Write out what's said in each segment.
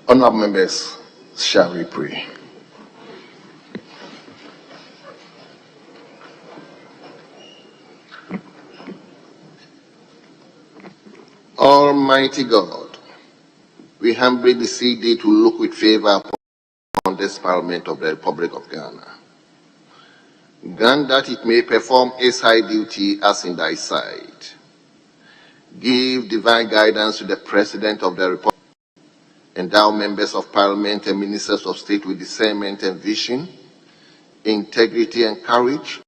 Honourable members, shall we pray? Almighty God, we humbly beseech thee to look with favour upon this Parliament of the Republic of Ghana. Grant that it may perform its high duty as in thy sight. Give divine guidance to the President of the Republic. Endow members of Parliament and ministers of state with discernment and vision, integrity and courage,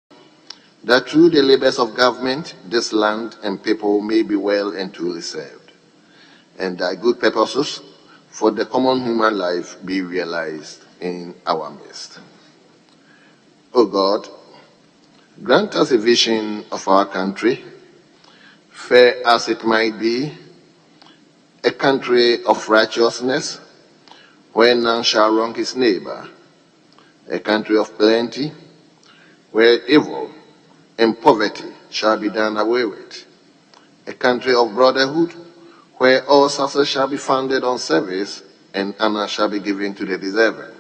that through the labors of government, this land and people may be well and truly served, and thy good purposes for the common human life be realized in our midst. O God, grant us a vision of our country, fair as it might be, a country of righteousness, where none shall wrong his neighbor, a country of plenty, where evil and poverty shall be done away with, a country of brotherhood, where all success shall be founded on service and honor shall be given to the deserving,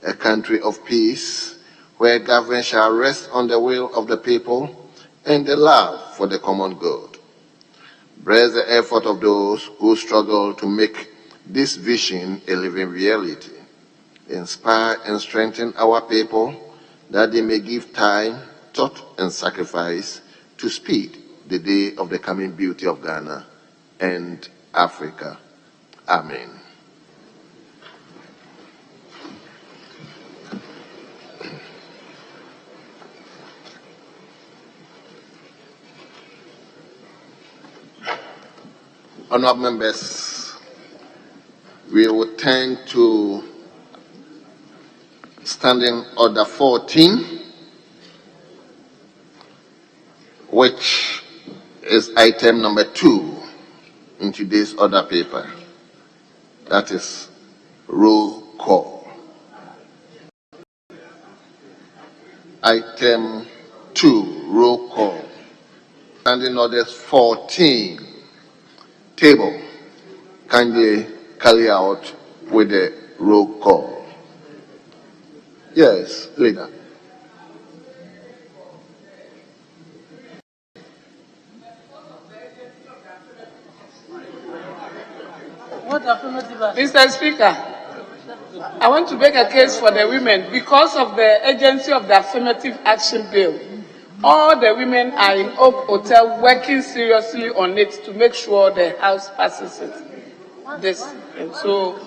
a country of peace, where government shall rest on the will of the people and the love for the common good. Bless the effort of those who struggle to make this vision a living reality. Inspire and strengthen our people that they may give time, thought, and sacrifice to speed the day of the coming beauty of Ghana and Africa. Amen. Honourable members, we will turn to Standing Order 14, which is item number 2 in today's order paper. That is roll call. Item 2, roll call. Standing Orders 14. Table, kindly carry out with the roll call. Yes, leader. Mr. Speaker, I want to make a case for the women because of the urgency of the affirmative action bill. All the women are in Oak Hotel working seriously on it to make sure the House passes it. And so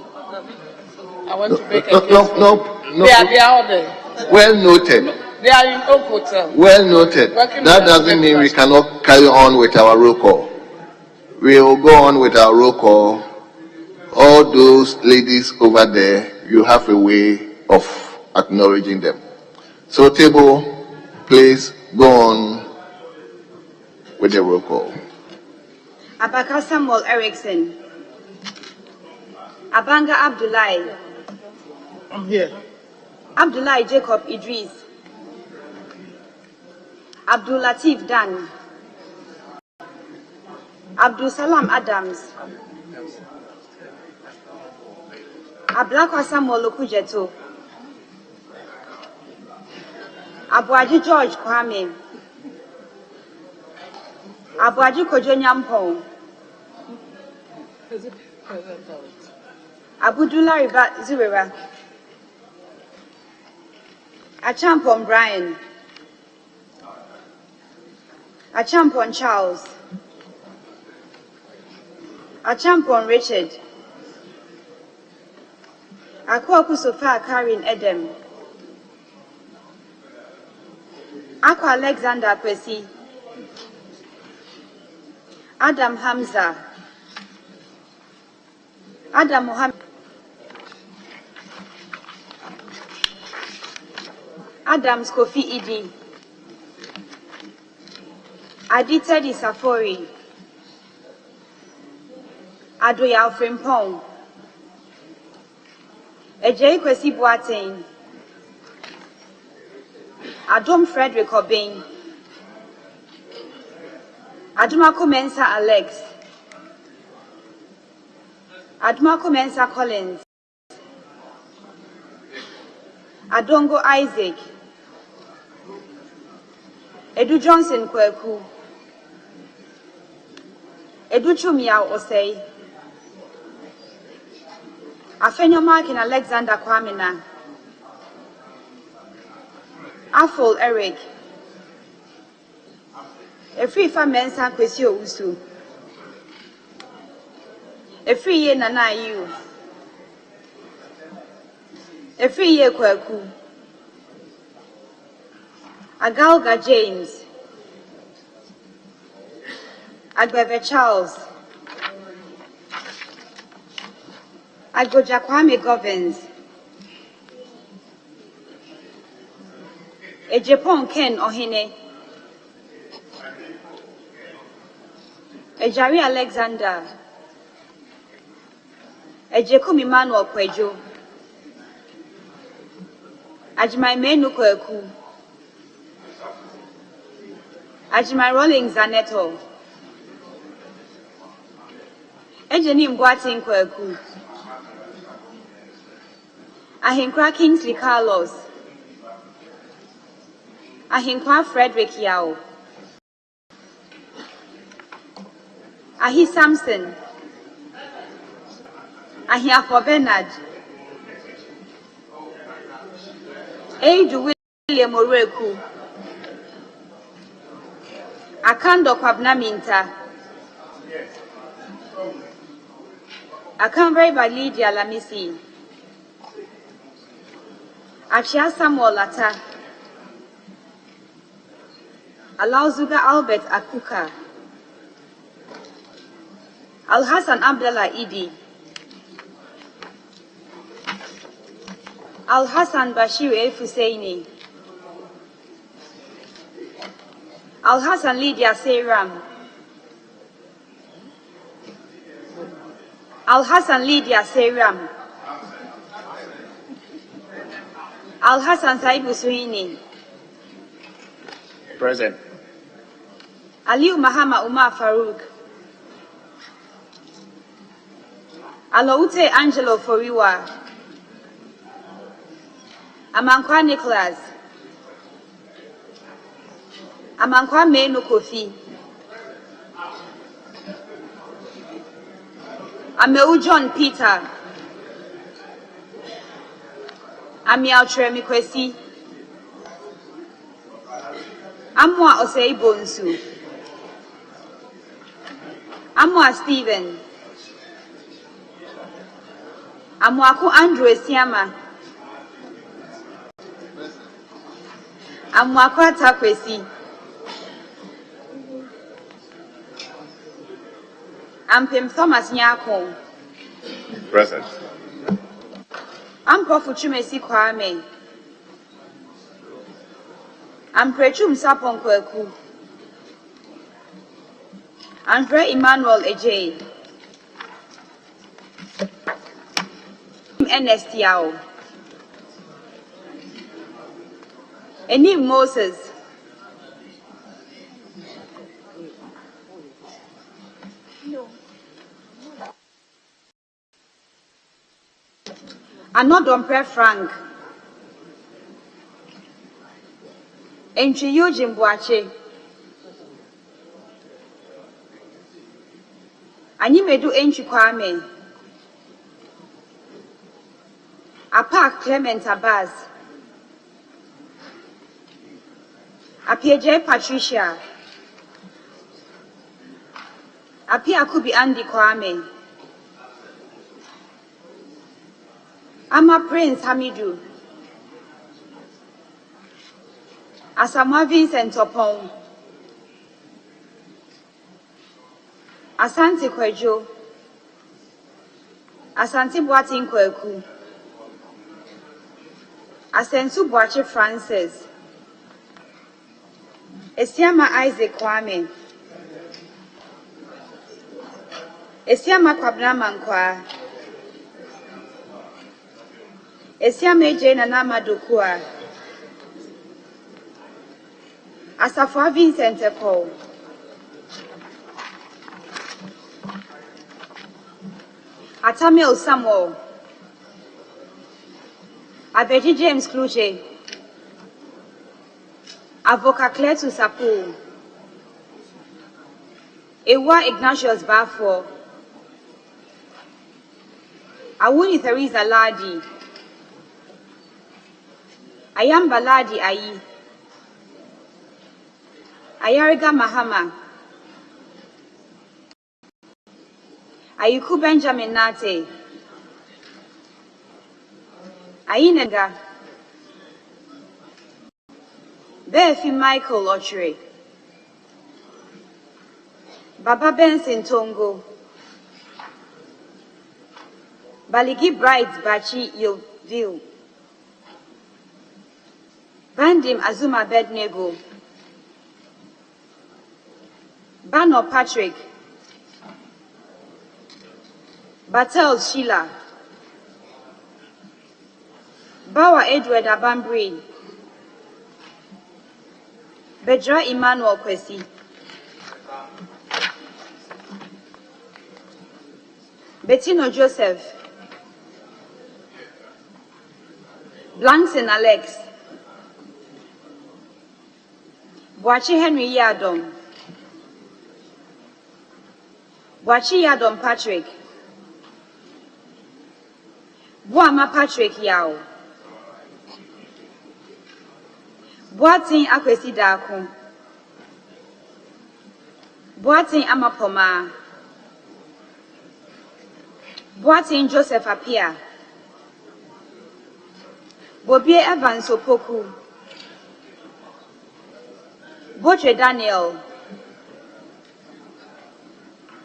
I want to make a case. No. They are all there. Well noted. They are in Oak Hotel. Well noted. That doesn't mean we cannot carry on with our roll call. We will go on with our roll call. All those ladies over there, you have a way of acknowledging them. So, table, please go on with the roll call. Abaka Samuel Erickson. Abanga Abdullahi. I'm here. Abdullahi Jacob Idris. Abdul Latif Dan. Abdul Salam Adams. Ablakwa Samuel Okujeto. Abuaji George Kwame. Abuaji Kojo Nyampong. Abudullah Zurera. Achampon Brian. Achampon Charles. Achampon Richard. Akwaku Sofa Karin Edem. Akwa Alexander Kwesi. Adam Hamza. Adam Mohammed. Adams Kofi Idi. Aditedi Safori. Adoya Frimpong. Ejei Kwesi Boateng. Adom Frederick Obeng. Adumako Mensa Alex. Admako Mensa Collins, Adongo Isaac, Edu Johnson Kweku, Edu Chumia Osei, Afenyo Mark and Alexander Kwamina, Afol Eric, Efrifa Mensa Kwesio Usu, Efriye Nana Yu, Efriye Kweku, Agalga James, Agbeve Charles, Agboja Kwame Govins, Ejepon Ken Ohene, Ejari Alexander, Ejekum Emmanuel Kwejo, Ajimai Menu Kweku, Ajimai Rolling Zaneto, Ejeni Mbwati Kweku, Ahinkwa Kingsley Carlos, Ahinkwa Frederick Yao, Ahi Samson, Ahiafo Bernard, Eidu William Oreku, Akando Kwabnaminta, Akanveri Lydia Lamisi, Achia Samuel Lata, Alauzuga Albert Akuka, Al-Hassan Abdallah Idi, Al-Hassan Bashir El Fusaini, Al-Hassan Lydia Seyram, Al-Hassan Lydia Seyram, Al-Hassan Saibu Suhini, Present. Aliu Mahama Umar Farouk, Aloute Angelo Foriwa, Amankwa Nicholas, Amankwa Menu Kofi, Ameu John Peter, Amiao Tremi Kwesi, Amwa Osei Bonsu, Amwa Stephen, Amwaku Andrew Esiama, Amwaku Atakwesi, Ampim Thomas Nyako, Present. Amprofu Chumesi Kwame, Amprechum Sapon Kweku, Andre Emmanuel Ejay, Ernest Yao, Enim Moses, Anodompre Frank, Entry Eugene Boache, Animedu Entry Kwame, Apak Clement Abbas, Apieje Patricia, Apia Kubi Andy Kwame, Ama Prince Hamidu, Asamoah Vincent Opon, Asante Kwejo, Asante Boatin Kweku, Asensu Boache Francis, Esiama Isaac Kwame, Esiama Kwabna Mankwa, Esiama Jane Anama Dokua, Asafoah Vincent Atamil Samuel, Abeji James Kluche, Avoka Cletu Sapu, Ewa Ignatius Bafo, Awuni Theresa Ladi, Ayamba Ladi Ayi, Ayariga Mahama, Ayuku Benjamin Nate, Ayinega, Befi Michael Ochre, Baba Benson Tongo, Baligi Bright Bachi Yovil, Bandim Azuma Bednego, Bano Patrick, Batel Sheila, Bawa Edward Abambri, Bedra Emmanuel Kwesi, Bettino Joseph, Blankson Alex, Boachi Henry Yadom, Boachi Yadom Patrick, Boama Patrick Yao, Boatin Akwesi Daku, Boatin Amapoma, Boatin Joseph Apia, Bobie Evans Opoku, Botre Daniel,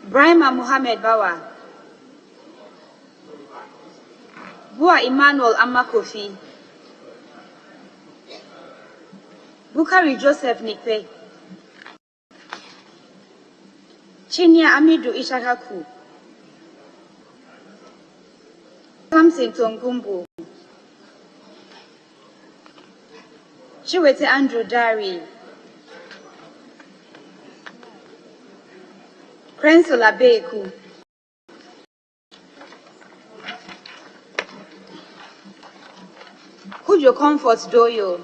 Brahma Muhammad Bawa, Bua Emmanuel Amakofi, Bukari Joseph Nikpe, Chinya Amidu Ishakaku, Kamsin Tongumbu, Chiwete Andrew Dari, Prensola Beku, Kujo Comfort Doyo,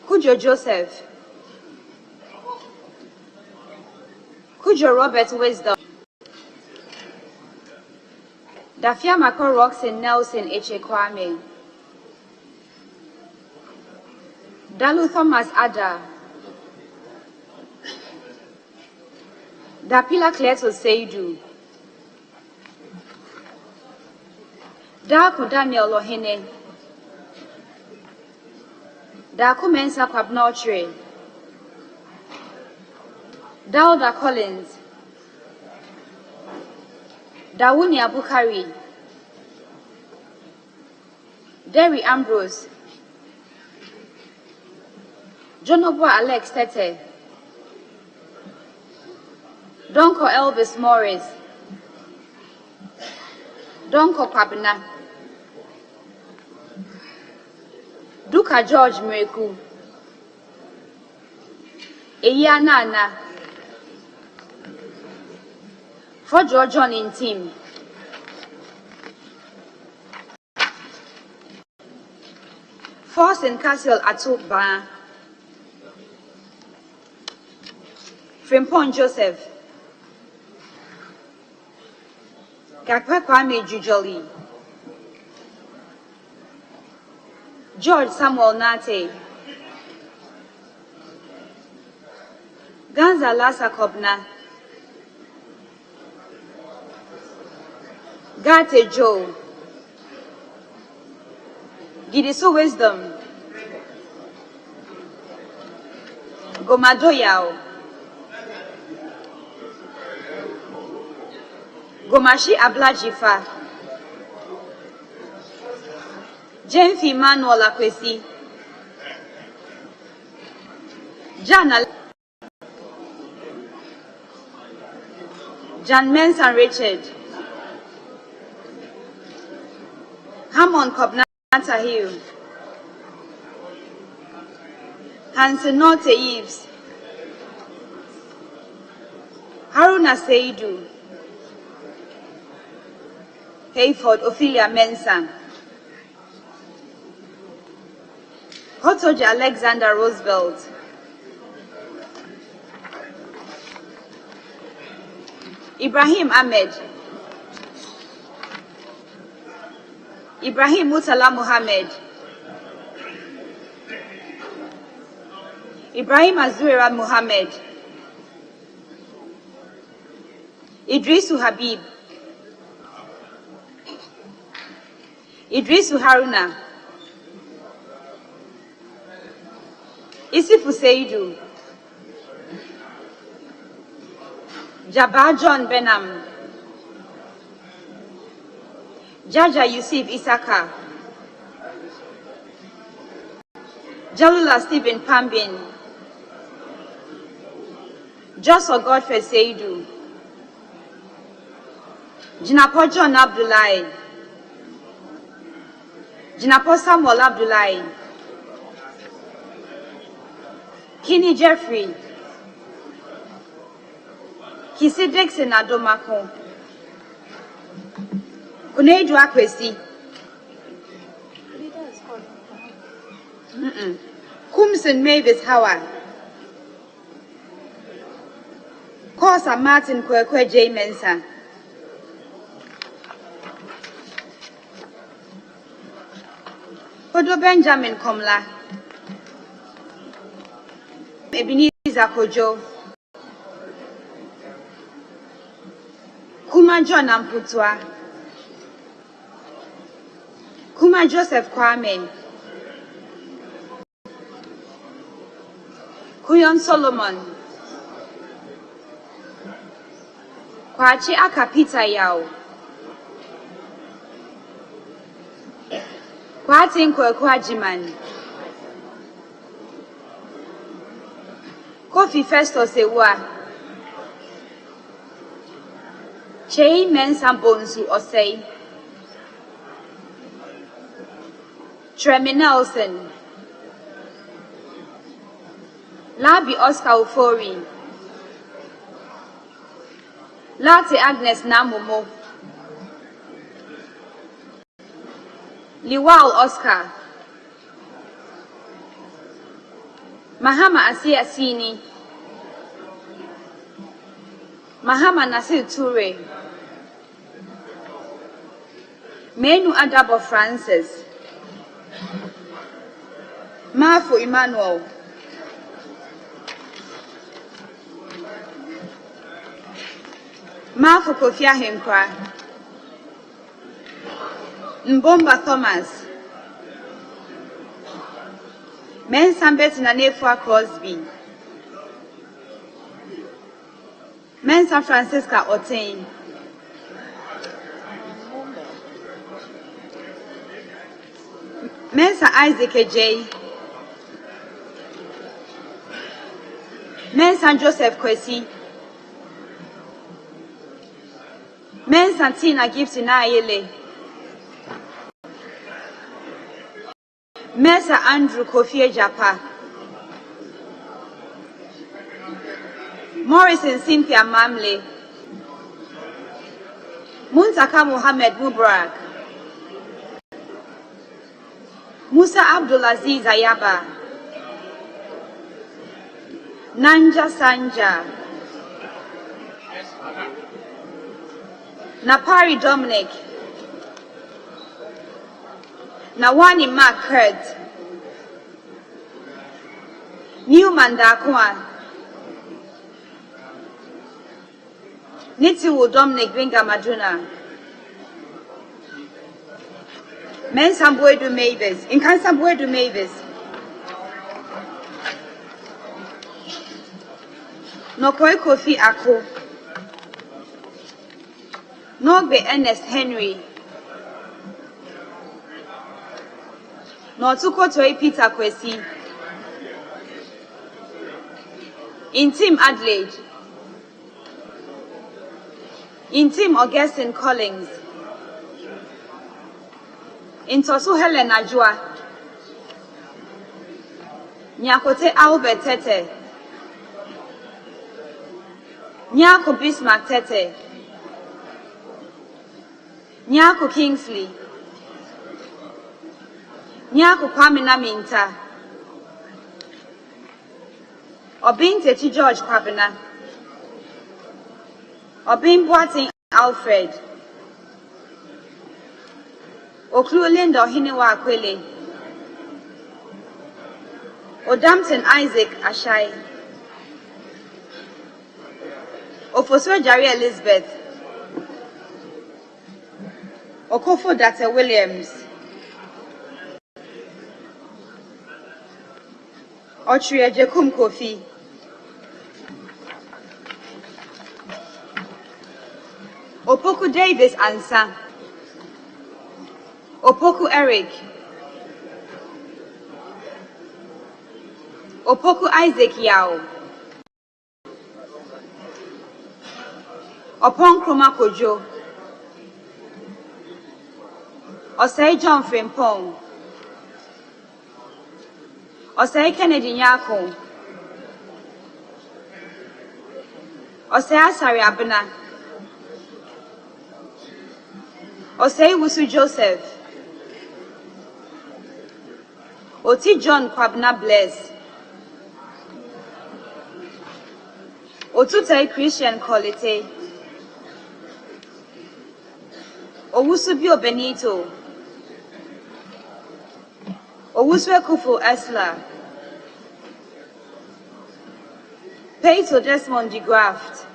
Kujo Joseph, Kujo Robert Wisdom, Dafia Mako Roxin Nelson Echekwame, Dalu Thomas Ada, Dapila Cleto Seidu, Daku Daniel Lohine, Daku Mensa Kwabnotre, Dauda Collins, Dawuni Abukari, Derry Ambrose, Jonobwa Alex Tete, Donko Elvis Morris, Donko Kwabna, Duka George Mreku, Eya Nana, Fojo John in team, Force and Castle Atubba, Frimpon Joseph, Gakwe Kwame Jujoli, George Samuel Nate, Ganza Lasa Kobna, Gate Joe, Gidisu Wisdom, Gomadoyao, Gomashi Ablajifa, Jenfi Manuel Akwesi, Jan Mensan Richard, Hamon Kobnata Hill, Hansen Norte Eves, Haruna Seidu, Hayford Ophelia Mensah, Hotoja Alexander Roosevelt, Ibrahim Ahmed, Ibrahim Mutala Muhammad, Ibrahim Azuera Muhammad, Idrisu Habib, Idrisu Haruna, Isifu Seidu, Jabbar John Benham, Jaja Yusuf Isaka, Jalula Stephen Pambin, Joshua Godfrey Seidu, Jinapo John Abdullahi, Jinapo Samuel Abdullahi, Kinney Jeffrey, Kisi Dixon Adomako, Kuneju Akwesi, Kumson Mavis Howard, Kosa Martin Kwekwe J. Mensah, Kodo Benjamin Komla, Ebenezer Kojo, Kuma John Amputwa, Kuma Joseph Kwame, Kuyon Solomon, Kwachi Akapita Yao, Kwatin Kwekwajiman, Kofi Festus Ewa, Chei Mensah Bonsu Osei, Tremi Nelson, Labi Oscar Ufori, Lati Agnes Namomo, Liwal Oscar, Mahama Asia Sini, Mahama Nasir Toure, Menu Adabo Francis, Mafu Emmanuel, Mafu Kofia Henkra, Mbomba Thomas, Mensah Nanefua Crosby, Mensah Francisca Otain, Mensah Isaac Ejay, Mensah Joseph Kwesi, Mensah Tina Gibson Ayele, Mensah Andrew Kofi Japa, Morrison Cynthia Mamle, Muntaka Mohammed Mubarak, Musa Abdulaziz Ayaba, Nanja Sanja, Napari Dominic, Nawani Mark Kurt, Newman Dakwa, Nitiwu Dominic Binga Maduna, Mensah Boydu Mavis, Inkansa Boydu Mavis, Nokoi Kofi Ako, Nogbe Ernest Henry, Notuko Toi Peter Kwesi, Intim Adelaide, Intim Augustine Collins, Intosu Helen Ajua, Nyakote Albert Tete, Nyako Bismarck Tete, Nyako Kingsley, Nyako Kwame Naminta, Obin Teti George Kwabena, Obin Boating Alfred, Okluolinda Ohinewa Akwele, Odampton Isaac Ashai, Ofoswe Jari Elizabeth, Okofo Dr. Williams, Otria Jekum Kofi, Opoku Davis Ansa, Opoku Eric, Opoku Isaac Yao, Opon Kroma Kojo, Osei John Frimpong, Osei Kennedy Nyako, Osei Asari Abena, Osei Wusu Joseph, Oti John Kwabna Bless, Otutai Christian Kolite, Owusubio Benito, Owuswe Kufu Esla, Peito Desmond de Graft,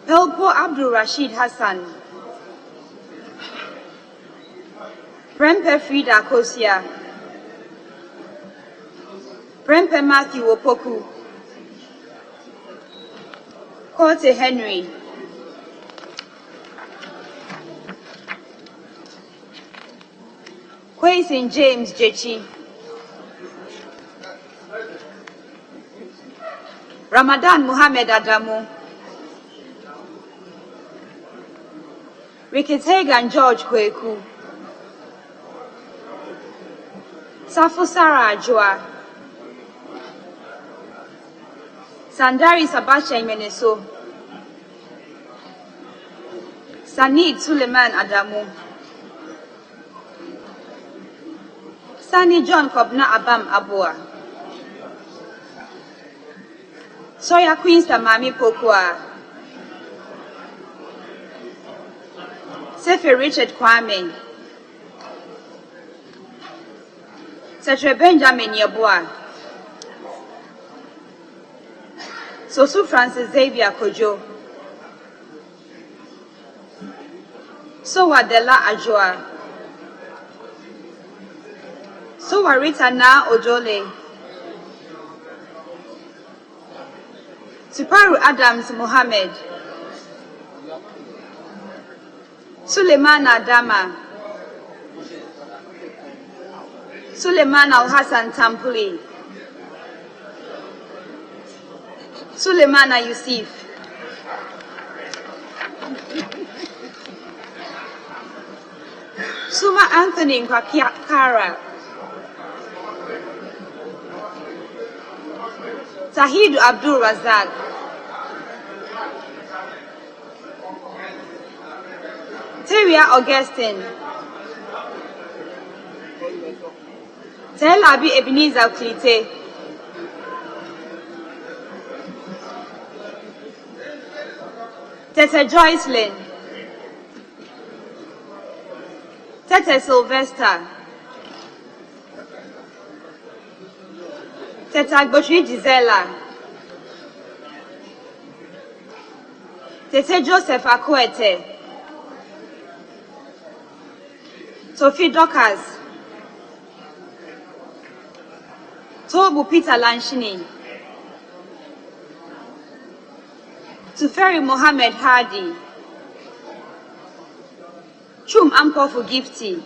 Pelpo Abdul Rashid Hassan, Prempe Frida Kosia, Prempe Matthew Opoku, Korte Henry, Kwesi James Jechi, Ramadan Muhammad Adamu, Ricky Tegan George Kweku, Safu Sarah Ajua, Sandari Sabacha Imeneso, Sanid Suleiman Adamu, Sani John Kobna Abam Abua, Soya Queen Samami Pokwa, Sefe Richard Kwame, Setre Benjamin Yabua, Sosu Francis Xavier Kojo, Sowa Dela Ajua, Sowa Rita Na Ojole, Tuparu Adams Mohammed, Suleiman Adama, Suleiman Al Hassan Tampuli, Suleimana Yusuf, Suma Anthony Kwakara, Tahid Abdul Razak, Teria Augustine, Tel Abi Ebenezer Klite, Tete Joycelyn, Tete Sylvester, Tete Agboshri Gisela, Tete Joseph Akwete, Sophie Dockers, Tobu Peter Lanchini, Tuferi Mohammed Hadi, Chum Ampofu Gifty,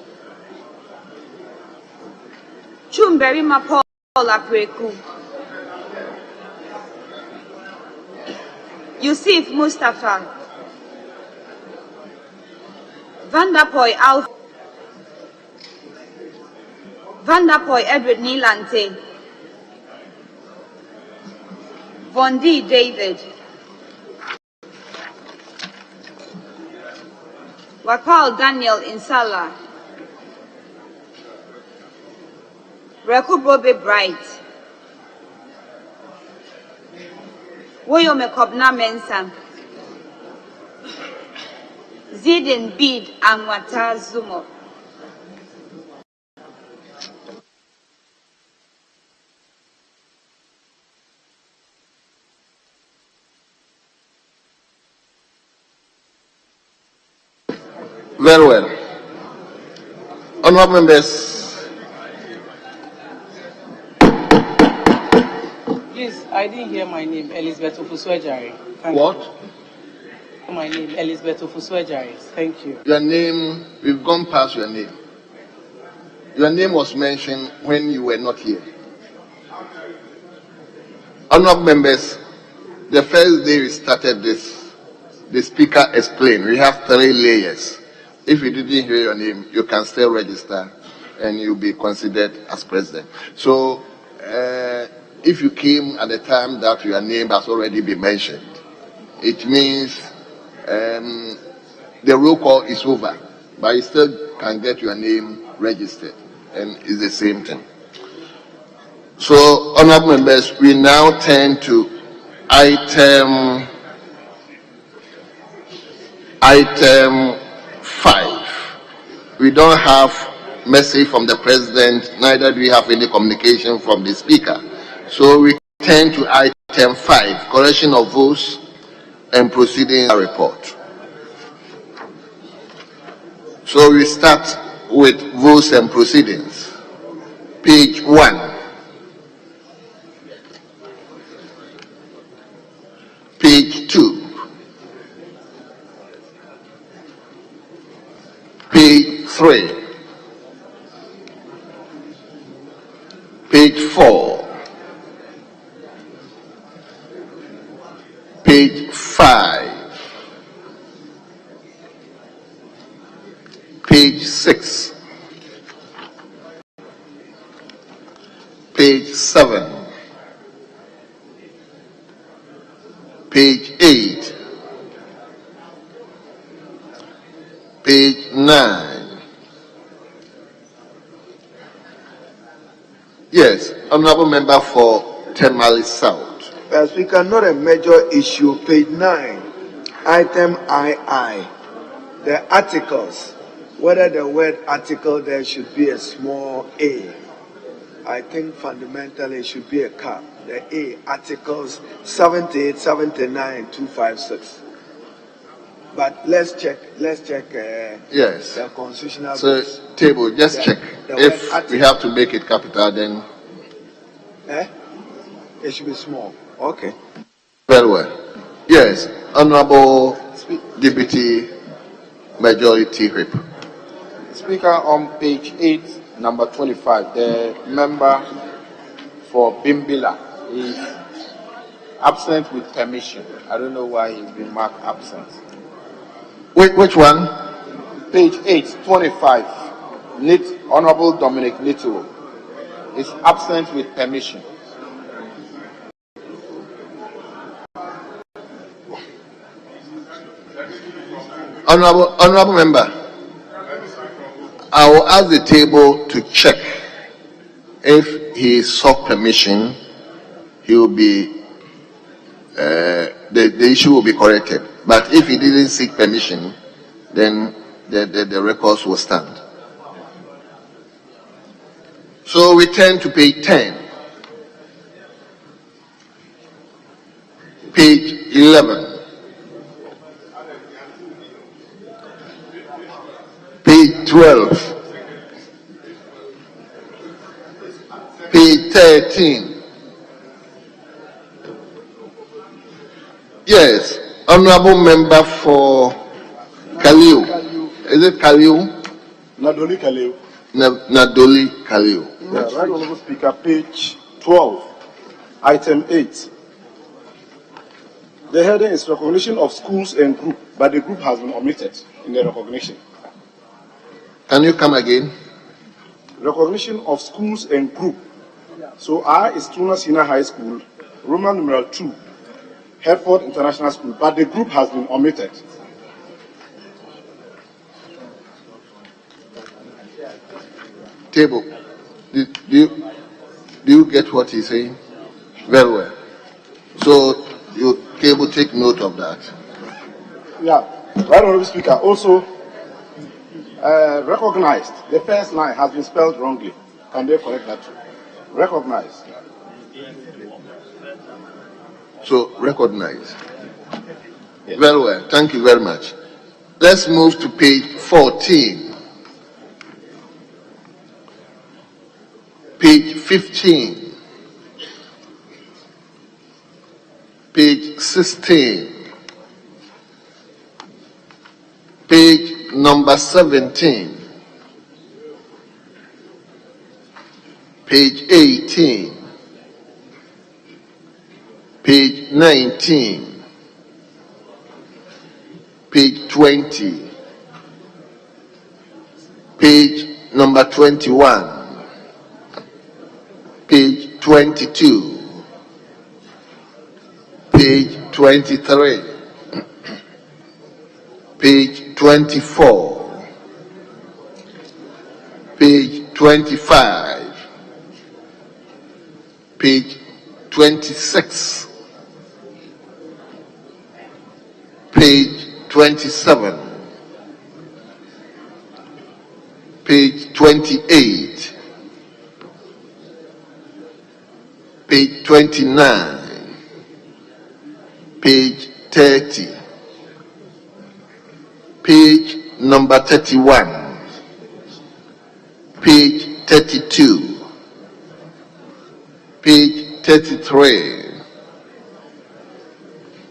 Chum Berima Paul Apreku, Yusuf Mustafa, Vandapoy Alf, Vandapoy Edward Nilante, Bondi David. Wakal Daniel Insala. Rekubobe Bright. Woyome Kobna Mensa. Zidin Bid Anwata Zumo. Very well. Honorable members. Please, I didn't hear my name, Elizabeth Ofuswejari. What? My name, Elizabeth Ofuswejari. Thank you. Your name, we've gone past your name. Your name was mentioned when you were not here. Honorable members, the first day we started this, the speaker explained, we have 3 layers. If you didn't hear your name, you can still register and you'll be considered as president. So, if you came at the time that your name has already been mentioned, it means the roll call is over, but you still can get your name registered, and it's the same thing. So, honorable members, we now turn to item 5. We don't have message from the president, neither do we have any communication from the speaker. So we turn to item 5, correction of votes and proceedings report. So we start with votes and proceedings. Page 1. Page 2. Page 3. Page 4. Page 5. Page 6. Page 7. Page 8. Page 9. Yes, honorable member for Temali South. Speaker, not a major issue. Page 9, item II. The articles, whether the word article there should be a small a. I think fundamentally it should be a cap. The A, articles 78, 79, 256. But let's check. Yes. The constitutional. So table, just check. If we have to make it capital, then it should be small. Okay. Very well. Yes, honorable deputy majority whip. Speaker, on page 8, number 25, the member for Bimbila is absent with permission. I don't know why he's been marked absent. Which one? Page 8, 25. Honorable Dominic Nitto is absent with permission. Honorable member, I will ask the table to check. If he sought permission, he will be the issue will be corrected. But if he didn't seek permission, then the records will stand. So we turn to page 10, page 11, page 12, page 13. Yes, honorable member for Kaliu. Is it Kaliu? Nadoli Kaliu. Nadoli Kaliu. Yeah, right, honorable speaker, page 12, item 8. The heading is recognition of schools and group, but the group has been omitted in the recognition. Can you come again? Recognition of schools and group. So I is Tuna Senior High School, Roman numeral 2, Hereford International School, but the group has been omitted. Table. Do you get what he's saying? Very well. So you table, take note of that. Yeah, right, Honorable Speaker. Also, recognized. The first line has been spelled wrongly. Can they correct that too? Recognized. So recognize. Yes. Very well. Thank you very much. Let's move to page 14. Page 15. Page 16. Page number 17. Page 18. Page 19. Page 20. Page number 21. Page 22. Page 23. Page 24. Page 25. Page 26. Page 27. Page 28. Page 29. Page 30. Page number 31. Page 32. Page 33.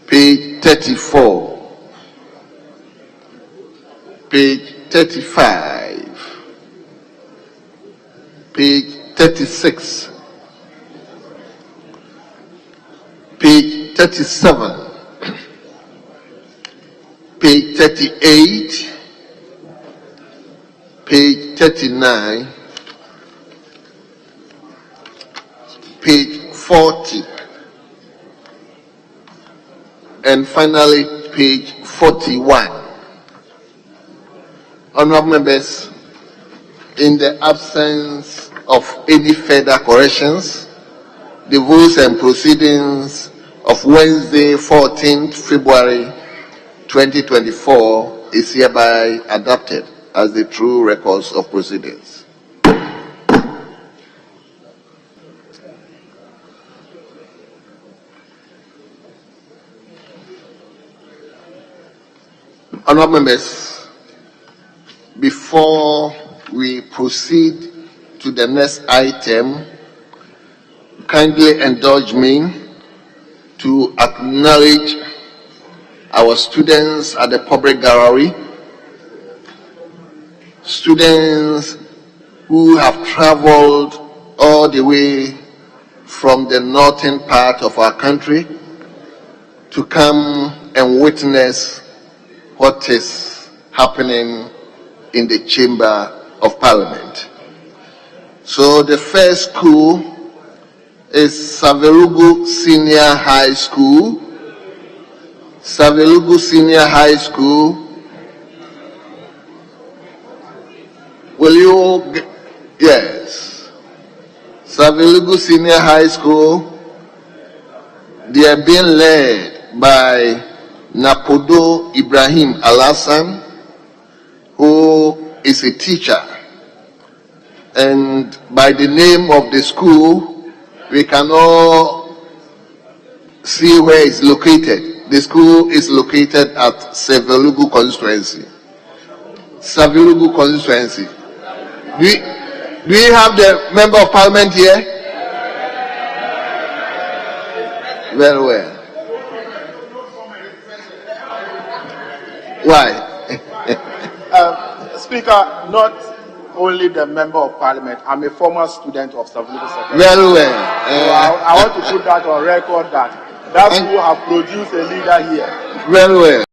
Page 34. Page 35. Page 36. Page 37. Page 38. Page 39. Page 40. And finally, page 41. Honorable members, in the absence of any further corrections, the rules and proceedings of Wednesday, 14th February 2024 is hereby adopted as the true records of proceedings. Honorable members, before we proceed to the next item, kindly indulge me to acknowledge our students at the public gallery, students who have traveled all the way from the northern part of our country to come and witness what is happening in the Chamber of Parliament. So the first school is Savelugu Senior High School. Savelugu Senior High School. Will you? Yes. Savelugu Senior High School. They are being led by Napodo Ibrahim Alassan, who is a teacher. And by the name of the school, we can all see where it's located. The school is located at Savelugu constituency. Savelugu constituency. Do we have the member of parliament here? Very well. Why? Speaker, not only the member of parliament, I'm a former student of Savelugu Secondary. Very well. So I want to put that on record that school have produced a leader here. Very well.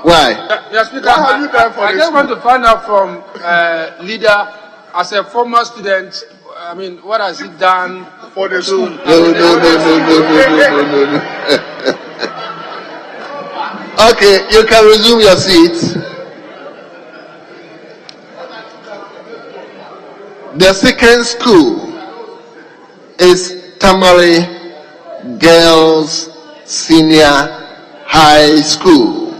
Why? Yes, Speaker, What have you done for I the just school? want to find out from leader, as a former student, I mean, what has he done for the school? No. Okay, you can resume your seat. The second school is Tamale Girls Senior High School.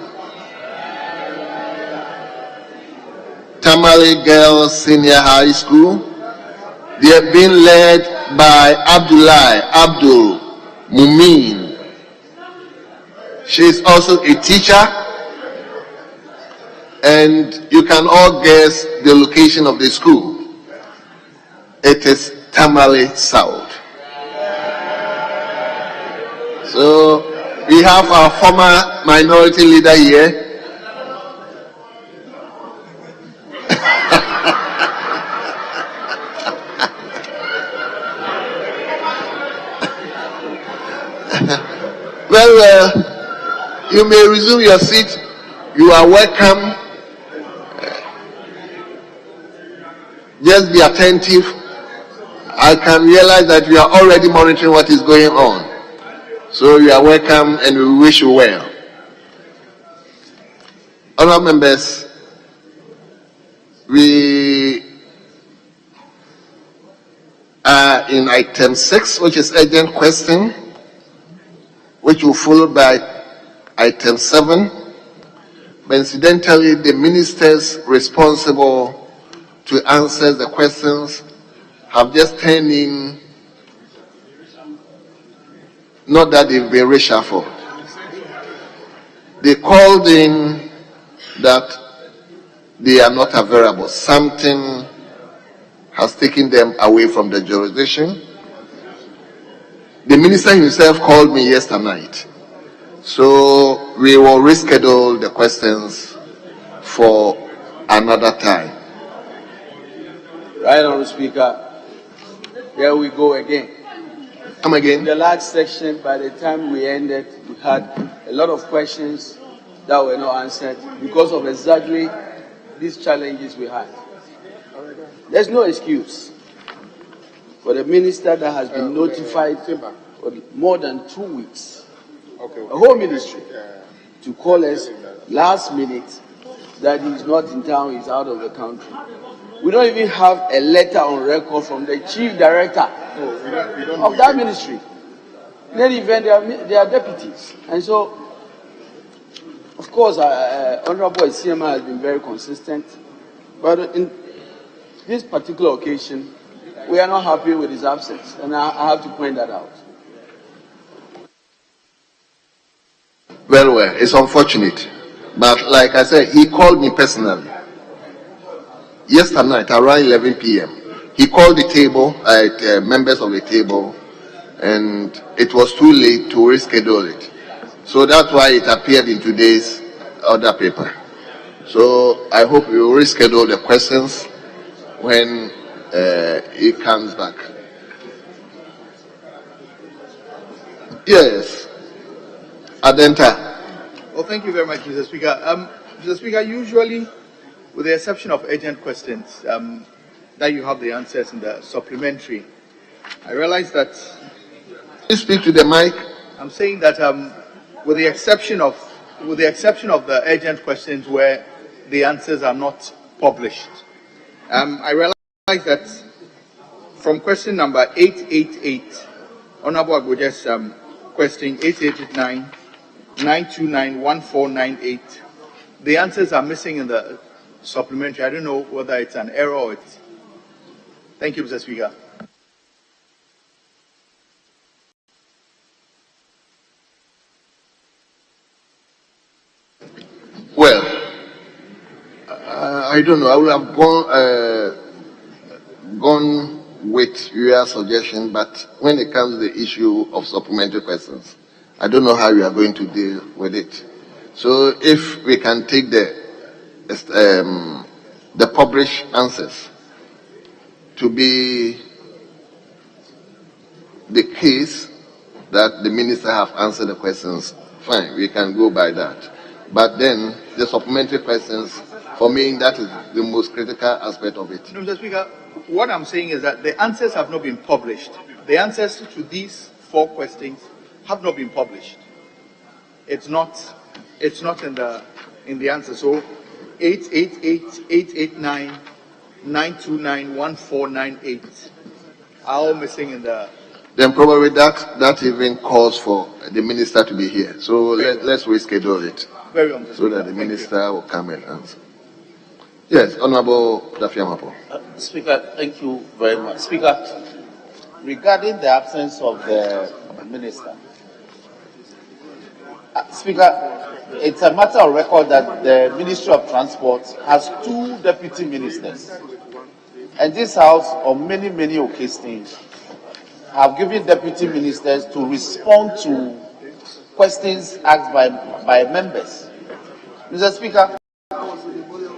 Tamale Girls Senior High School. They have been led by Abdul Mumin. She is also a teacher, and you can all guess the location of the school. It is Tamale South. So we have our former minority leader here. Well, you may resume your seat. You are welcome. Just be attentive. I can realize that you are already monitoring what is going on. So you are welcome, and we wish you well. Honourable members, we are in item 6, which is urgent question, which will follow by item 7. But incidentally, the ministers responsible to answer the questions have just turned in, not that they've been reshuffled. They called in that they are not available. Something has taken them away from the jurisdiction. The minister himself called me yesterday night. So we will reschedule the questions for another time. Right, Honourable Speaker. Here we go again. Come In again. the last section, by the time we ended, we had a lot of questions that were not answered because of exactly these challenges we had. There's no excuse for the minister that has been notified for more than 2 weeks, a whole ministry, to call us last minute that he's not in town, he's out of the country. We don't even have a letter on record from the chief director of that ministry. In any event, they are deputies. And so, of course, Honorable CMA has been very consistent. But in this particular occasion, we are not happy with his absence. And I have to point that out. Well, it's unfortunate. But like I said, he called me personally. Yesterday night, around 11 p.m., he called the table, members of the table, and it was too late to reschedule it. So that's why it appeared in today's other paper. So I hope we will reschedule the questions when he comes back. Yes. Adenta. Well, thank you very much, Mr. Speaker. Mr. Speaker, usually, with the exception of urgent questions, that you have the answers in the supplementary. I realize that. Please speak to the mic. I'm saying that with the exception of the urgent questions where the answers are not published, I realize that from question number 888, Honorable Agboje's question 8889, 929, 1498, the answers are missing in the supplementary. I don't know whether it's an error or it's. Thank you, Mr. Speaker. Well, I don't know. I would have gone with your suggestion, but when it comes to the issue of supplementary questions, I don't know how you are going to deal with it. So if we can take the published answers to be the case that the minister have answered the questions, fine, we can go by that. But then the supplementary questions For me, that is the most critical aspect of it. No, Mr. Speaker, what I'm saying is that the answers have not been published. The answers to these 4 questions have not been published. It's not in the answer. So 888-889-929-1498 are all missing in the. Then probably that even calls for the minister to be here. So let's reschedule it Very well, Mr. so that the minister will come and answer. Yes, Honorable Dafiamapo. Speaker, thank you very much. Speaker, regarding the absence of the minister, Speaker, it's a matter of record that the Ministry of Transport has 2 deputy ministers. And this House, on many, many occasions, have given deputy ministers to respond to questions asked by members. Mr. Speaker,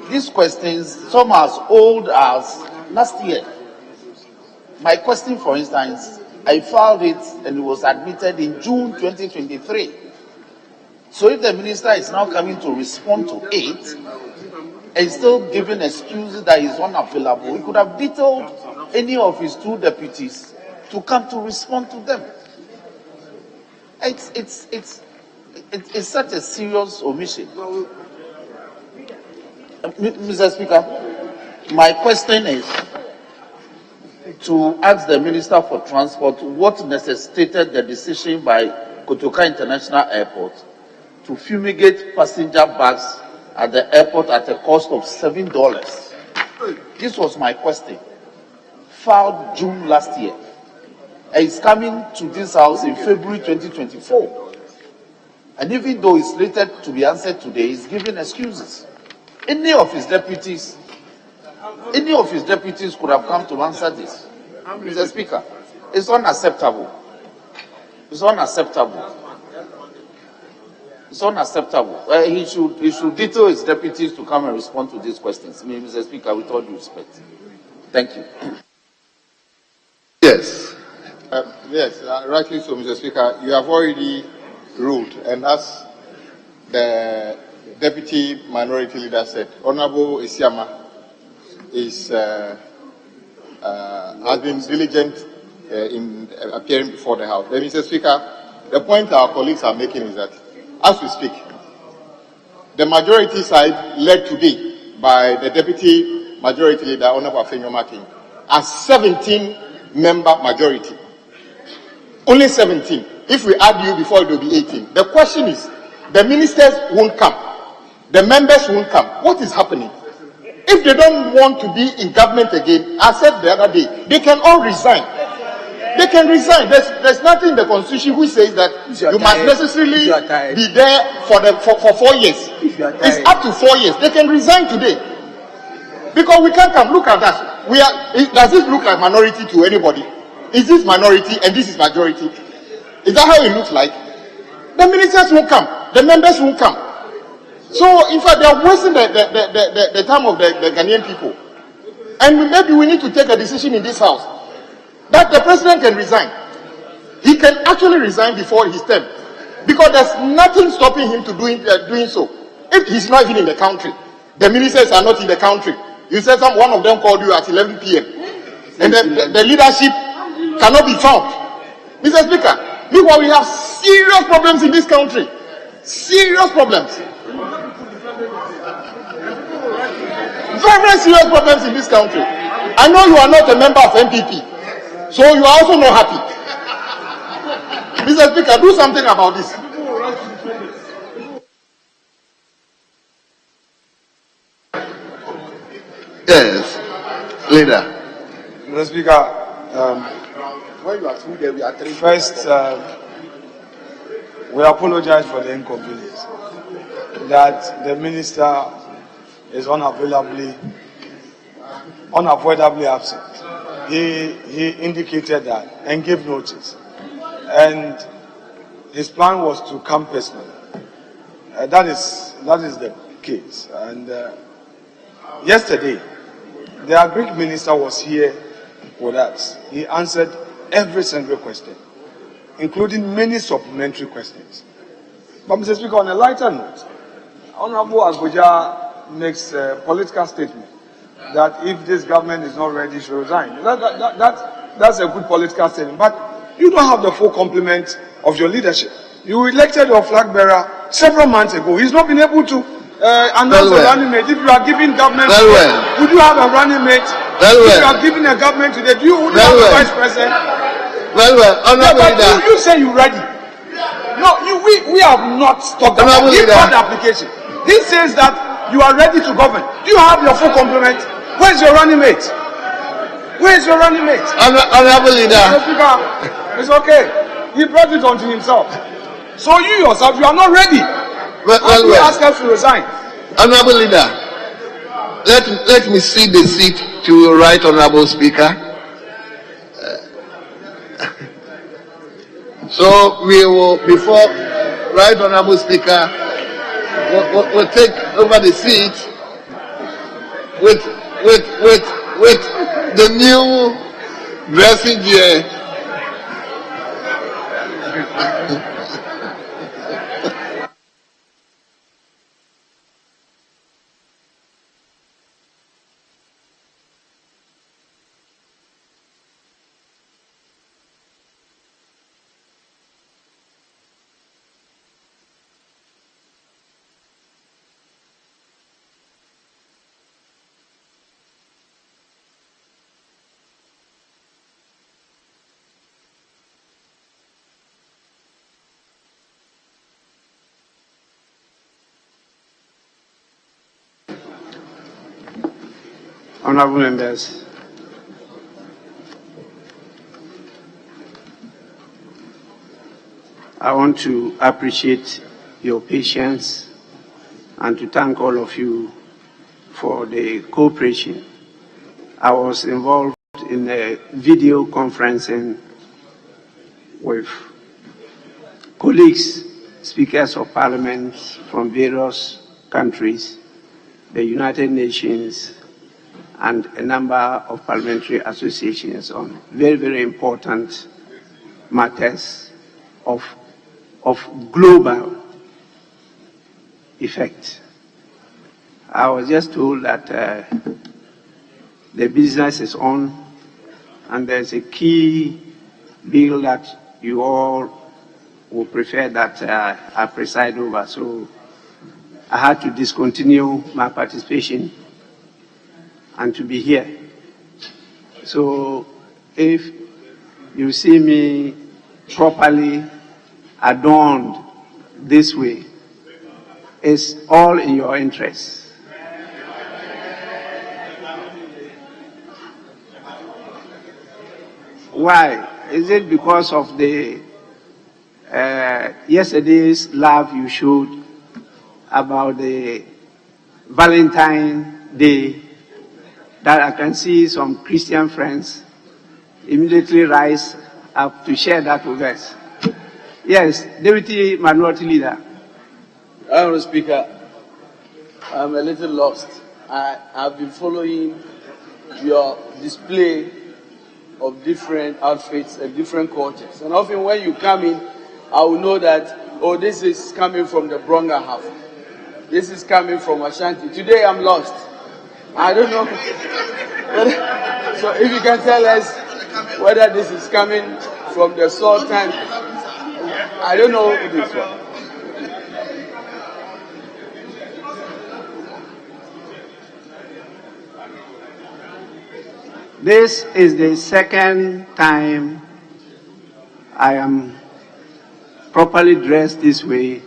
these questions, some as old as last year. My question, for instance, I filed it and it was admitted in June 2023. So if the minister is now coming to respond to it and still giving excuses that he's unavailable, he could have detailed any of his 2 deputies to come to respond to them. It's such a serious omission. Mr. Speaker, my question is to ask the Minister for Transport what necessitated the decision by Kotoka International Airport to fumigate passenger bags at the airport at a cost of $7. This was my question, filed June last year. And it's coming to this House in February 2024. And even though it's slated to be answered today, he's giving excuses. Any of his deputies could have come to answer this. Mr. Speaker, it's unacceptable. It's unacceptable. It's unacceptable. He should detail his deputies to come and respond to these questions. Mr. Speaker, with all due respect. Thank you. Yes. Yes, rightly so, Mr. Speaker. You have already ruled, and as the Deputy Minority Leader said, Honorable Isiama has been diligent in appearing before the House. Mr. Speaker, the point our colleagues are making is that, as we speak, the majority side, led today by the Deputy Majority Leader, Honorable Afenyo Makin, has 17-member majority. Only 17. If we add you before, it will be 18. The question is, the ministers won't come. The members won't come. What is happening? If they don't want to be in government again, I said the other day, they can all resign. They can resign. There's nothing in the Constitution which says that you must necessarily be there for 4 years. It's up to 4 years. They can resign today. Because we can't come. Look at us. Does this look like minority to anybody? Is this minority and this is majority? Is that how it looks like? The ministers won't come. The members won't come. So, in fact, they are wasting the time of the Ghanaian people. And maybe we need to take a decision in this House that the president can resign. He can actually resign before his term, because there's nothing stopping him to doing so. If he's not even in the country, the ministers are not in the country. You said one of them called you at 11 p.m. and the leadership cannot be found. Mr. Speaker, meanwhile we have serious problems in this country. Serious problems. Very, very serious problems in this country. I know you are not a member of MPP, so you are also not happy. Mr. Speaker, do something about this. Yes, leader. Mr. Speaker, When you are through there, we are three. first, we apologize for the inconvenience that the minister is unavoidably absent. He indicated that and gave notice, and his plan was to come personally. That is the case. And yesterday, the Greek minister was here with us. He answered every single question, including many supplementary questions. But Mr. Speaker, on a lighter note, Honorable Agboja makes a political statement that if this government is not ready, she resign. That's a good political statement. But you don't have the full complement of your leadership. You elected your flag bearer several months ago. He's not been able to announce a running mate. If you are giving government, would you have a running mate? If you are giving a government today, would you have a vice president? You say you're ready. No, we have not talked about the application. He says that you are ready to govern. Do you have your full complement? Where's your running mate? Where's your running mate? Honorable leader. It's okay. He brought it onto himself. So you yourself, you are not ready. You ask us to resign. Honorable leader, let me cede the seat to your right honorable speaker. So we will, before right honorable speaker, we'll take over the seat with the new dressing gear. Honorable members, I want to appreciate your patience and to thank all of you for the cooperation. I was involved in a video conferencing with colleagues, speakers of parliament from various countries, the United Nations, and a number of parliamentary associations on very, very important matters of global effect. I was just told that the business is on, and there's a key bill that you all will prefer that I preside over. So I had to discontinue my participation and to be here. So if you see me properly adorned this way, it's all in your interest. Why? Is it because of the yesterday's love you showed about the Valentine Day that I can see some Christian friends immediately rise up to share that with us? Yes, Deputy Minority Leader. Honourable Speaker, I'm a little lost. I've been following your display of different outfits and different cultures. And often when you come in, I will know that, oh, this is coming from the Bronga half. This is coming from Ashanti. Today I'm lost. I don't know. So if you can tell us whether this is coming from the Sultan, I don't know this one. This is the second time I am properly dressed this way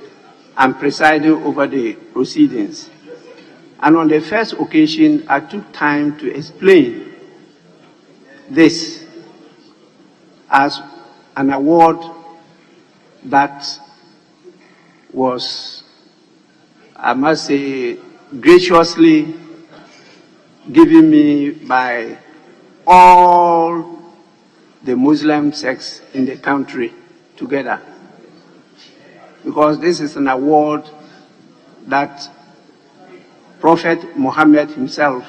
and presiding over the proceedings. And on the first occasion, I took time to explain this as an award that was, I must say, graciously given me by all the Muslim sects in the country together. Because this is an award that Prophet Muhammad himself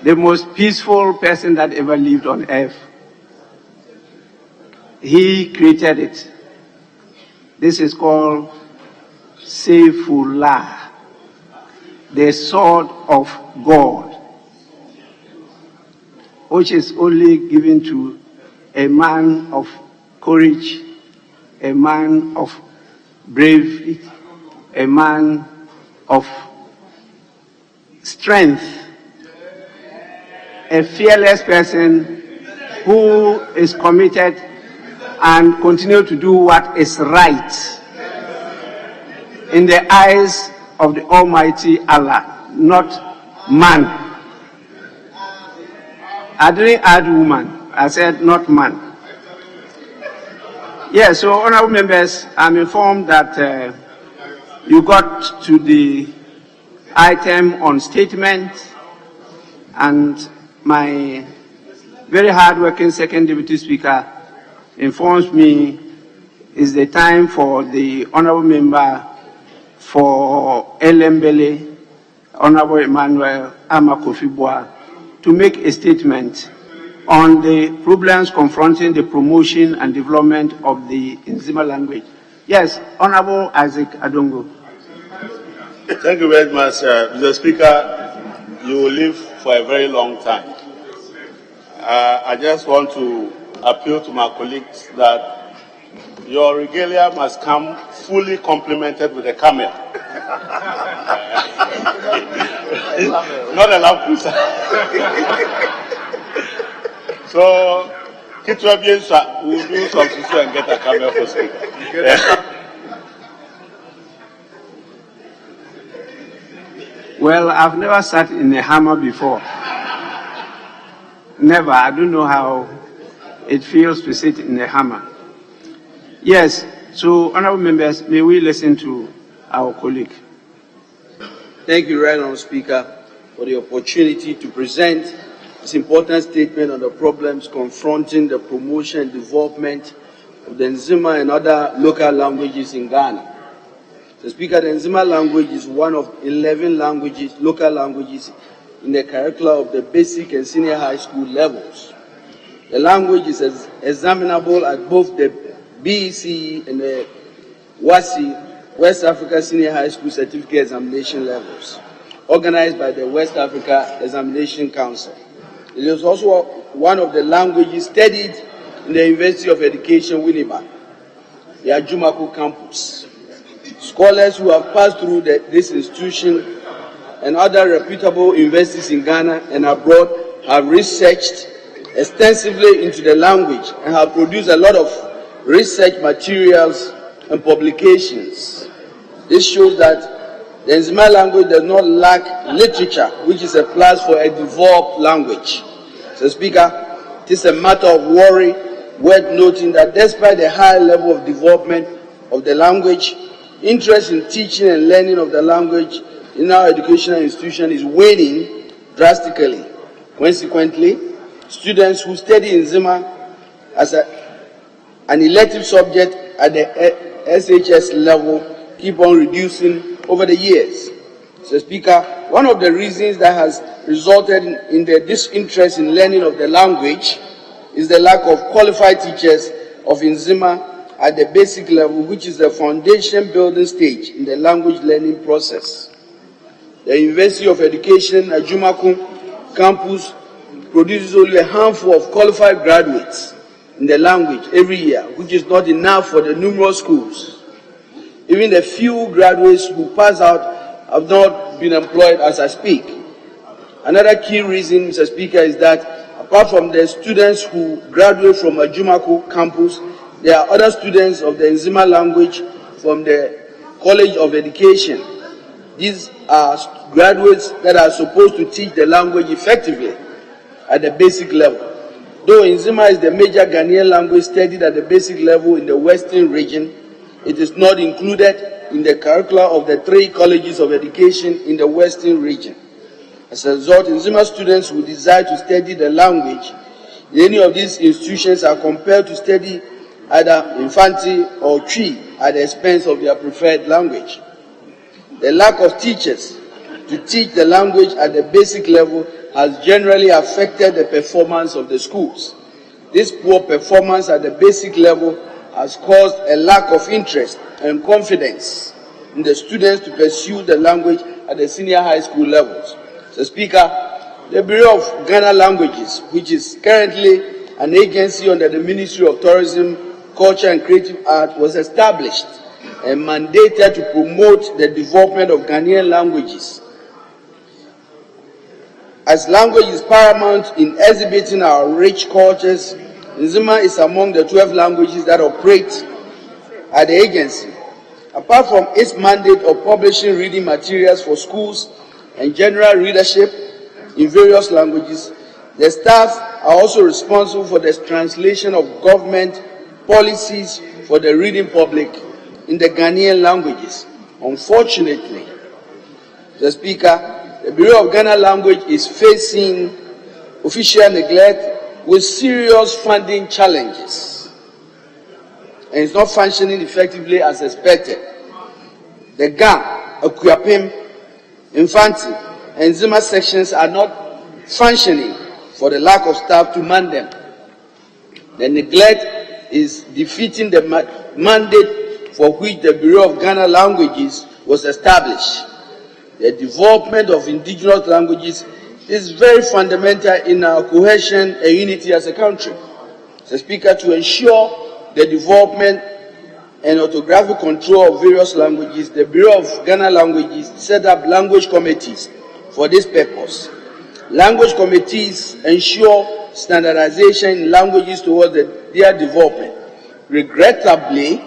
the most peaceful person that ever lived on earth he created it. This is called Seifullah, the sword of God, which is only given to a man of courage, a man of bravery, a man of strength, a fearless person who is committed and continue to do what is right in the eyes of the Almighty Allah, not man. I didn't add woman, I said not man. Yes, so honorable members, I'm informed that you got to the item on statement, and my very hard-working second deputy speaker informs me it's the time for the honorable member for Elembele, Honorable Emmanuel Amakofibwa, to make a statement on the problems confronting the promotion and development of the Nzima language. Yes, Honorable Isaac Adongo. Thank you very much, Mr. Speaker. You will live for a very long time. I just want to appeal to my colleagues that your regalia must come fully complemented with a camel. Not a lamp cruiser. So, we'll do some susu and get a camel for speaker. Well, I've never sat in a hammer before. Never. I don't know how it feels to sit in a hammer. Yes, so honorable members, may we listen to our colleague. Thank you, Right Honourable Speaker, for the opportunity to present this important statement on the problems confronting the promotion and development of the Nzima and other local languages in Ghana. The Speaker, the Nzima language is one of 11 languages, local languages, in the curricula of the basic and senior high school levels. The language is examinable at both the BEC and the WASI, West Africa Senior High School Certificate Examination levels, organized by the West Africa Examination Council. It is also one of the languages studied in the University of Education, Winneba, the Ajumaku campus. Scholars who have passed through this institution and other reputable universities in Ghana and abroad have researched extensively into the language and have produced a lot of research materials and publications. This shows that the Nzima language does not lack literature, which is a plus for a developed language. So, Speaker, it is a matter of worry worth noting that despite the high level of development of the language, interest in teaching and learning of the language in our educational institution is waning drastically. Consequently, students who study Nzima as an elective subject at the SHS level keep on reducing over the years. So, Speaker, one of the reasons that has resulted in the disinterest in learning of the language is the lack of qualified teachers of Nzima at the basic level, which is the foundation building stage in the language learning process. The University of Education Ajumaku campus produces only a handful of qualified graduates in the language every year, which is not enough for the numerous schools. Even the few graduates who pass out have not been employed as I speak. Another key reason, Mr. Speaker, is that apart from the students who graduate from Ajumaku campus, there are other students of the Nzima language from the College of Education. These are graduates that are supposed to teach the language effectively at the basic level. Though Nzima is the major Ghanaian language studied at the basic level in the Western region, it is not included in the curricula of the 3 colleges of education in the Western region. As a result, Nzima students who desire to study the language in any of these institutions are compelled to study either Infanti or Twi at the expense of their preferred language. The lack of teachers to teach the language at the basic level has generally affected the performance of the schools. This poor performance at the basic level has caused a lack of interest and confidence in the students to pursue the language at the senior high school levels. So, Speaker, the Bureau of Ghana Languages, which is currently an agency under the Ministry of Tourism, Culture and Creative Art, was established and mandated to promote the development of Ghanaian languages. As language is paramount in exhibiting our rich cultures, Nzima is among the 12 languages that operate at the agency. Apart from its mandate of publishing reading materials for schools and general readership in various languages, the staff are also responsible for the translation of government policies for the reading public in the Ghanaian languages. Unfortunately, the Speaker, the Bureau of Ghana Language is facing official neglect with serious funding challenges and is not functioning effectively as expected. The GAM, Akuapem, Infanti, and Zima sections are not functioning for the lack of staff to man them. The neglect is defeating the mandate for which the Bureau of Ghana Languages was established. The development of indigenous languages is very fundamental in our cohesion and unity as a country. So, Speaker, to ensure the development and orthographic control of various languages, the Bureau of Ghana Languages set up language committees for this purpose. Language committees ensure standardization in languages towards their development. Regrettably,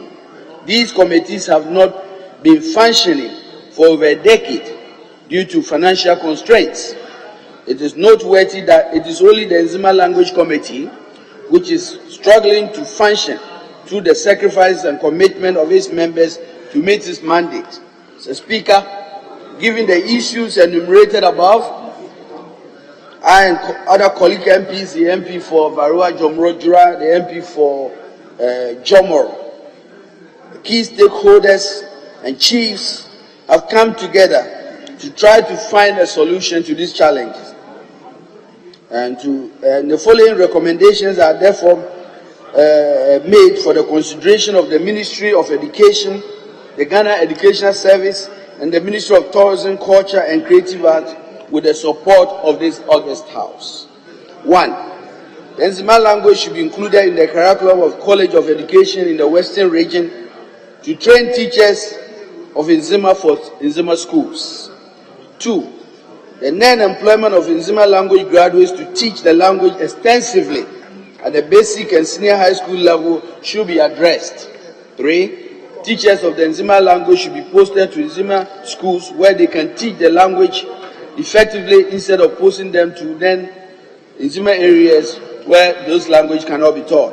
these committees have not been functioning for over a decade due to financial constraints. It is noteworthy that it is only the Nzima Language Committee which is struggling to function through the sacrifice and commitment of its members to meet its mandate. So, Speaker, given the issues enumerated above, I and other colleague MPs, the MP for Varua Jomrodjura, the MP for Jomoro, the key stakeholders and chiefs have come together to try to find a solution to these challenges. And the following recommendations are therefore made for the consideration of the Ministry of Education, the Ghana Educational Service, and the Ministry of Tourism, Culture and Creative Arts with the support of this august House. 1. The Nzima language should be included in the curriculum of College of Education in the Western region to train teachers of Nzima for Nzima schools. 2. The non-employment of Nzima language graduates to teach the language extensively at the basic and senior high school level should be addressed. 3. Teachers of the Nzima language should be posted to Nzima schools where they can teach the language effectively instead of posting them to then Nzima areas where those languages cannot be taught.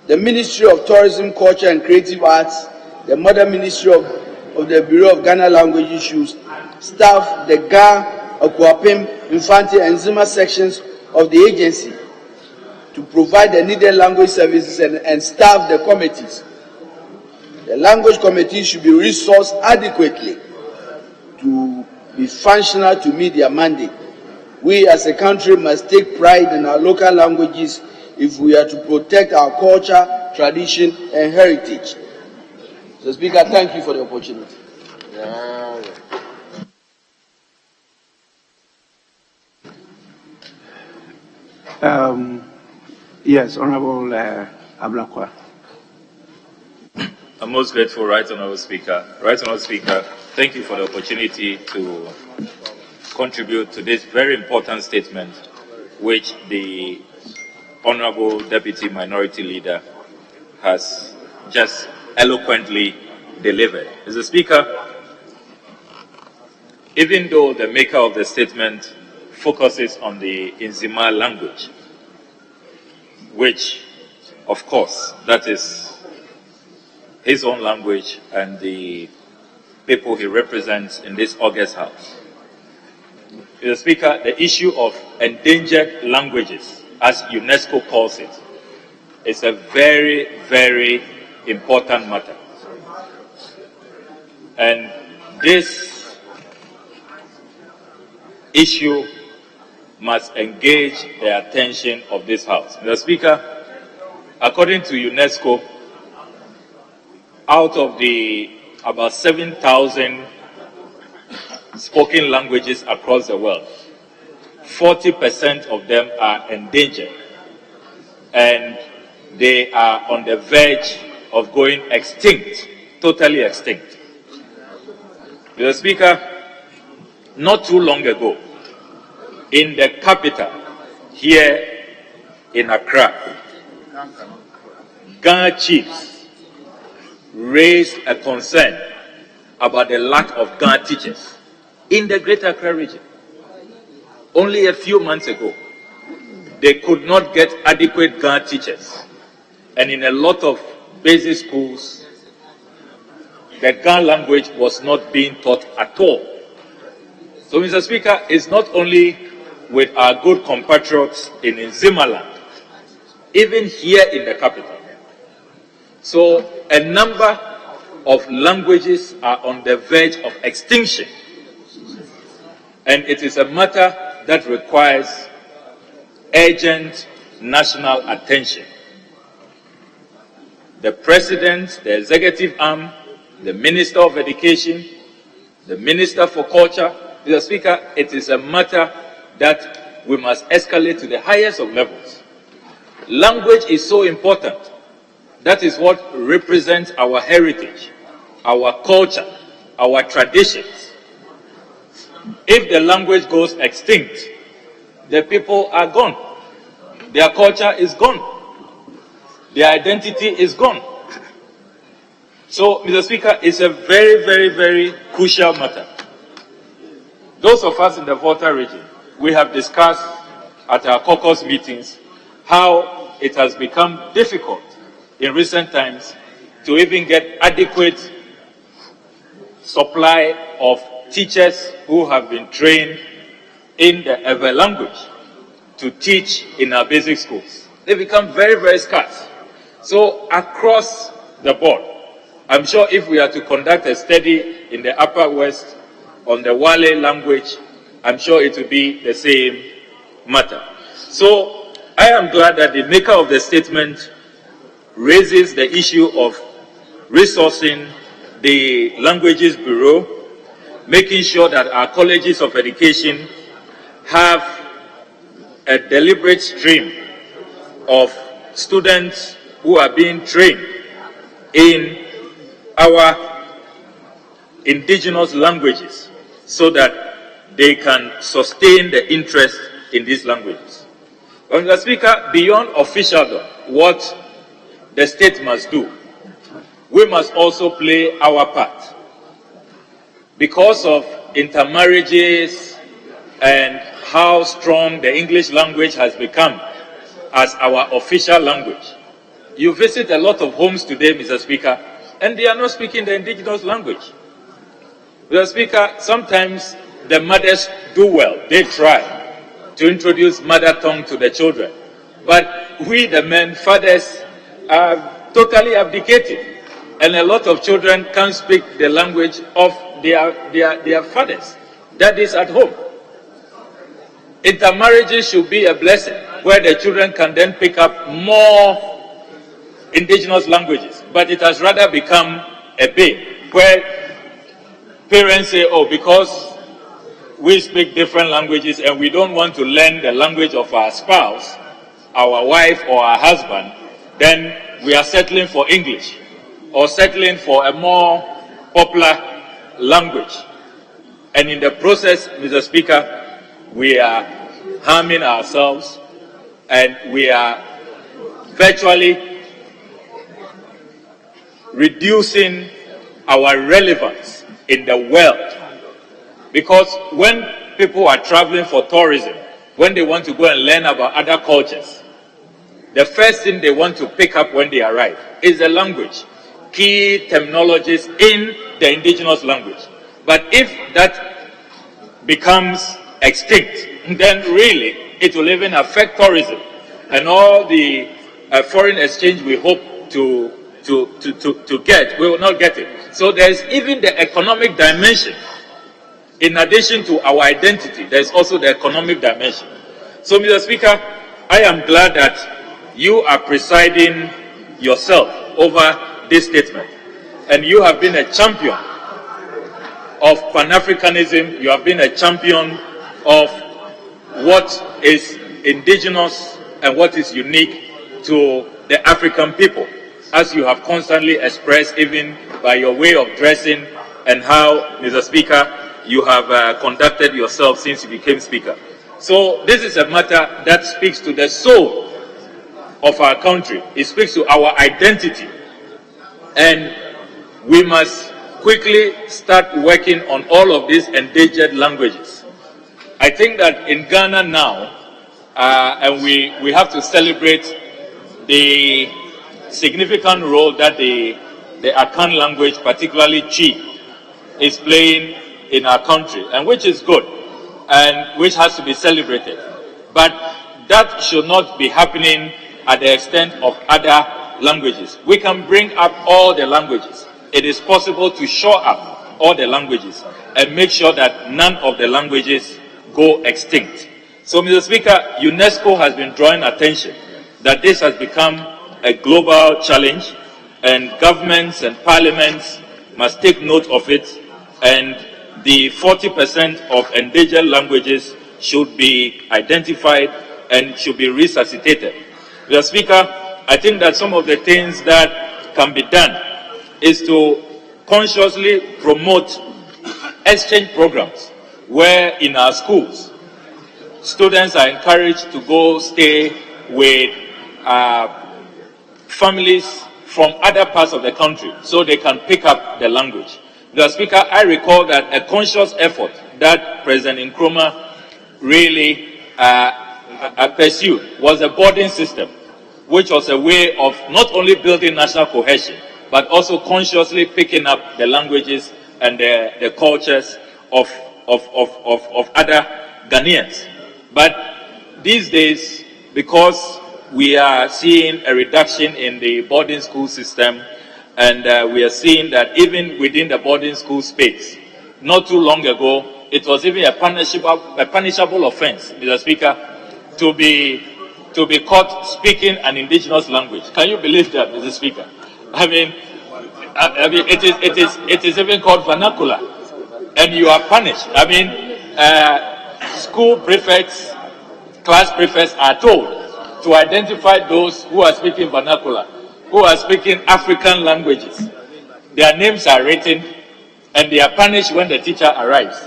The Ministry of Tourism, Culture and Creative Arts, the mother ministry of the Bureau of Ghana Language Issues, staff the GA, Akuapem, Infanti and Nzima sections of the agency to provide the needed language services and staff the committees. The language committees should be resourced adequately to be functional to meet their mandate. We as a country must take pride in our local languages if we are to protect our culture, tradition and heritage. So, Speaker, thank you for the opportunity. Yes, Honorable Ablakwa. I'm most grateful, Right Honorable Speaker. Right Honorable Speaker, thank you for the opportunity to contribute to this very important statement which the Honorable Deputy Minority Leader has just eloquently delivered. Mr. Speaker, even though the maker of the statement focuses on the Nzima language, which, of course, that is his own language and the people he represents in this august House. Mr. Speaker, the issue of endangered languages, as UNESCO calls it, is a very, very important matter. And this issue must engage the attention of this House. Mr. Speaker, according to UNESCO, out of the about 7,000 spoken languages across the world, 40% of them are endangered, and they are on the verge of going extinct, totally extinct. Mr. Speaker, not too long ago, in the capital, here in Accra, Ghana chiefs raised a concern about the lack of Ghana teachers in the Greater Accra region. Only a few months ago, they could not get adequate Ghana teachers. And in a lot of basic schools, the Ghana language was not being taught at all. So, Mr. Speaker, it's not only with our good compatriots in Zimaland, even here in the capital. So, a number of languages are on the verge of extinction. And it is a matter that requires urgent national attention. The President, the executive arm, the Minister of Education, the Minister for Culture, Mr. Speaker, it is a matter that we must escalate to the highest of levels. Language is so important. That is what represents our heritage, our culture, our traditions. If the language goes extinct, the people are gone. Their culture is gone. Their identity is gone. So, Mr. Speaker, it's a very, very, very crucial matter. Those of us in the Volta region, we have discussed at our caucus meetings how it has become difficult in recent times to even get adequate supply of teachers who have been trained in the Ewe language to teach in our basic schools. They become very, very scarce. So across the board, I'm sure if we are to conduct a study in the Upper West on the Wale language, I'm sure it will be the same matter. So I am glad that the maker of the statement raises the issue of resourcing the Languages Bureau, making sure that our colleges of education have a deliberate stream of students who are being trained in our indigenous languages so that they can sustain the interest in these languages. Mr. Speaker, beyond officialdom, what the state must do, we must also play our part. Because of intermarriages and how strong the English language has become as our official language, you visit a lot of homes today, Mr. Speaker, and they are not speaking the indigenous language. Mr. Speaker, sometimes the mothers do well. They try to introduce mother tongue to the children. But we, the men, fathers, are totally abdicated. And a lot of children can't speak the language of their fathers. That is at home. Intermarriages should be a blessing, where the children can then pick up more indigenous languages. But it has rather become a bane, where parents say, oh, because we speak different languages and we don't want to learn the language of our spouse, our wife or our husband, then we are settling for English or settling for a more popular language. And in the process, Mr. Speaker, we are harming ourselves and we are virtually reducing our relevance in the world. Because when people are traveling for tourism, when they want to go and learn about other cultures, the first thing they want to pick up when they arrive is the language, key terminologies in the indigenous language. But if that becomes extinct, then really it will even affect tourism and all the foreign exchange we hope to get, we will not get it. So there's even the economic dimension. In addition to our identity, there's also the economic dimension. So, Mr. Speaker, I am glad that you are presiding yourself over this statement, and you have been a champion of Pan-Africanism. You have been a champion of what is indigenous and what is unique to the African people, as you have constantly expressed, even by your way of dressing and how, Mr. Speaker, you have conducted yourself since you became Speaker. So this is a matter that speaks to the soul of our country. It speaks to our identity. And we must quickly start working on all of these endangered languages. I think that in Ghana now, and we have to celebrate the significant role that the Akan language, particularly Chi, is playing in our country, and which is good, and which has to be celebrated. But that should not be happening at the extent of other languages. We can bring up all the languages. It is possible to shore up all the languages and make sure that none of the languages go extinct. So, Mr. Speaker, UNESCO has been drawing attention that this has become a global challenge, and governments and parliaments must take note of it, and the 40% of endangered languages should be identified and should be resuscitated. Mr. Speaker, I think that some of the things that can be done is to consciously promote exchange programs where in our schools, students are encouraged to go stay with families from other parts of the country so they can pick up the language. Mr. Speaker, I recall that a conscious effort that President Nkrumah really pursued was a boarding system, which was a way of not only building national cohesion, but also consciously picking up the languages and the cultures of other Ghanaians. But these days, because we are seeing a reduction in the boarding school system, and we are seeing that even within the boarding school space, not too long ago, it was even a punishable offense, Mr. Speaker, to be caught speaking an indigenous language. Can you believe that, Mr. Speaker? I mean, it is even called vernacular, and you are punished. I mean, school prefects, class prefects are told to identify those who are speaking vernacular, who are speaking African languages. Their names are written, and they are punished when the teacher arrives.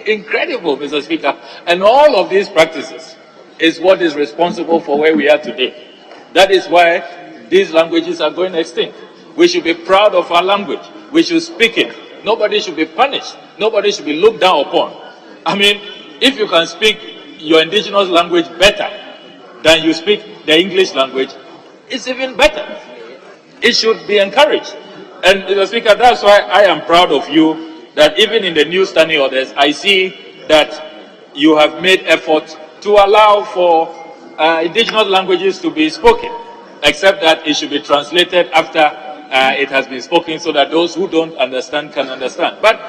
Incredible, Mr. Speaker. And all of these practices is what is responsible for where we are today. That is why these languages are going extinct. We should be proud of our language. We should speak it. Nobody should be punished. Nobody should be looked down upon. I mean, if you can speak your indigenous language better than you speak the English language, it's even better. It should be encouraged. And Mr. Speaker, that's why I am proud of you that even in the new standing orders, I see that you have made effort to allow for indigenous languages to be spoken, except that it should be translated after it has been spoken so that those who don't understand can understand. But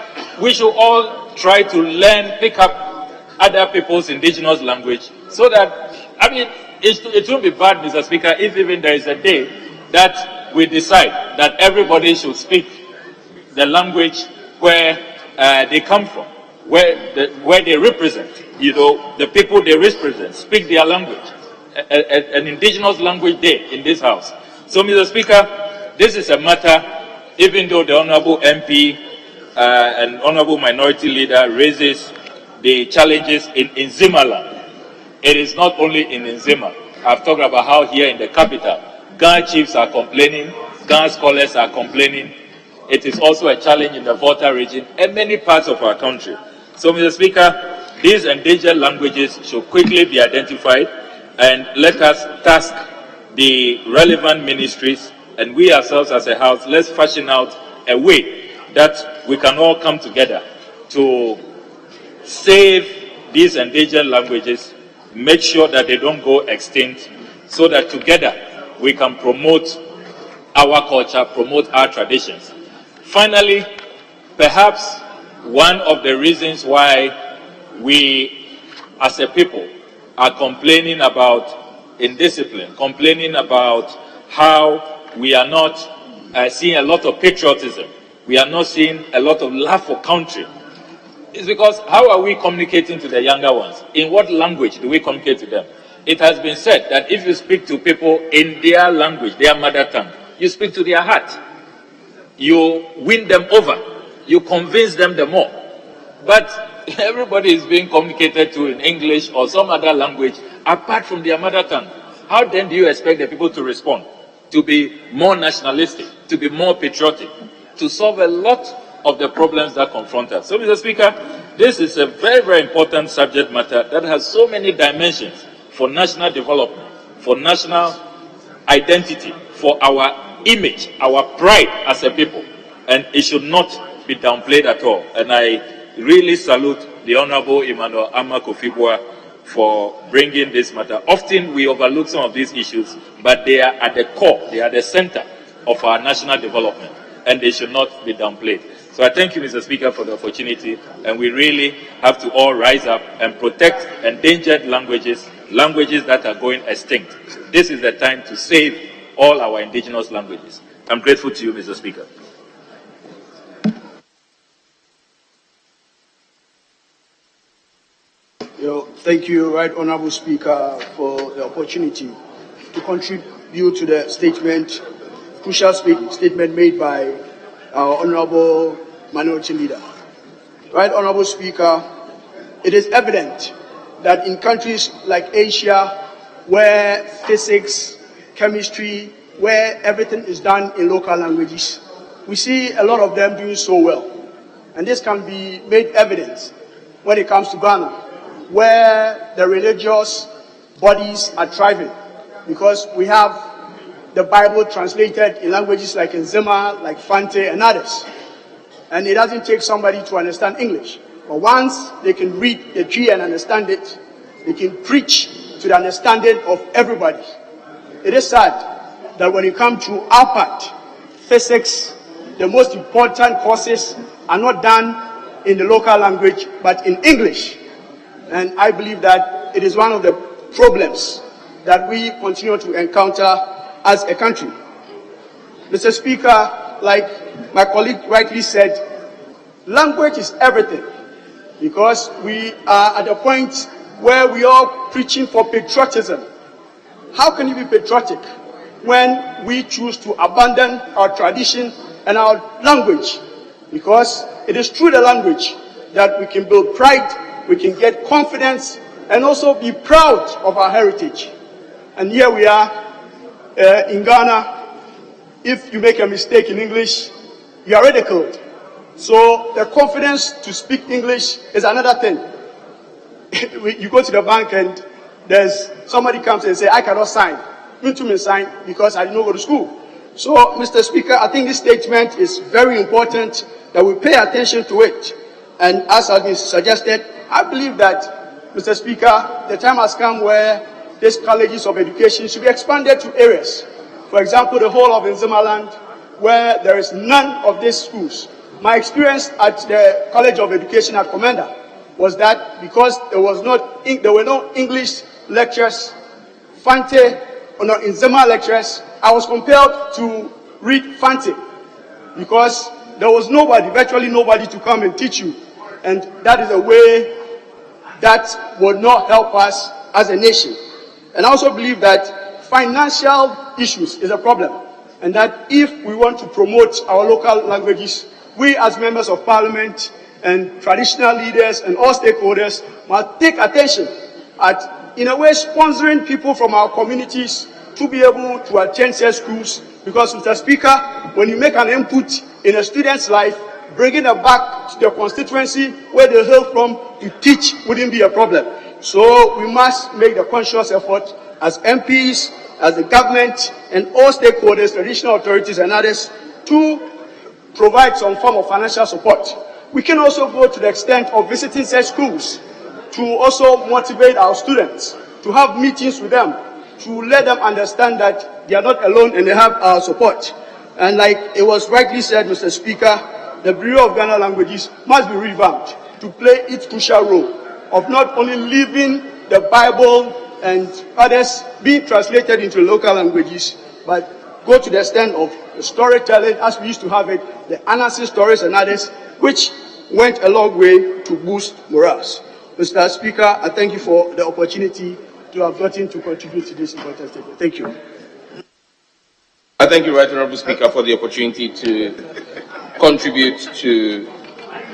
we should all try to learn, pick up other people's indigenous language so that, I mean, it won't be bad, Mr. Speaker, if even there is a day that we decide that everybody should speak the language where they come from, where they represent, you know, the people they represent, speak their language, an indigenous language day in this house. So, Mr. Speaker, this is a matter, even though the Honorable MP and Honorable Minority Leader raises the challenges in Nzimaland. It is not only in Nzima. I've talked about how here in the capital, Ghana chiefs are complaining, Ghana scholars are complaining. It is also a challenge in the Volta region and many parts of our country. So, Mr. Speaker, these endangered languages should quickly be identified, and let us task the relevant ministries, and we ourselves as a house, let's fashion out a way that we can all come together to save these endangered languages, make sure that they don't go extinct, so that together we can promote our culture, promote our traditions. Finally, perhaps one of the reasons why we as a people are complaining about in discipline, complaining about how we are not seeing a lot of patriotism. We are not seeing a lot of love for country. It's because how are we communicating to the younger ones? In what language do we communicate to them? It has been said that if you speak to people in their language, their mother tongue, you speak to their heart. You win them over. You convince them the more. But everybody is being communicated to in English or some other language apart from their mother tongue. How then do you expect the people to respond? To be more nationalistic, to be more patriotic, to solve a lot of the problems that confront us. So, Mr. Speaker, this is a very, very important subject matter that has so many dimensions for national development, for national identity, for our image, our pride as a people. And it should not be downplayed at all. And I really salute the Honorable Emmanuel Ama Kofi-Boah for bringing this matter. Often we overlook some of these issues, but they are at the core, they are the center of our national development, and they should not be downplayed. So I thank you, Mr. Speaker, for the opportunity, and we really have to all rise up and protect endangered languages, languages that are going extinct. This is the time to save all our indigenous languages. I'm grateful to you, Mr. Speaker. Thank you, Right Honourable Speaker, for the opportunity to contribute to the statement, crucial statement made by our Honourable Minority Leader. Right Honourable Speaker, it is evident that in countries like Asia, where physics, chemistry, where everything is done in local languages, we see a lot of them doing so well. And this can be made evident when it comes to Ghana, where the religious bodies are thriving, because we have the Bible translated in languages like Nzema, like Fante, and others. And it doesn't take somebody to understand English. But once they can read the tree and understand it, they can preach to the understanding of everybody. It is sad that when you come to our part, physics, the most important courses are not done in the local language, but in English. And I believe that it is one of the problems that we continue to encounter as a country. Mr. Speaker, like my colleague rightly said, language is everything, because we are at a point where we are preaching for patriotism. How can you be patriotic when we choose to abandon our tradition and our language? Because it is through the language that we can build pride, we can get confidence, and also be proud of our heritage. And here we are in Ghana. If you make a mistake in English, you are ridiculed. So the confidence to speak English is another thing. You go to the bank and there's somebody comes and say, I cannot sign. You to me sign because I didn't go to school. So, Mr. Speaker, I think this statement is very important that we pay attention to it. And as has been suggested, I believe that, Mr. Speaker, the time has come where these colleges of education should be expanded to areas. For example, the whole of Nzema land, where there is none of these schools. My experience at the College of Education at Commander was that because there were no English lectures, Fante, or no Nzema lectures, I was compelled to read Fante because there was nobody, virtually nobody, to come and teach you. And that is a way that would not help us as a nation. And I also believe that financial issues is a problem, and that if we want to promote our local languages, we as members of parliament and traditional leaders and all stakeholders must take attention at, in a way, sponsoring people from our communities to be able to attend such schools. Because, Mr. Speaker, when you make an input in a student's life, bringing them back to their constituency where they hail from to teach wouldn't be a problem. So we must make the conscious effort as MPs, as the government, and all stakeholders, traditional authorities and others, to provide some form of financial support. We can also go to the extent of visiting such schools to also motivate our students, to have meetings with them, to let them understand that they are not alone and they have our support. And like it was rightly said, Mr. Speaker, the Bureau of Ghana Languages must be revamped to play its crucial role of not only living the Bible and others be translated into local languages, but go to the extent of storytelling as we used to have it, the Anansi stories and others, which went a long way to boost morals. Mr. Speaker, I thank you for the opportunity to have gotten to contribute to this important statement. Thank you. I thank you, Right Honourable Speaker, for the opportunity to contribute to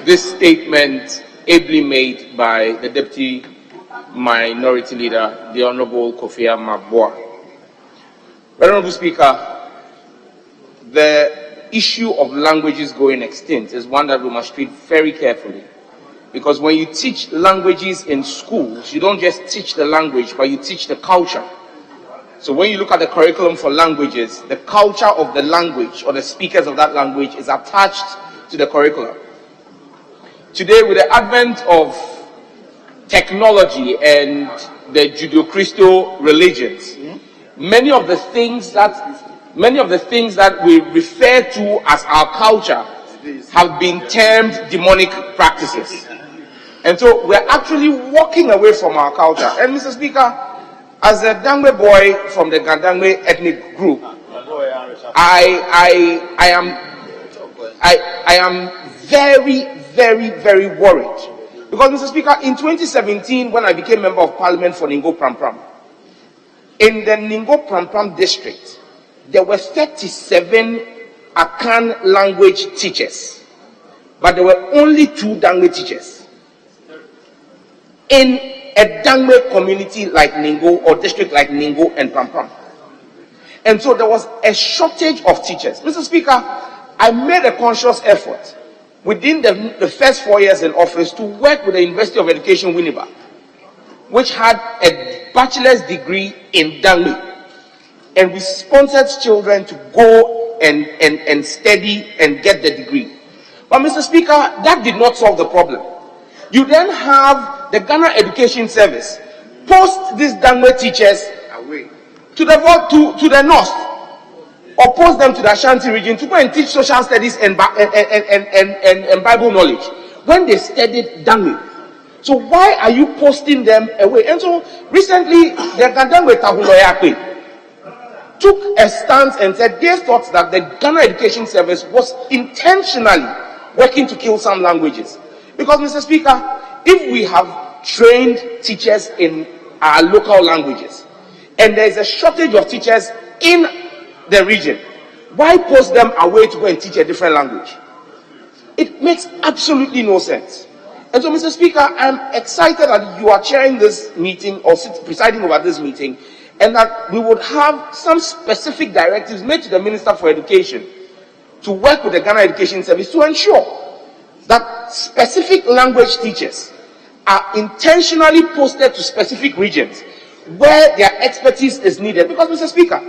this statement ably made by the Deputy Minority Leader, the Honourable Kofi Mabwa. Right Honourable Speaker, the issue of languages going extinct is one that we must treat very carefully. Because when you teach languages in schools, you don't just teach the language, but you teach the culture. So when you look at the curriculum for languages, the culture of the language or the speakers of that language is attached to the curriculum. Today, with the advent of technology and the Judeo-Christian religions, many of the things that we refer to as our culture have been termed demonic practices. And so we're actually walking away from our culture. And Mr. Speaker, as a Dangwe boy from the Gandangwe ethnic group, I am very, very, very worried. Because, Mr. Speaker, in 2017, when I became Member of Parliament for Ningo Prampram, in the Ningo Prampram district, there were 37 Akan language teachers, but there were only 2 Dangwe teachers. In a Dangwe community like Ningo or district like Ningo and Prampram. And so there was a shortage of teachers. Mr. Speaker, I made a conscious effort within the first 4 years in office to work with the University of Education Winneba, which had a bachelor's degree in Dangwe. And we sponsored children to go and study and get the degree. But Mr. Speaker, that did not solve the problem. You then have the Ghana Education Service post these Dangwe teachers away to the north, or post them to the Ashanti region to go and teach social studies and Bible knowledge when they studied Dangwe. So why are you posting them away? And so recently, the Gandangwe Tahuloyakwe took a stance and said they thought that the Ghana Education Service was intentionally working to kill some languages. Because, Mr. Speaker, if we have trained teachers in our local languages, and there is a shortage of teachers in the region, why post them away to go and teach a different language? It makes absolutely no sense. And so, Mr. Speaker, I'm excited that you are chairing this meeting or presiding over this meeting, and that we would have some specific directives made to the Minister for Education to work with the Ghana Education Service to ensure that specific language teachers are intentionally posted to specific regions where their expertise is needed. Because, Mr. Speaker,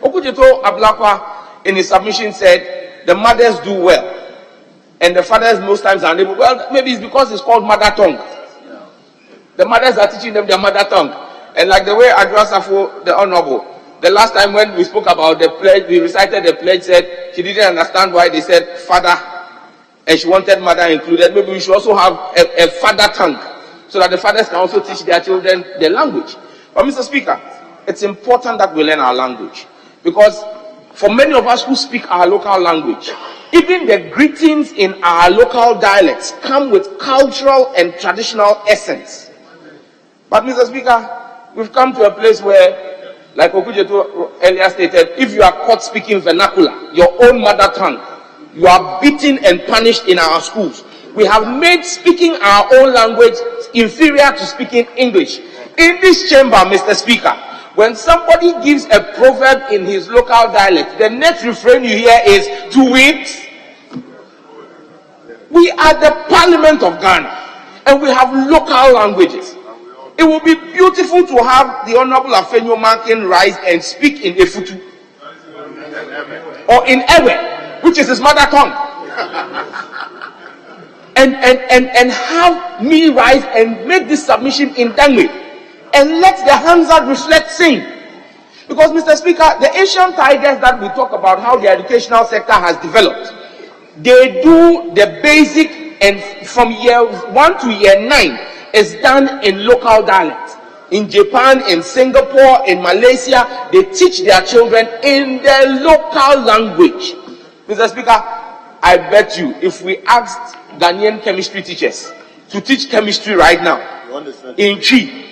Okujeto Ablakwa in his submission said the mothers do well and the fathers most times are unable. Well, maybe it's because it's called mother tongue. The mothers are teaching them their mother tongue. And like the way Adra Safo, the Honorable, the last time when we spoke about the pledge, we recited the pledge, said she didn't understand why they said father, and she wanted mother included. Maybe we should also have a father tongue, so that the fathers can also teach their children their language. But Mr. Speaker, it's important that we learn our language. Because for many of us who speak our local language, even the greetings in our local dialects come with cultural and traditional essence. But Mr. Speaker, we've come to a place where, like Okujeto earlier stated, if you are caught speaking vernacular, your own mother tongue, you are beaten and punished in our schools. We have made speaking our own language inferior to speaking English. In this chamber, Mr. Speaker, when somebody gives a proverb in his local dialect, the next refrain you hear is, to wit. We are the Parliament of Ghana, and we have local languages. It would be beautiful to have the Honorable Afenyo Mankin rise and speak in Efutu or in Ewe, which is his mother tongue, and have me rise and make this submission in Dangwe, and let the Hansard reflect sing. Because, Mr. Speaker, the Asian tigers that we talk about, how the educational sector has developed, they do the basic, and from year 1 to year 9 is done in local dialect. in Japan, in Singapore, in Malaysia, they teach their children in their local language. Mr. Speaker, I bet you if we asked Ghanaian chemistry teachers to teach chemistry right now in Chi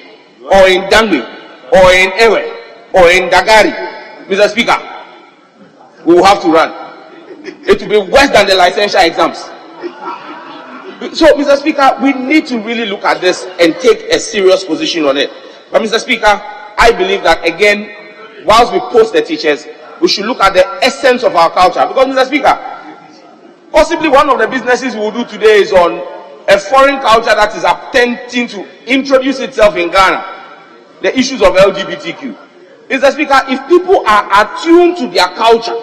or in Dangme or in Ewe or in Dagari, Mr. Speaker, we will have to run. It will be worse than the licensure exams. So, Mr. Speaker, we need to really look at this and take a serious position on it. But, Mr. Speaker, I believe that, again, whilst we post the teachers, we should look at the essence of our culture. Because, Mr. Speaker, possibly one of the businesses we will do today is on a foreign culture that is attempting to introduce itself in Ghana, the issues of LGBTQ. Mr. Speaker, if people are attuned to their culture,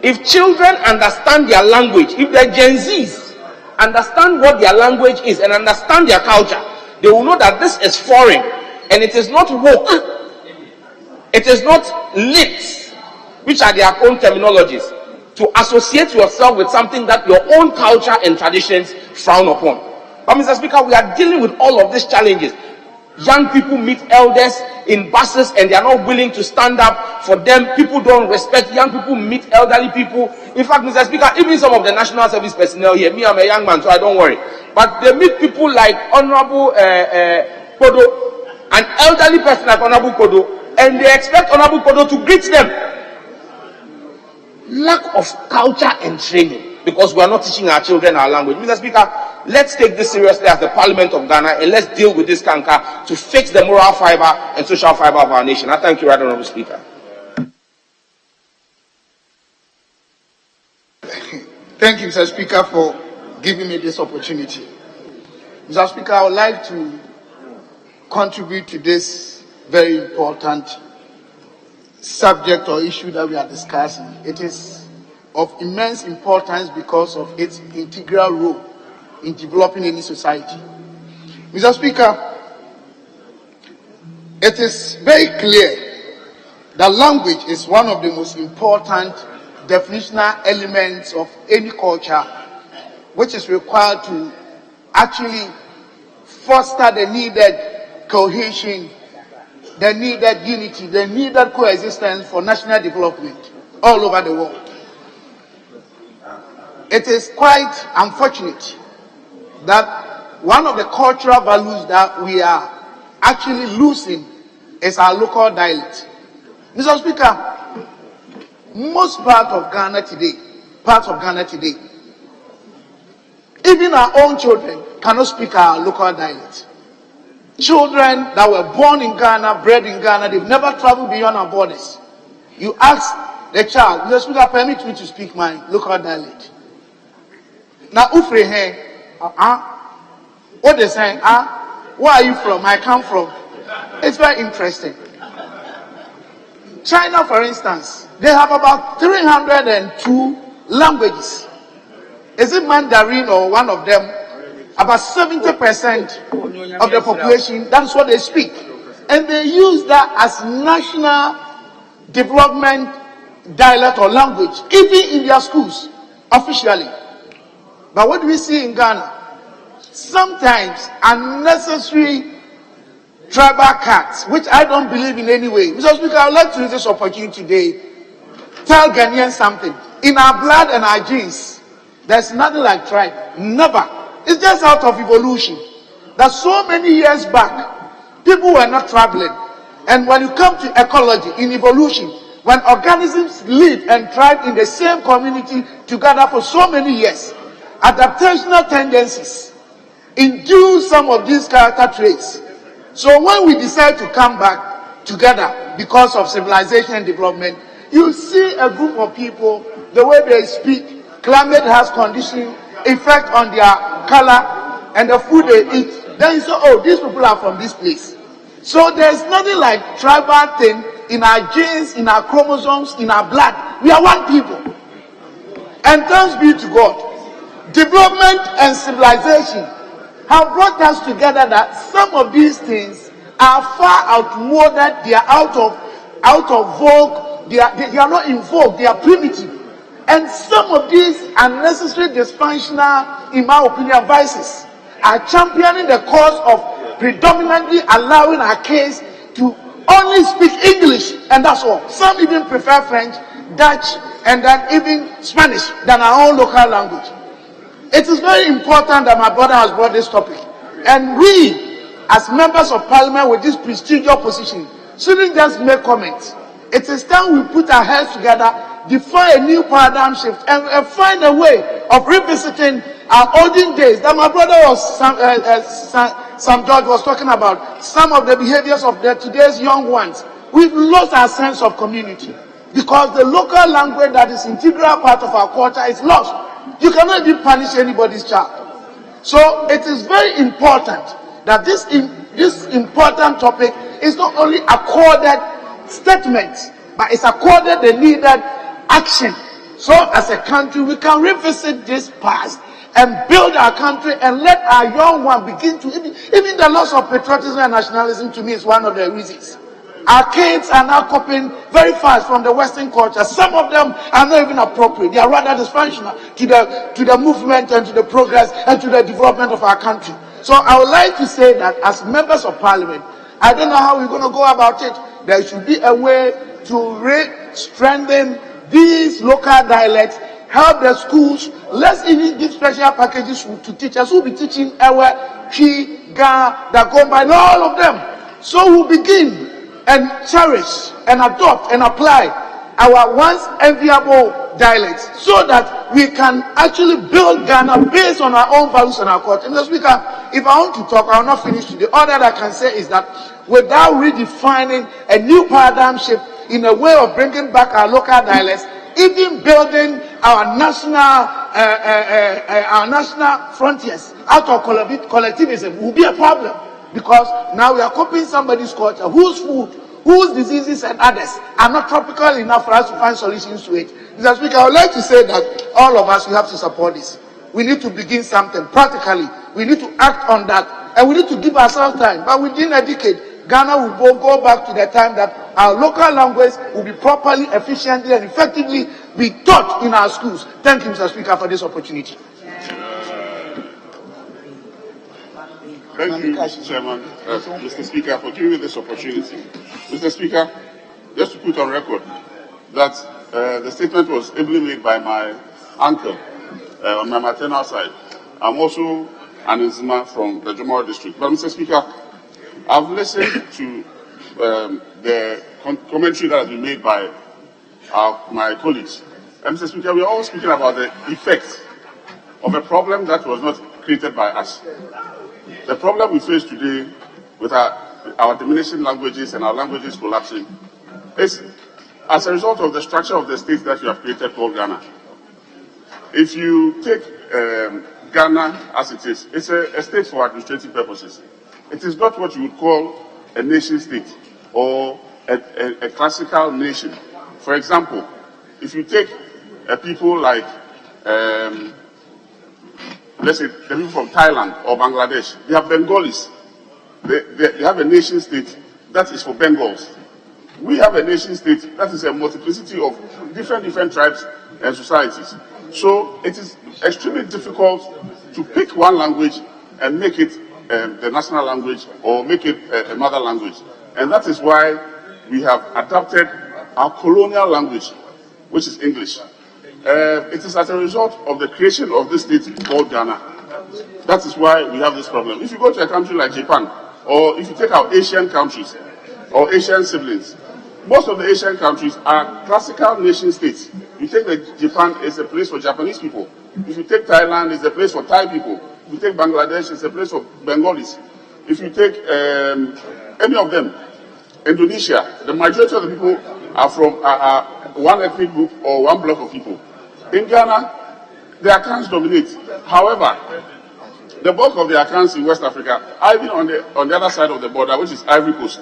if children understand their language, if the Gen Zs understand what their language is and understand their culture, they will know that this is foreign and it is not woke, it is not lit, which are their own terminologies, to associate yourself with something that your own culture and traditions frown upon. But, Mr. Speaker, we are dealing with all of these challenges. Young people meet elders in buses and they are not willing to stand up for them. People don't respect young people, meet elderly people. In fact, Mr. Speaker, even some of the national service personnel here, me, I'm a young man, so I don't worry. But they meet people like Honorable Kodo, an elderly person like Honorable Kodo, and they expect Honorable Kodo to greet them. Lack of culture and training, because we are not teaching our children our language. Mr. Speaker, let's take this seriously as the Parliament of Ghana and let's deal with this canker to fix the moral fiber and social fiber of our nation. I thank you, Right Honourable Speaker. Thank you, Mr. Speaker, for giving me this opportunity. Mr. Speaker, I would like to contribute to this very important subject or issue that we are discussing. It is of immense importance because of its integral role in developing any society. Mr. Speaker, it is very clear that language is one of the most important definitional elements of any culture, which is required to actually foster the needed cohesion, the needed unity, the needed coexistence for national development all over the world. It is quite unfortunate that one of the cultural values that we are actually losing is our local dialect. Mr. Speaker, most parts of Ghana today, even our own children cannot speak our local dialect. Children that were born in Ghana, bred in Ghana, they've never traveled beyond our borders. You ask the child, Mr. Speaker, permit me to speak my local dialect. Now, Ufre here, what they saying? Where are you from? I come from. It's very interesting. China, for instance, they have about 302 languages. Is it Mandarin or one of them? About 70% of the population, that's what they speak. And they use that as national development dialect or language, even in their schools, officially. But what do we see in Ghana? Sometimes unnecessary tribal cuts, which I don't believe in any way. Mr. Speaker, I would like to use this opportunity today, tell Ghanaians something. In our blood and our genes, there's nothing like tribe. Never. It's just out of evolution. That so many years back, people were not traveling. And when you come to ecology, in evolution, when organisms live and thrive in the same community together for so many years, adaptational tendencies induce some of these character traits. So when we decide to come back together because of civilization and development, you see a group of people, the way they speak, climate has condition, effect on their color and the food they eat. Then you say, oh, these people are from this place. So there's nothing like tribal thing in our genes, in our chromosomes, in our blood. We are one people. And thanks be to God, development and civilization have brought us together that some of these things are far outmoded, they are out of vogue, they are not in vogue, they are primitive. And some of these unnecessary dysfunctional, in my opinion, vices are championing the cause of predominantly allowing our kids to only speak English, and that's all. Some even prefer French, Dutch, and then even Spanish than our own local language. It is very important that my brother has brought this topic. And we, as members of parliament with this prestigious position, shouldn't just make comments. It is time we put our heads together, define a new paradigm shift, and find a way of revisiting our olden days that my brother Sam George was talking about, some of the behaviors of today's young ones. We've lost our sense of community because the local language that is integral part of our culture is lost. You cannot even punish anybody's child. So it is very important that this important topic is not only accorded statements, but it's accorded the needed action. So as a country, we can revisit this past and build our country and let our young one begin to, even the loss of patriotism and nationalism to me is one of the reasons. Our kids are now copying very fast from the Western culture. Some of them are not even appropriate. They are rather dysfunctional to the movement and to the progress and to the development of our country. So I would like to say that as members of parliament, I don't know how we're going to go about it. There should be a way to strengthen these local dialects, help the schools. Let's even give special packages to teachers who will be teaching Ewe, Chi, Ga, Dagomba, and all of them. So we'll begin and cherish and adopt and apply our once enviable dialects so that we can actually build Ghana based on our own values and our culture. Mr. Speaker, if I want to talk, I will not finish today. All that I can say is that without redefining a new paradigm shift in a way of bringing back our local dialects, even building our national frontiers out of collectivism will be a problem. Because now we are copying somebody's culture, whose food, whose diseases and others are not tropical enough for us to find solutions to it. Mr. Speaker, I would like to say that all of us, we have to support this. We need to begin something practically. We need to act on that. And we need to give ourselves time. But within a decade, Ghana will go back to the time that our local language will be properly, efficiently, and effectively be taught in our schools. Thank you, Mr. Speaker, for this opportunity. Thank you, Mr. Chairman, Mr. Speaker, for giving me this opportunity. Mr. Speaker, just to put on record that the statement was ably made by my uncle on my maternal side. I'm also an Nzima from the Jomoro district. But, Mr. Speaker, I've listened to the commentary that has been made by my colleagues. And, Mr. Speaker, we are all speaking about the effects of a problem that was not created by us. The problem we face today with our diminishing languages and our languages collapsing is as a result of the structure of the state that you have created called Ghana. If you take Ghana as it is, it's a state for administrative purposes. It is not what you would call a nation state or a classical nation. For example, if you take people like let's say the people from Thailand or Bangladesh, they have Bengalis. They have a nation state that is for Bengals. We have a nation state that is a multiplicity of different tribes and societies. So it is extremely difficult to pick one language and make it the national language or make it a mother language. And that is why we have adopted our colonial language, which is English. It is as a result of the creation of this state called Ghana. That is why we have this problem. If you go to a country like Japan, or if you take our Asian countries, or Asian siblings, most of the Asian countries are classical nation states. You take Japan, it's a place for Japanese people. If you take Thailand, it's a place for Thai people. If you take Bangladesh, it's a place for Bengalis. If you take any of them, Indonesia, the majority of the people are from one ethnic group or one block of people. In Ghana, the Akans dominate. However, the bulk of the Akans in West Africa are even on the other side of the border, which is Ivory Coast.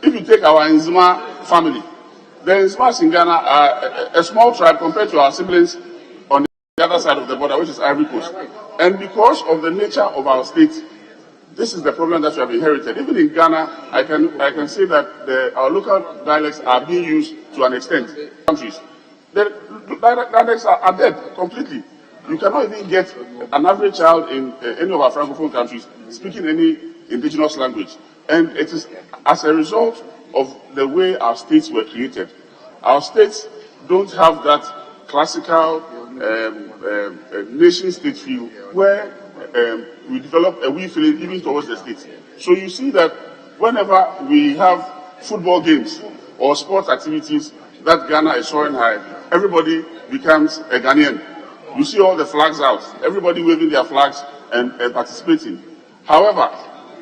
If you take our Nzima family, the Nzimas in Ghana are a small tribe compared to our siblings on the other side of the border, which is Ivory Coast. And because of the nature of our state, this is the problem that we have inherited. Even in Ghana, I can say that our local dialects are being used to an extent. Countries, the dialects are dead completely. You cannot even get an average child in any of our francophone countries speaking any indigenous language. And it is as a result of the way our states were created. Our states don't have that classical nation-state feel where we develop a we feeling even towards the state. So you see that whenever we have football games or sports activities that Ghana is soaring high, everybody becomes a Ghanaian. You see all the flags out, everybody waving their flags and participating. However,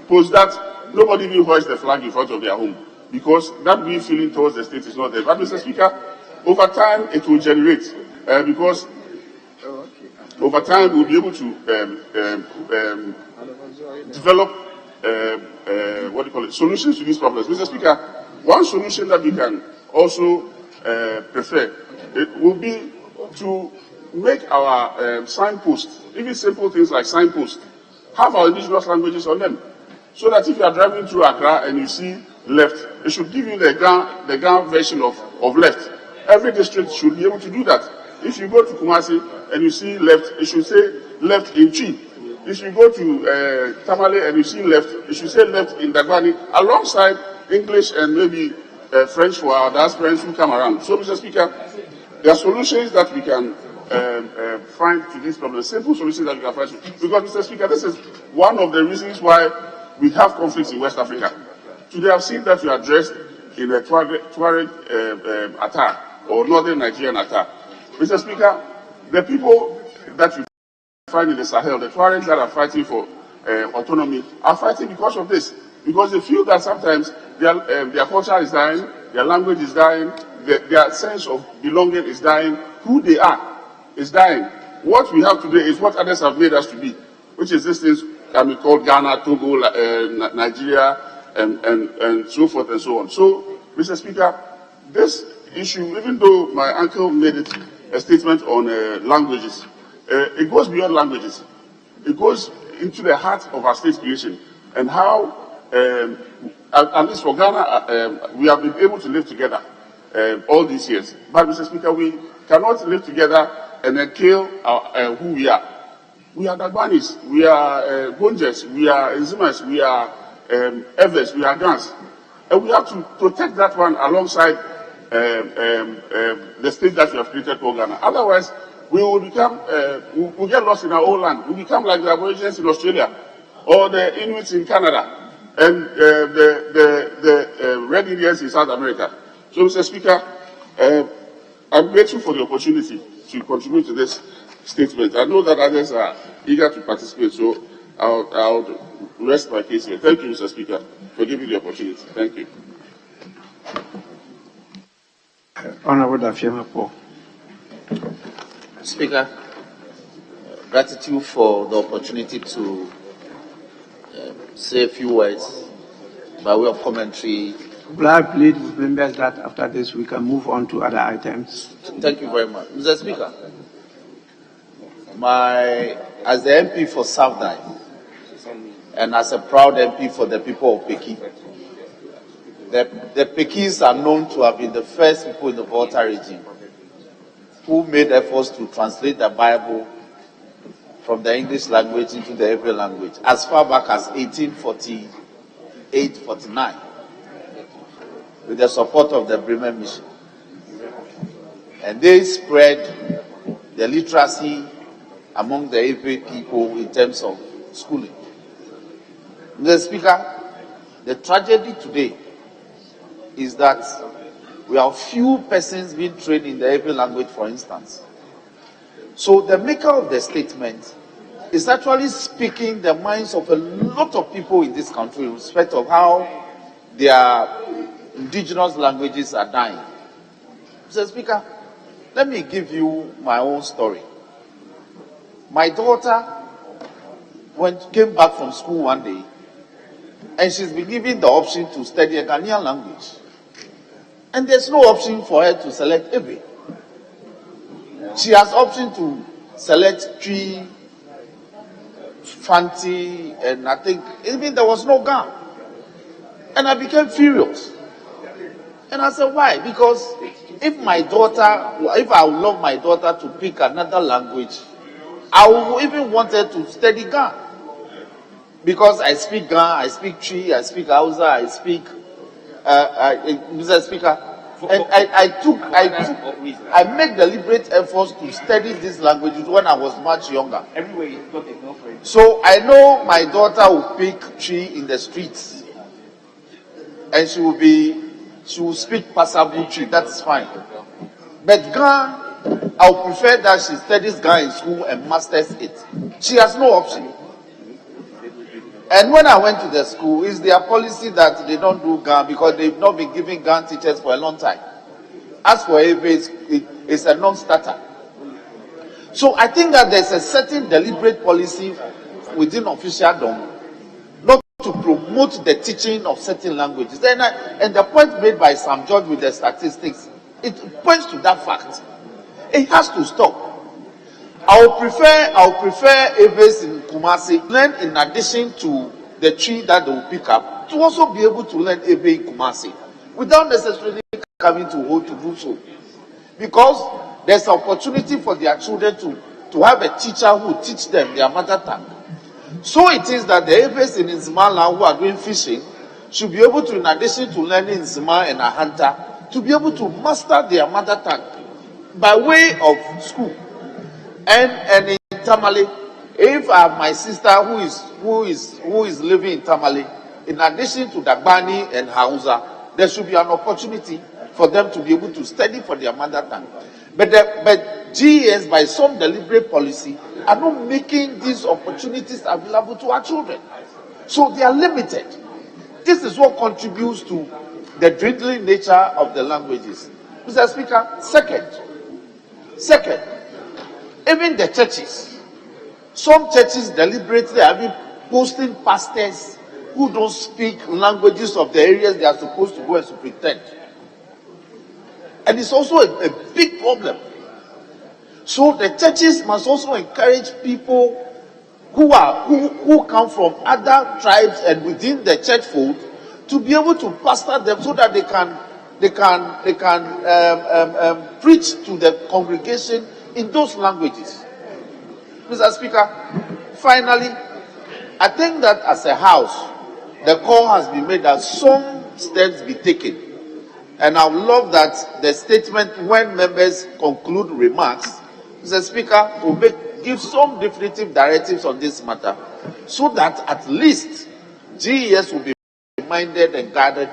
post that, nobody even hoists the flag in front of their home because that we feeling towards the state is not there. But Mr. Speaker, over time it will generate because over time we'll be able to develop solutions to these problems. Mr. Speaker, one solution that we can also prefer it will be to make our signposts, even simple things like signposts, have our indigenous languages on them. So that if you are driving through Accra and you see left, it should give you the Ghana version of left. Every district should be able to do that. If you go to Kumasi and you see left, it should say left in Chi. If you go to Tamale and you see left, it should say left in Dagbani, alongside English and maybe French for our diasporans who come around. So, Mr. Speaker, there are solutions that we can find to these problems, simple solutions that we can find. Because, Mr. Speaker, this is one of the reasons why we have conflicts in West Africa. Today, I've seen that you are dressed in a Tuareg attack or Northern Nigerian attack. Mr. Speaker, the people that you find in the Sahel, the Tuaregs that are fighting for autonomy, are fighting because of this. Because they feel that sometimes their culture is dying, their language is dying, their sense of belonging is dying, who they are is dying. What we have today is what others have made us to be, which is these things can be called Ghana, Togo, Nigeria, and so forth and so on. So, Mr. Speaker, this issue, even though my uncle made it a statement on languages, it goes beyond languages. It goes into the heart of our state creation and how, at least for Ghana, we have been able to live together all these years. But, Mr. Speaker, we cannot live together and then kill who we are. We are Dagbanis, we are Gonjes, we are Enzimas, we are Evers, we are Gans. And we have to protect that one alongside the state that we have created for Ghana. Otherwise, we will become, we'll get lost in our own land. We'll become like the Aborigines in Australia or the Inuits in Canada and the Red Indians in South America. So, Mr. Speaker, I'm grateful for the opportunity to contribute to this statement. I know that others are eager to participate, so I'll rest my case here. Thank you, Mr. Speaker, for giving me the opportunity. Thank you. Honorable Dafiamapo. Speaker, gratitude for the opportunity to say a few words by way of commentary. Will I plead with members that after this we can move on to other items? Thank you very much. Mr. Speaker, as the MP for Southern and as a proud MP for the people of Peking, the Pekins are known to have been the first people in the Volta region who made efforts to translate the Bible from the English language into the Hebrew language as far back as 1848-49 with the support of the Bremen Mission. And they spread the literacy among the Hebrew people in terms of schooling. Mr. Speaker, the tragedy today is that we have few persons being trained in the Hebrew language, for instance. So the maker of the statement is actually speaking the minds of a lot of people in this country in respect of how their indigenous languages are dying. Mr. Speaker, let me give you my own story. My daughter came back from school one day, and she's been given the option to study a Ghanaian language. And there's no option for her to select Ebe. She has option to select Tree, Fanti, and I think even there was no Ga. And I became furious. And I said, why? Because if I would love my daughter to pick another language, I would even want her to study Ga. because I speak Ga, I speak Tree, I speak Hausa, I speak, Mr. Speaker, and I made deliberate efforts to study these languages when I was much younger. Everywhere you got a girlfriend. So I know my daughter will pick Tree in the streets, and she will speak passable Tree. That's fine. But Ga, I would prefer that she studies Ga in school and masters it. She has no option. And when I went to the school, it's their policy that they don't do Ga because they've not been giving Ga teachers for a long time. As for Ebe, it's a non-starter. So I think that there's a certain deliberate policy within officialdom not to promote the teaching of certain languages. And the point made by Sam George with the statistics, it points to that fact. It has to stop. I would prefer Ebes in Kumasi learn in addition to the Tree that they will pick up to also be able to learn Ebe in Kumasi without necessarily coming to hold to do so. Because there's opportunity for their children to have a teacher who will teach them their mother tongue. So it is that the Ebes in Nzimala who are doing fishing should be able to, in addition to learning Nzima and Ahanta, to be able to master their mother tongue by way of school. And in Tamale, if I have my sister who is living in Tamale, in addition to Dagbani and Hausa, there should be an opportunity for them to be able to study for their mother tongue. But GES, by some deliberate policy, are not making these opportunities available to our children. So they are limited. This is what contributes to the dwindling nature of the languages. Mr. Speaker, second, even the churches. Some churches deliberately are even posting pastors who don't speak languages of the areas they are supposed to go and superintend. And it's also a big problem. So the churches must also encourage people who come from other tribes and within the church fold to be able to pastor them so that they can preach to the congregation in those languages. Mr. Speaker, finally, I think that as a house, the call has been made that some steps be taken. And I would love that the statement, when members conclude remarks, Mr. Speaker, will give some definitive directives on this matter so that at least GES will be minded and guided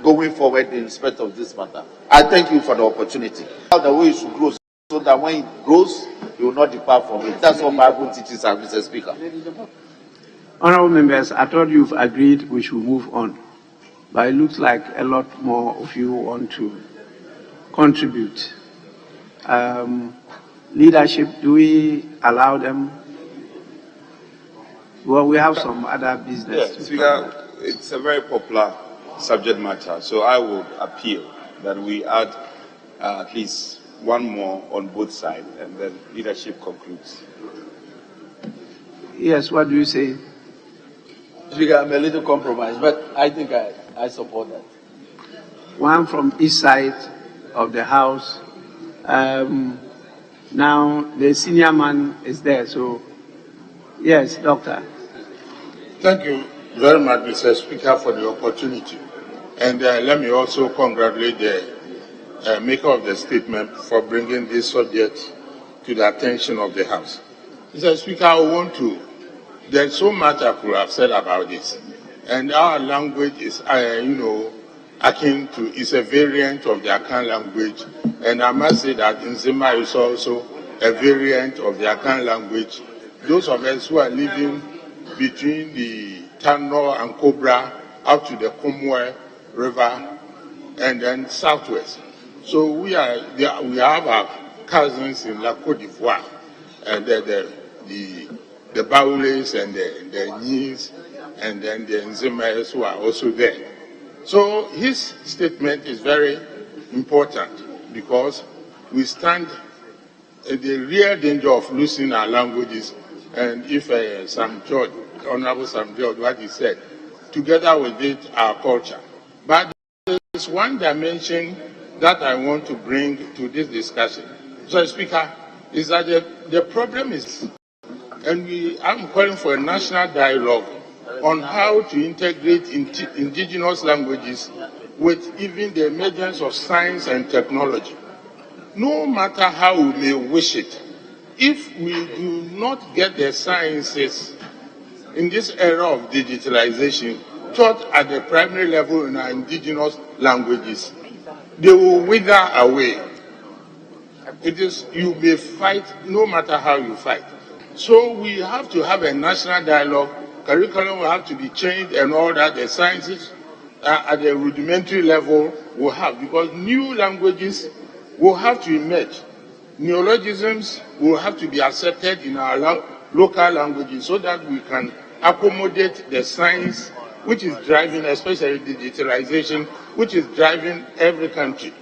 going forward in respect of this matter. I thank you for the opportunity. The way it should grow so that when it grows, you will not depart from it. That's what Bible teaches us, Mr. Speaker. Honorable members, I thought you've agreed we should move on. But it looks like a lot more of you want to contribute. Leadership, do we allow them? Well, we have some other business. Yes, Speaker, it's a very popular subject matter, so I would appeal that we add at least one more on both sides, and then leadership concludes. Yes, what do you say? Speaker, I'm a little compromised, but I think I support that. One from each side of the house. Now the senior man is there, so yes, Doctor. Thank you very much, Mr. Speaker, for the opportunity. And let me also congratulate the maker of the statement for bringing this subject to the attention of the House. Mr. Speaker, I want to, there's so much I could have said about this. And our language is, akin to, is a variant of the Akan language. And I must say that Nzima is also a variant of the Akan language. Those of us who are living between the Tano and Cobra up to the Komwe River and then southwest. So we have our cousins in La Côte d'Ivoire, and the Baoules and the Nis, and then the Nzemes who are also there. So his statement is very important because we stand in the real danger of losing our languages. And if Honorable Sam George, what he said, together with it, our culture. But there's one dimension that I want to bring to this discussion. So, Speaker, is that the problem is, and I'm calling for a national dialogue on how to integrate indigenous languages with even the emergence of science and technology. No matter how we may wish it, if we do not get the sciences in this era of digitalization taught at the primary level in our indigenous languages, they will wither away. It is, you may fight no matter how you fight. So we have to have a national dialogue. Curriculum will have to be changed and all that. The sciences at the rudimentary level will have, because new languages will have to emerge. Neologisms will have to be accepted in our local languages so that we can accommodate the science which is driving, especially digitalization, which is driving every country.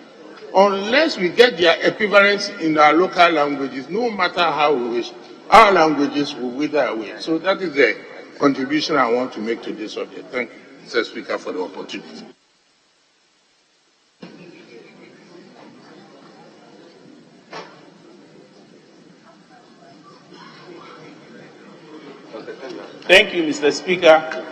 Unless we get their equivalents in our local languages, no matter how we wish, our languages will wither away. So that is the contribution I want to make to this subject. Thank you, Mr. Speaker, for the opportunity. Thank you, Mr. Speaker.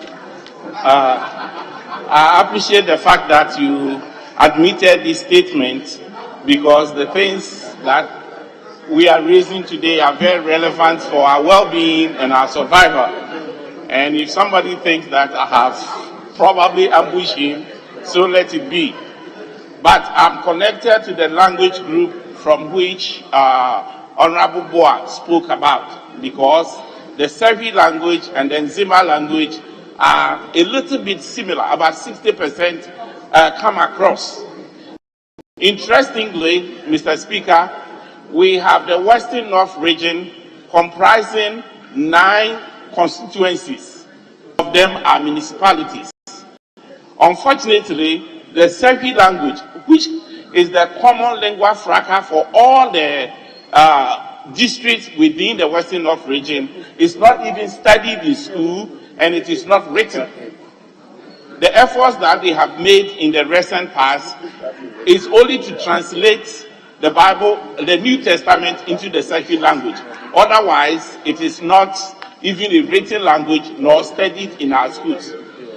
I appreciate the fact that you admitted this statement, because the things that we are raising today are very relevant for our well-being and our survival. And if somebody thinks that I have probably ambushed him, so let it be. But I'm connected to the language group from which Honorable Boa spoke about, because the Servi language and the Nzima language are a little bit similar, about 60% come across. Interestingly, Mr. Speaker, we have the Western North region comprising 9 constituencies. Of them are municipalities. Unfortunately, the Servi language, which is the common lingua franca for all the districts within the Western North region, is not even studied in school, and it is not written. The efforts that they have made in the recent past is only to translate the Bible, the New Testament, into the Servi language. Otherwise, it is not even a written language nor studied in our schools.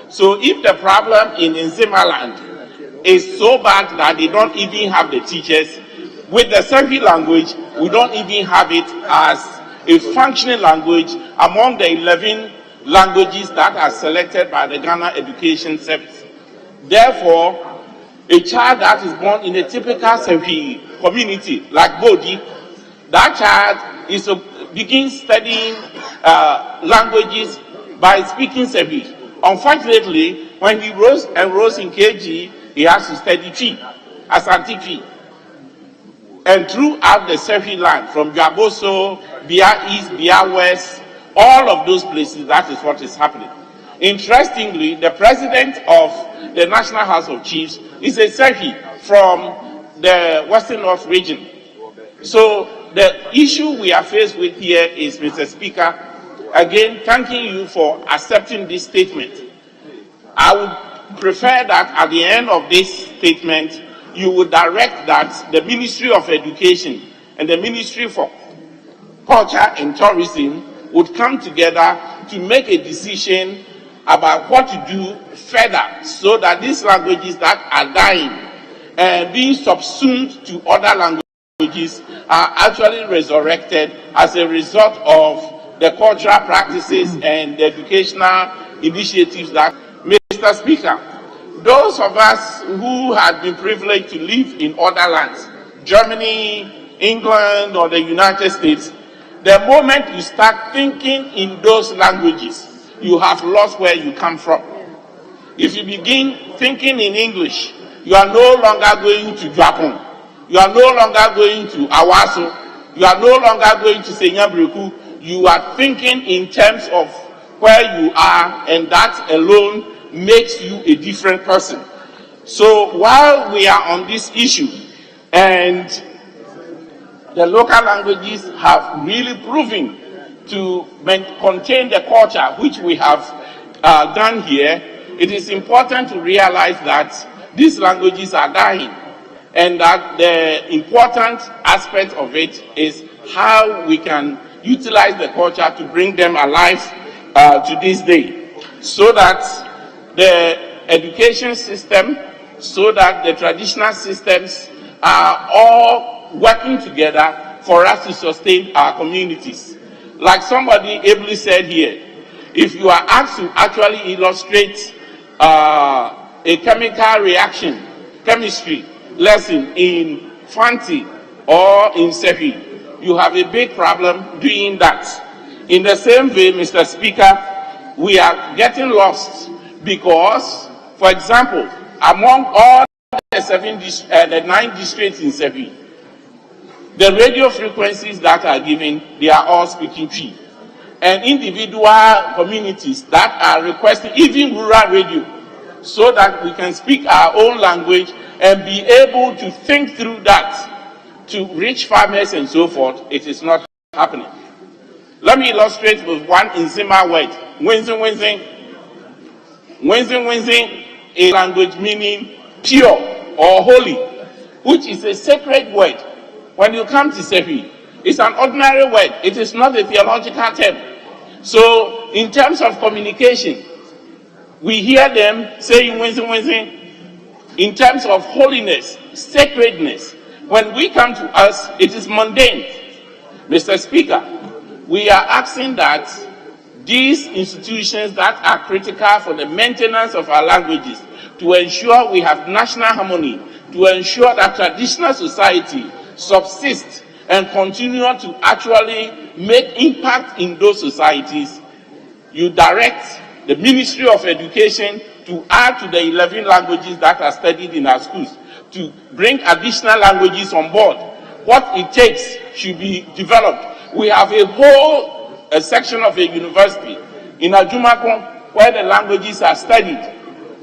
So if the problem in Nzima land is so bad that they don't even have the teachers, with the Servi language, we don't even have it as a functioning language among the 11 languages that are selected by the Ghana Education Service. Therefore, a child that is born in a typical Servi community, like Bodi, that child is begins studying languages by speaking Servi. Unfortunately, when he enrolls in KG, he has to study Twi, Asante Twi. And throughout the Servi land, from Jaboso, Bia East, Bia West, all of those places, that is what is happening. Interestingly, the president of the National House of Chiefs is a Servi from the Western North region. So the issue we are faced with here is, Mr. Speaker, again, thanking you for accepting this statement. I would prefer that at the end of this statement, you would direct that the Ministry of Education and the Ministry for Culture and Tourism would come together to make a decision about what to do further, so that these languages that are dying and being subsumed to other languages are actually resurrected as a result of the cultural practices and the educational initiatives that, Mr. Speaker, those of us who had been privileged to live in other lands, Germany, England, or the United States, the moment you start thinking in those languages, you have lost where you come from. If you begin thinking in English, you are no longer going to Japan. You are no longer going to Awaso. You are no longer going to Senyabreku. You are thinking in terms of where you are, and that alone makes you a different person. So while we are on this issue, and the local languages have really proven to contain the culture which we have done here, it is important to realize that these languages are dying, and that the important aspect of it is how we can utilize the culture to bring them alive to this day. so that the education system, so that the traditional systems are all working together for us to sustain our communities. Like somebody ably said here, if you are asked to actually illustrate a chemical reaction, chemistry lesson in Fanti or in Sefi, you have a big problem doing that. In the same way, Mr. Speaker, we are getting lost because, for example, among all the 9 districts in Sefi, the radio frequencies that are given, they are all speaking Twi. And individual communities that are requesting even rural radio, so that we can speak our own language and be able to think through that to reach farmers and so forth, it is not happening. Let me illustrate with one Nzima word, Wenzin Wenzin. Wenzin Wenzin, a language meaning pure or holy, which is a sacred word. When you come to Sefi, it's an ordinary word. It is not a theological term. So, in terms of communication, we hear them saying Wenzin Wenzin. In terms of holiness, sacredness, when we come to us, it is mundane. Mr. Speaker, we are asking that these institutions that are critical for the maintenance of our languages, to ensure we have national harmony, to ensure that traditional society subsists and continue to actually make impact in those societies, you direct the Ministry of Education to add to the 11 languages that are studied in our schools, to bring additional languages on board. What it takes should be developed. We have a whole section of a university in Ajumakon where the languages are studied.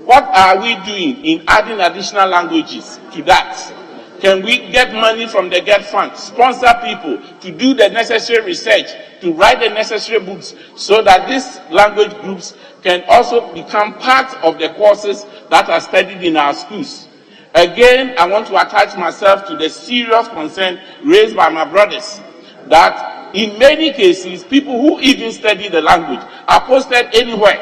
What are we doing in adding additional languages to that? Can we get money from the GET Fund, sponsor people to do the necessary research, to write the necessary books, so that these language groups can also become part of the courses that are studied in our schools? Again, I want to attach myself to the serious concern raised by my brothers that in many cases, people who even study the language are posted anywhere.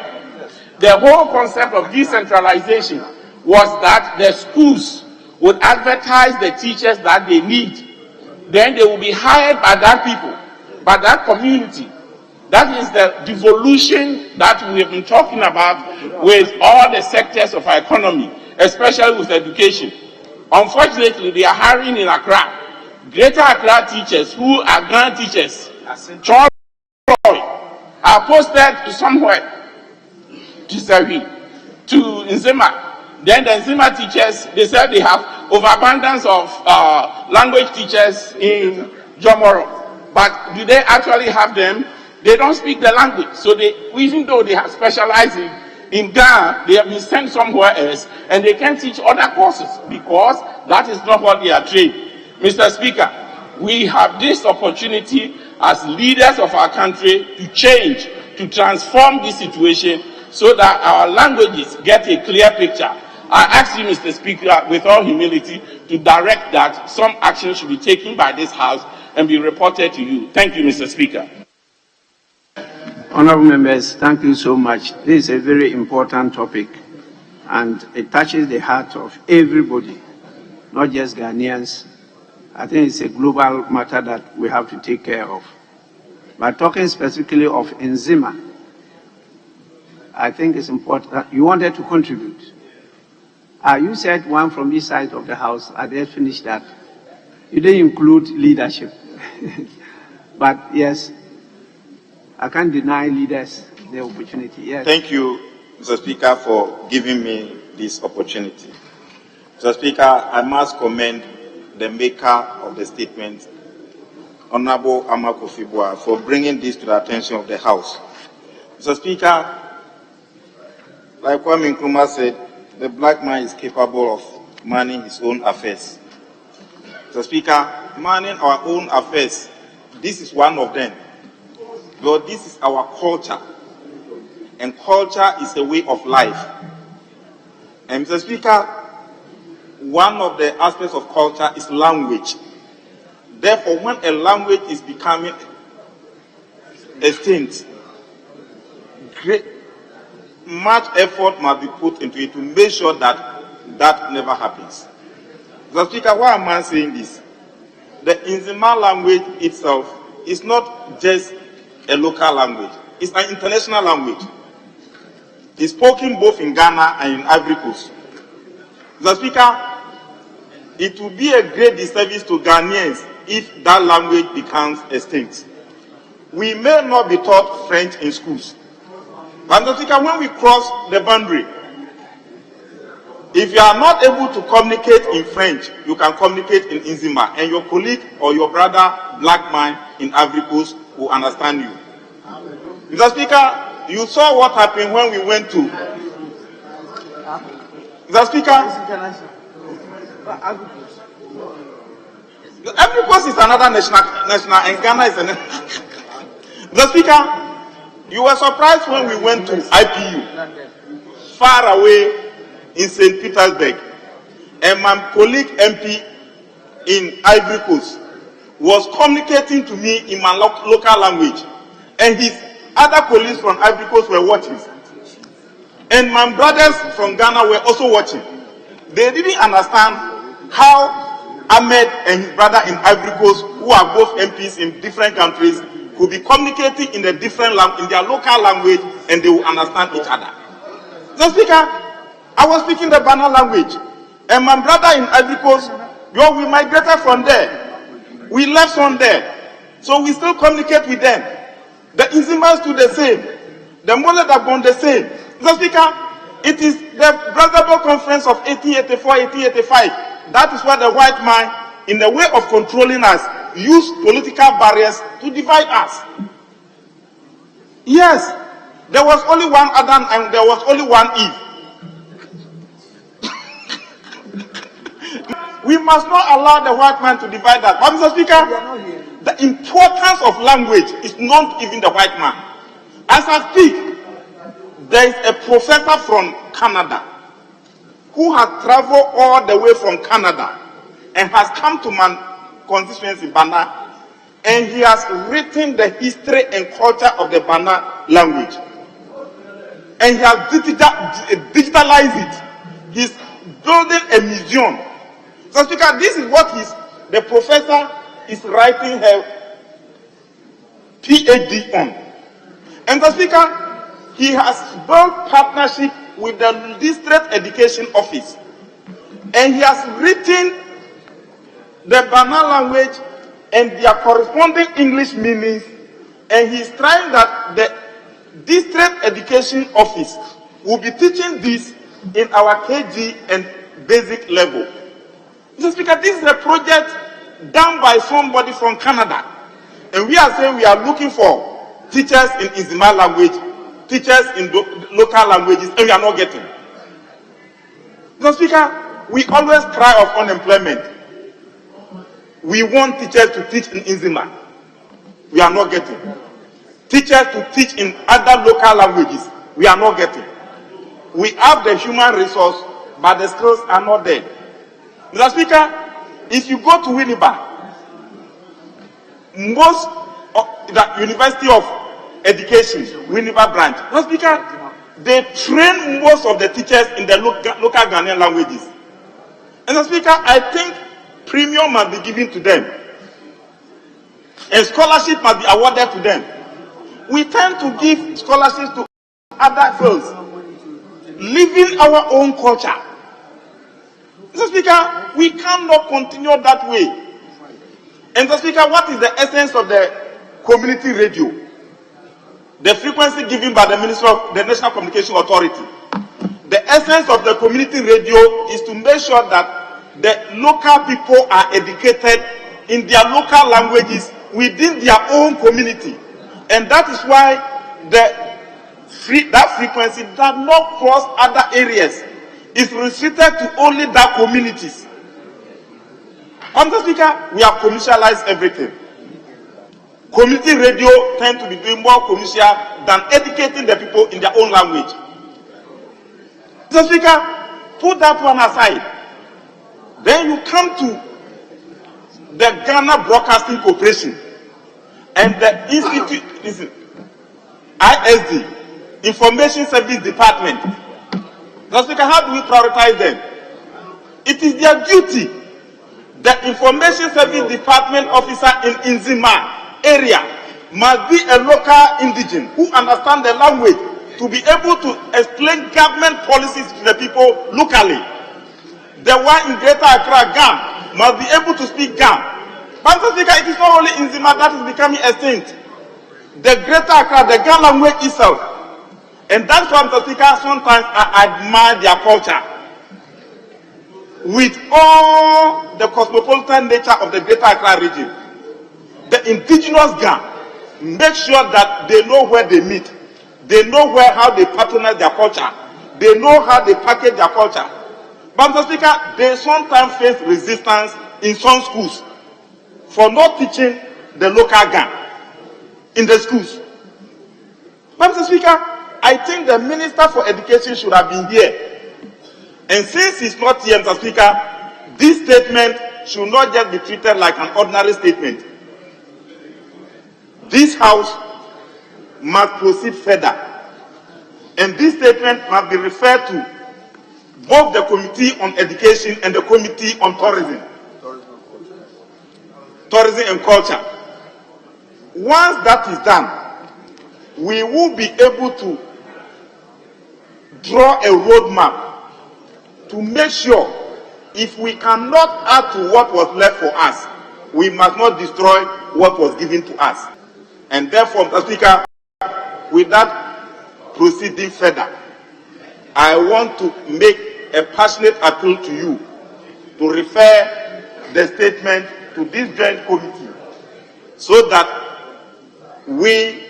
The whole concept of decentralization was that the schools would advertise the teachers that they need. Then they will be hired by that people, by that community. That is the devolution that we have been talking about with all the sectors of our economy, especially with education. Unfortunately, they are hiring in Accra. Greater Accra teachers who are Ghana teachers, are posted somewhere to Sefi, to Nzima. Then the Nzima teachers, they said they have overabundance of language teachers in Jomoro. But do they actually have them? They don't speak the language. So they, even though they have specialized in Ghana, they have been sent somewhere else and they can teach other courses because that is not what they are trained. Mr. Speaker, we have this opportunity as leaders of our country to change, to transform this situation so that our languages get a clear picture. I ask you, Mr. Speaker, with all humility, to direct that some action should be taken by this House and be reported to you. Thank you, Mr. Speaker. Honorable members, thank you so much. This is a very important topic and it touches the heart of everybody, not just Ghanaians. I think it's a global matter that we have to take care of. But talking specifically of Nzima, I think it's important. You wanted to contribute. You said one from this side of the House. I didn't finish that. You didn't include leadership. But yes, I can't deny leaders the opportunity. Yes. Thank you, Mr. Speaker, for giving me this opportunity. Mr. Speaker, I must commend the maker of the statement, Honorable Amakofibua, for bringing this to the attention of the House. Mr. Speaker, like Kwame Nkrumah said, the black man is capable of managing his own affairs. Mr. Speaker, managing our own affairs, this is one of them. But this is our culture, and culture is a way of life. And Mr. Speaker, one of the aspects of culture is language. Therefore, when a language is becoming extinct, much effort must be put into it to make sure that that never happens. Mr. Speaker, why am I saying this? The Nzima language itself is not just a local language. It's an international language. It's spoken both in Ghana and in Ivory Coast. Mr. Speaker, it will be a great disservice to Ghanaians if that language becomes extinct. We may not be taught French in schools. But Mr. Speaker, when we cross the boundary, if you are not able to communicate in French, you can communicate in Nzima, and your colleague or your brother, black man in Ivory Coast, will understand you. Mr. Speaker, you saw what happened when we went to. Mr. Speaker, Ivory Coast is another national, and Ghana is another. Mr. Speaker, you were surprised when we went to IPU, far away in St. Petersburg, and my colleague MP in Ivory Coast was communicating to me in my local language, and his other colleagues from Ivory Coast were watching, and my brothers from Ghana were also watching. They didn't understand how Ahmed and his brother in Ivory Coast, who are both MPs in different countries, could be communicating in their local language, and they will understand each other. So, Speaker, I was speaking the Bana language, and my brother in Ivory Coast, we migrated from there. We left from there, so we still communicate with them. The Nzimas do the same. The Mole Dagon the same. Mr. Speaker, it is the Brazzaville Conference of 1884-1885. That is why the white man, in the way of controlling us, used political barriers to divide us. Yes, there was only one Adam and there was only one Eve. We must not allow the white man to divide us. But Mr. Speaker, the importance of language is not even the white man. As I speak, there is a professor from Canada who has traveled all the way from Canada and has come to my constituency, Bana, and he has written the history and culture of the Bana language. And he has digitalized it. He's building a museum. So, Speaker, this is what the professor is writing her PhD on. And the Speaker, he has built partnership with the District Education Office. And he has written the Bana language and their corresponding English meanings. And he is trying that the District Education Office will be teaching this in our KG and basic level. Mr. Speaker, this is a project done by somebody from Canada. And we are saying we are looking for teachers in Nzima language, teachers in local languages, and we are not getting. Mr. Speaker, we always cry of unemployment. We want teachers to teach in Nzima. We are not getting. Teachers to teach in other local languages. We are not getting. We have the human resource, but the skills are not there. Mr. Speaker, if you go to Winneba, most of the University of Education, Winneba branch, Mr. Speaker, they train most of the teachers in the local Ghanaian languages. And Mr. Speaker, I think premium must be given to them. And scholarship must be awarded to them. We tend to give scholarships to other fields, leaving our own culture. Mr. Speaker, we cannot continue that way. And Mr. Speaker, what is the essence of the community radio? The frequency given by the Minister of the National Communication Authority. The essence of the community radio is to make sure that the local people are educated in their local languages within their own community. And that is why that frequency does not cross other areas. It's restricted to only that communities. Mr. Speaker, we have commercialized everything. Community radio tend to be doing more commercial than educating the people in their own language. Mr. Speaker, put that one aside. Then you come to the Ghana Broadcasting Corporation and the institute, ISD. Information Service Department. Mr. Speaker, how do we prioritize them? It is their duty. The Information Service Department officer in Nzima area must be a local indigene who understands the language to be able to explain government policies to the people locally. The one in Greater Accra, Gam, must be able to speak Gam. But Mr. Speaker, it is not only Nzima that is becoming extinct. The Greater Accra, the Gam language itself. And that's why, Mr. Speaker, sometimes I admire their culture. With all the cosmopolitan nature of the Greater Accra region, the indigenous Gam make sure that they know where they meet. They know how they patronize their culture. They know how they package their culture. But Mr. Speaker, they sometimes face resistance in some schools for not teaching the local Gam in the schools. But Mr. Speaker, I think the Minister for Education should have been here. And since he's not here, Mr. Speaker, this statement should not just be treated like an ordinary statement. This House must proceed further. And this statement must be referred to both the Committee on Education and the Committee on Tourism and Culture. Once that is done, we will be able to draw a roadmap to make sure if we cannot add to what was left for us, we must not destroy what was given to us. And therefore, Mr. Speaker, with that proceeding further, I want to make a passionate appeal to you to refer the statement to this joint committee so that we,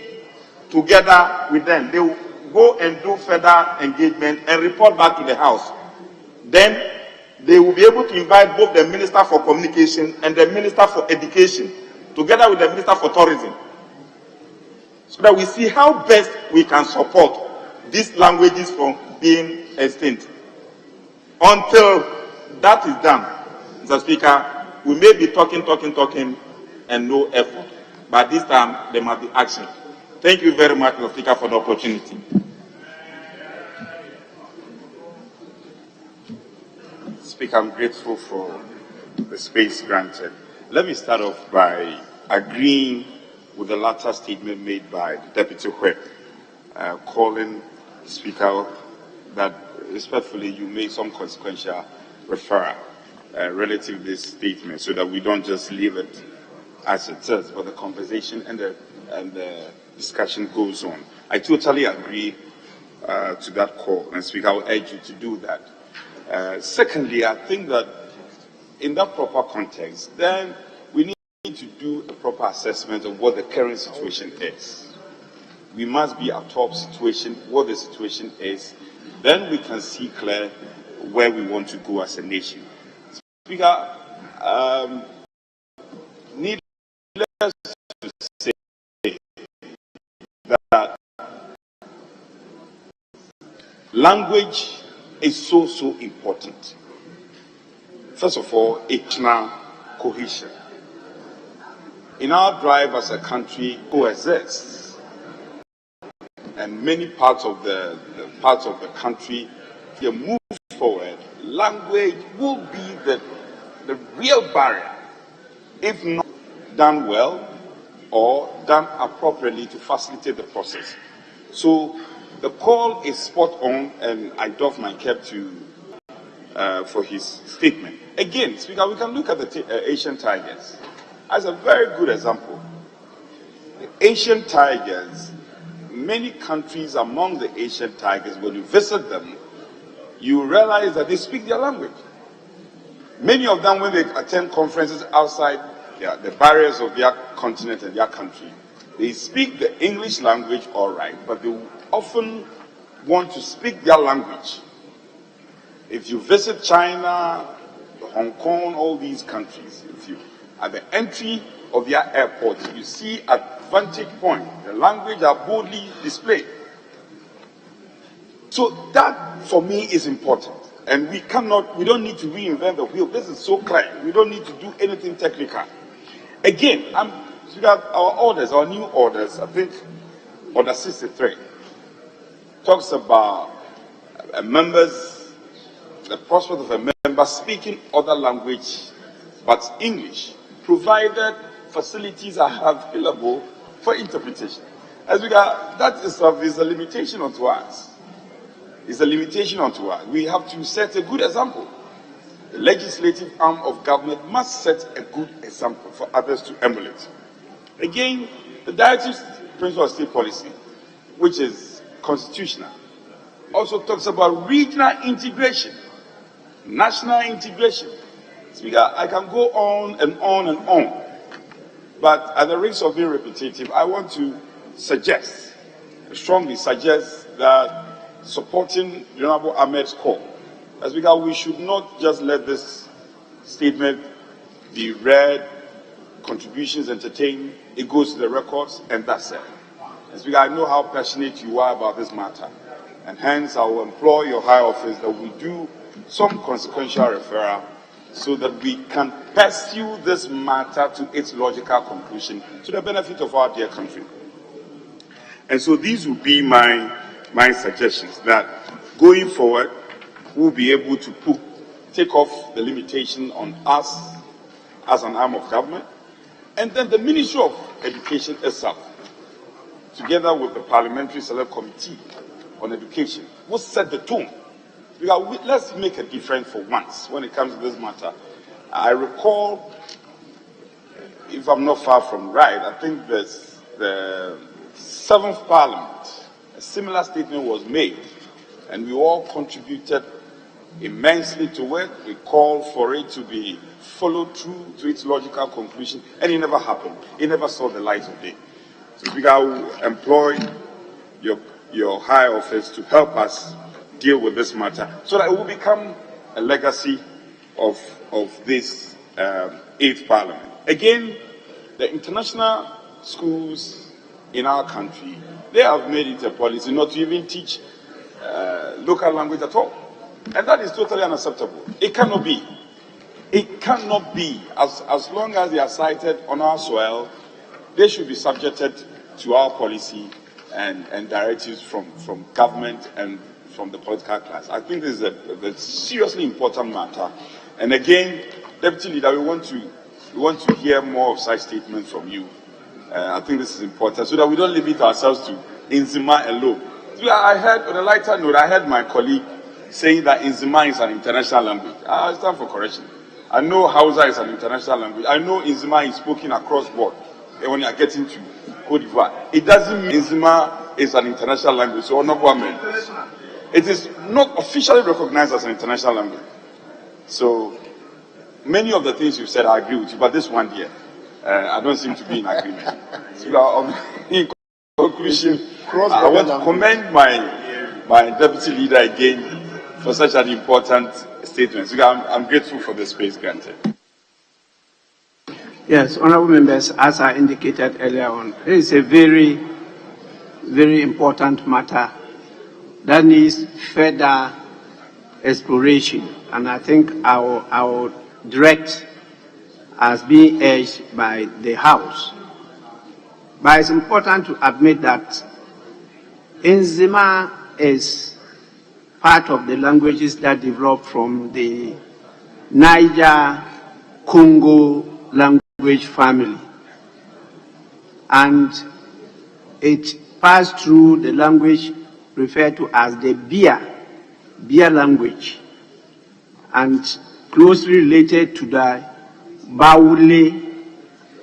together with them, they will go and do further engagement and report back to the House. Then they will be able to invite both the Minister for Communication and the Minister for Education, together with the Minister for Tourism, so that we see how best we can support these languages from being extinct. Until that is done, Mr. Speaker, we may be talking, and no effort. But this time, there must be action. Thank you very much, Mr. Speaker, for the opportunity. Speaker, I'm grateful for the space granted. Let me start off by agreeing with the latter statement made by the Deputy Whip, calling the Speaker that respectfully you make some consequential referral relative to this statement so that we don't just leave it as it is, but the conversation and the discussion goes on. I totally agree to that call, and Speaker, I will urge you to do that. Secondly, I think that in that proper context, then we need to do a proper assessment of what the current situation is. We must be at top situation, what the situation is. Then we can see clear where we want to go as a nation. Speaker, needless to say that language is so important. First of all, national cohesion. In our drive as a country coexists, and many parts of the country, if you move forward, language will be the real barrier, if not done well or done appropriately to facilitate the process. So the call is spot on, and I doff my cap for his statement. Again, Speaker, we can look at the Asian tigers as a very good example. The Asian tigers, many countries among the Asian tigers, when you visit them, you realize that they speak their language. Many of them, when they attend conferences outside the barriers of their continent and their country, they speak the English language all right, but they often want to speak their language. If you visit China, Hong Kong, all these countries, if you at the entry of their airport, you see at vantage point, the language are boldly displayed. So that for me is important. And we don't need to reinvent the wheel. This is so clear. We don't need to do anything technical. Again, our orders, our new orders, I think, Order 63, talks about the prospect of a member speaking other language but English, provided facilities are available for interpretation. As we got, that is a limitation onto us. It's a limitation onto us. We have to set a good example. The legislative arm of government must set a good example for others to emulate. Again, the directive principle of state policy, which is constitutional, also talks about regional integration, national integration. Speaker, I can go on and on and on, but at the risk of being repetitive, I want to strongly suggest that supporting the Honorable Ahmed's call, as we should not just let this statement be read, contributions entertained, it goes to the records, and that's it. As I know how passionate you are about this matter, and hence I will implore your high office that we do some consequential referral so that we can pursue this matter to its logical conclusion to the benefit of our dear country. And so these will be my suggestions, that going forward, we'll be able to take off the limitation on us as an arm of government, and then the Ministry of Education itself, together with the Parliamentary Select Committee on Education, will set the tone. Let's make a difference for once when it comes to this matter. I recall, if I'm not far from right, I think the 7th Parliament, a similar statement was made, and we all contributed immensely to it. We called for it to be followed through to its logical conclusion, and it never happened. It never saw the light of day. So Speaker, I will employ your high office to help us deal with this matter so that it will become a legacy of this 8th Parliament. Again, the international schools in our country, they have made it a policy not to even teach local language at all. And that is totally unacceptable. It cannot be. It cannot be. As long as they are cited on our soil, they should be subjected to our policy and directives from government and from the political class. I think this is a seriously important matter. And again, Deputy Leader, we want to hear more of such statements from you. I think this is important so that we don't limit ourselves to Nzima alone. I heard, on a lighter note, I heard my colleague saying that Nzima is an international language. I stand for correction. I know Hausa is an international language. I know Nzima is spoken across board when you are getting to Côte d'Ivoire. It doesn't mean Nzima is an international language. So, Honorable Ahmed, it is not officially recognized as an international language. So, many of the things you've said, I agree with you, but this one here, I don't seem to be in agreement. So, in conclusion, I want to commend my deputy leader again for such an important statement. So I'm grateful for the space granted. Yes, honorable members, as I indicated earlier on, it is a very, very important matter that needs further exploration, and I think I will direct as being urged by the House. But it's important to admit that Nzima is part of the languages that developed from the Niger-Congo language family. And it passed through the language referred to as the Bia language, and closely related to the Baule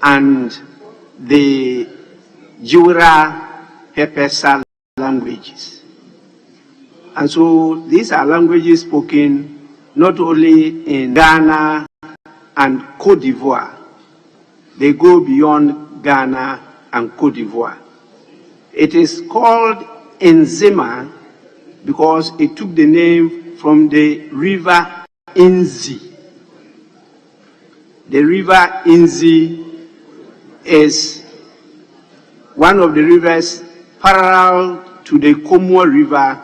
and the Jura Pepesa languages. And so these are languages spoken not only in Ghana and Côte d'Ivoire, they go beyond Ghana and Côte d'Ivoire. It is called Nzima because it took the name from the river Inzi. The river Inzi is one of the rivers parallel to the Como River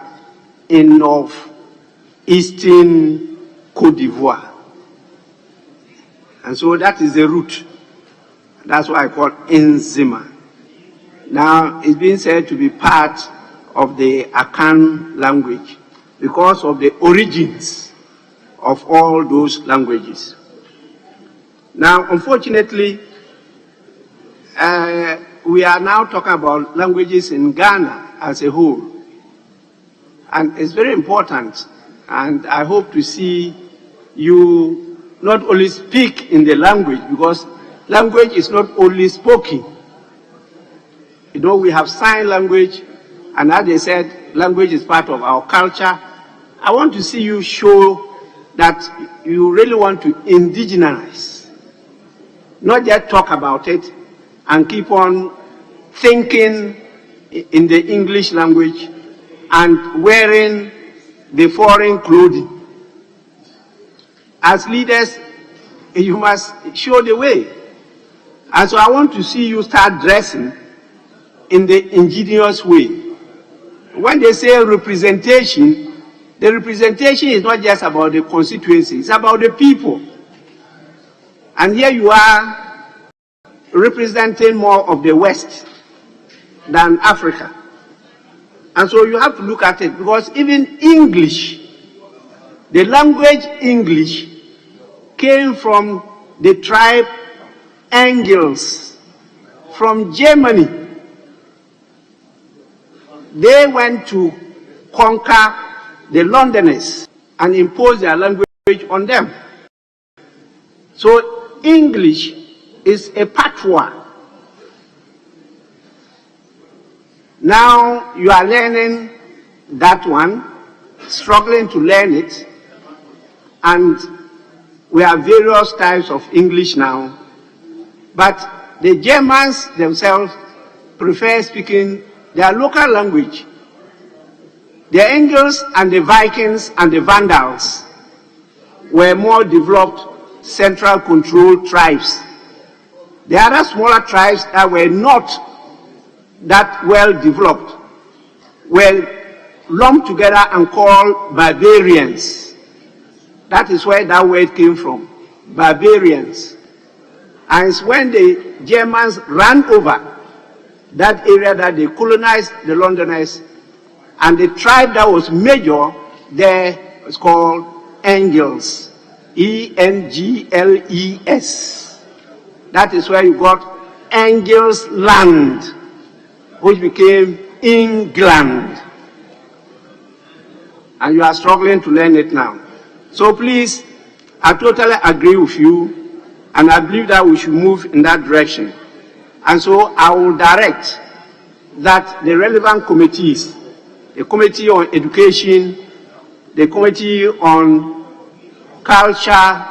in northeastern Côte d'Ivoire. And so that is the route. That's why I call it Nzima. Now, it's being said to be part of the Akan language because of the origins of all those languages. Now, unfortunately, we are now talking about languages in Ghana as a whole. And it's very important, and I hope to see you not only speak in the language, because language is not only spoken. You know, we have sign language, and as they said, language is part of our culture. I want to see you show that you really want to indigenize, not just talk about it and keep on thinking in the English language and wearing the foreign clothing. As leaders, you must show the way. And so I want to see you start dressing in the ingenious way. When they say representation, the representation is not just about the constituency, it's about the people. And here you are representing more of the West than Africa. And so you have to look at it, because even English, the language English, came from the tribe Angles from Germany. They went to conquer the Londoners and impose their language on them. So English is a patois. Now you are learning that one, struggling to learn it, and we have various types of English now. But the Germans themselves prefer speaking their local language. The Angles and the Vikings and the Vandals were more developed central controlled tribes. The other smaller tribes that were not that well developed were lumped together and called barbarians. That is where that word came from, barbarians. And it's when the Germans ran over that area that they colonized the Londoners, and the tribe that was major there was called Angles, E-N-G-L-E-S. That is where you got Angles Land, which became England. And you are struggling to learn it now. So please, I totally agree with you, and I believe that we should move in that direction. And so I will direct that the relevant committees, the Committee on Education, the Committee on Culture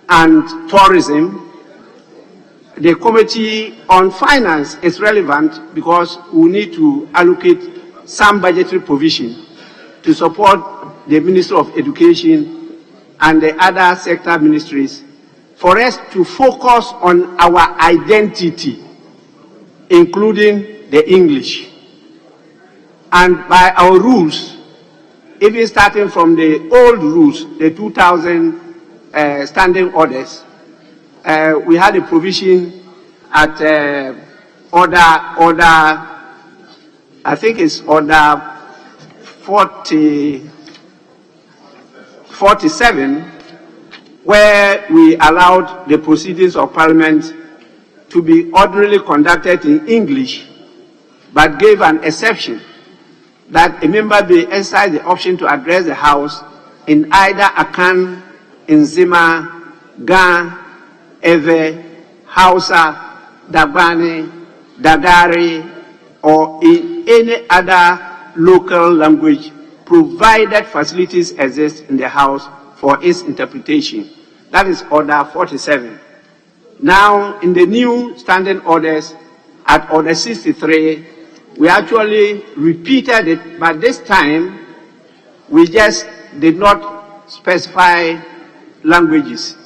and Tourism, the Committee on Finance is relevant because we need to allocate some budgetary provision to support the Ministry of Education and the other sector ministries for us to focus on our identity, including the English. And by our rules, even starting from the old rules, the 2000 standing orders, we had a provision at order, I think it's order 47, where we allowed the proceedings of Parliament to be ordinarily conducted in English, but gave an exception that a member may exercise the option to address the House in either Akan, Nzima, Ga, Ewe, Hausa, Dagbani, Dagari, or in any other local language, provided facilities exist in the House for its interpretation. That is Order 47. Now, in the new standing orders, at Order 63, we actually repeated it, but this time, we just did not specify languages,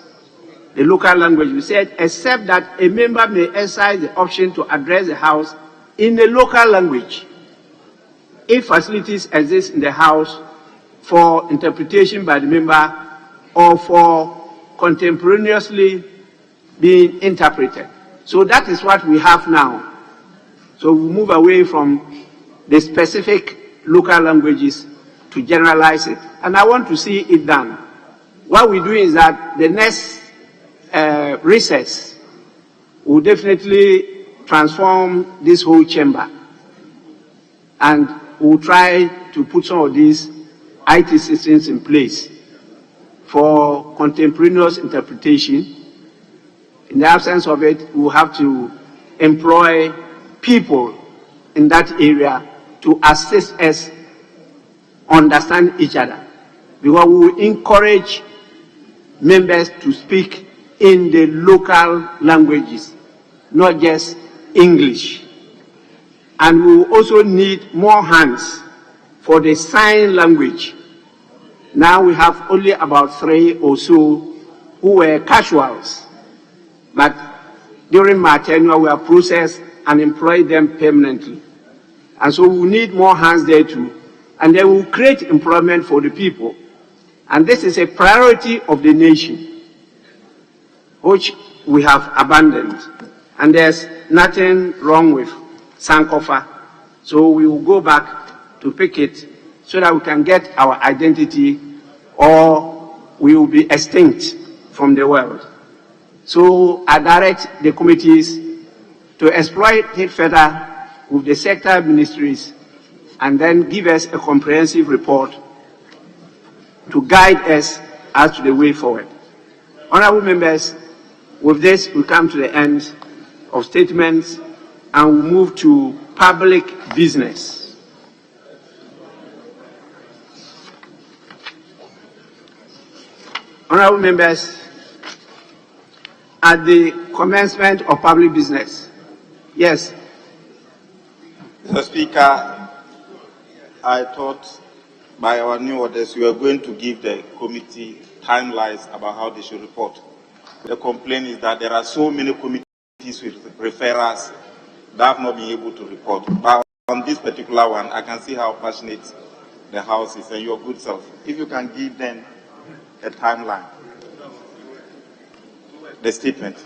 the local language. We said, except that a member may exercise the option to address the House in the local language, if facilities exist in the House for interpretation by the member or for contemporaneously being interpreted. So that is what we have now. So we move away from the specific local languages to generalize it. And I want to see it done. What we do is that the next recess will definitely transform this whole chamber, and we'll try to put some of these IT systems in place for contemporaneous interpretation. In the absence of it, we'll have to employ people in that area to assist us understand each other, because we will encourage members to speak in the local languages, not just English. And we will also need more hands for the sign language. Now we have only about 3 or so who were casuals, but during my tenure we have processed and employed them permanently. And so we need more hands there too. And they will create employment for the people. And this is a priority of the nation, which we have abandoned. And there's nothing wrong with Sankofa. So we will go back to pick it so that we can get our identity, or we will be extinct from the world. So I direct the committees to exploit it further with the sector ministries, and then give us a comprehensive report to guide us as to the way forward. Honorable members, with this we come to the end of statements and we move to public business. Honorable members, at the commencement of public business, yes. Mr. Speaker, I thought by our new orders we were going to give the committee timelines about how they should report. The complaint is that there are so many committees with referrals that have not been able to report. But on this particular one, I can see how passionate the House is and your good self. If you can give them a timeline, the statement,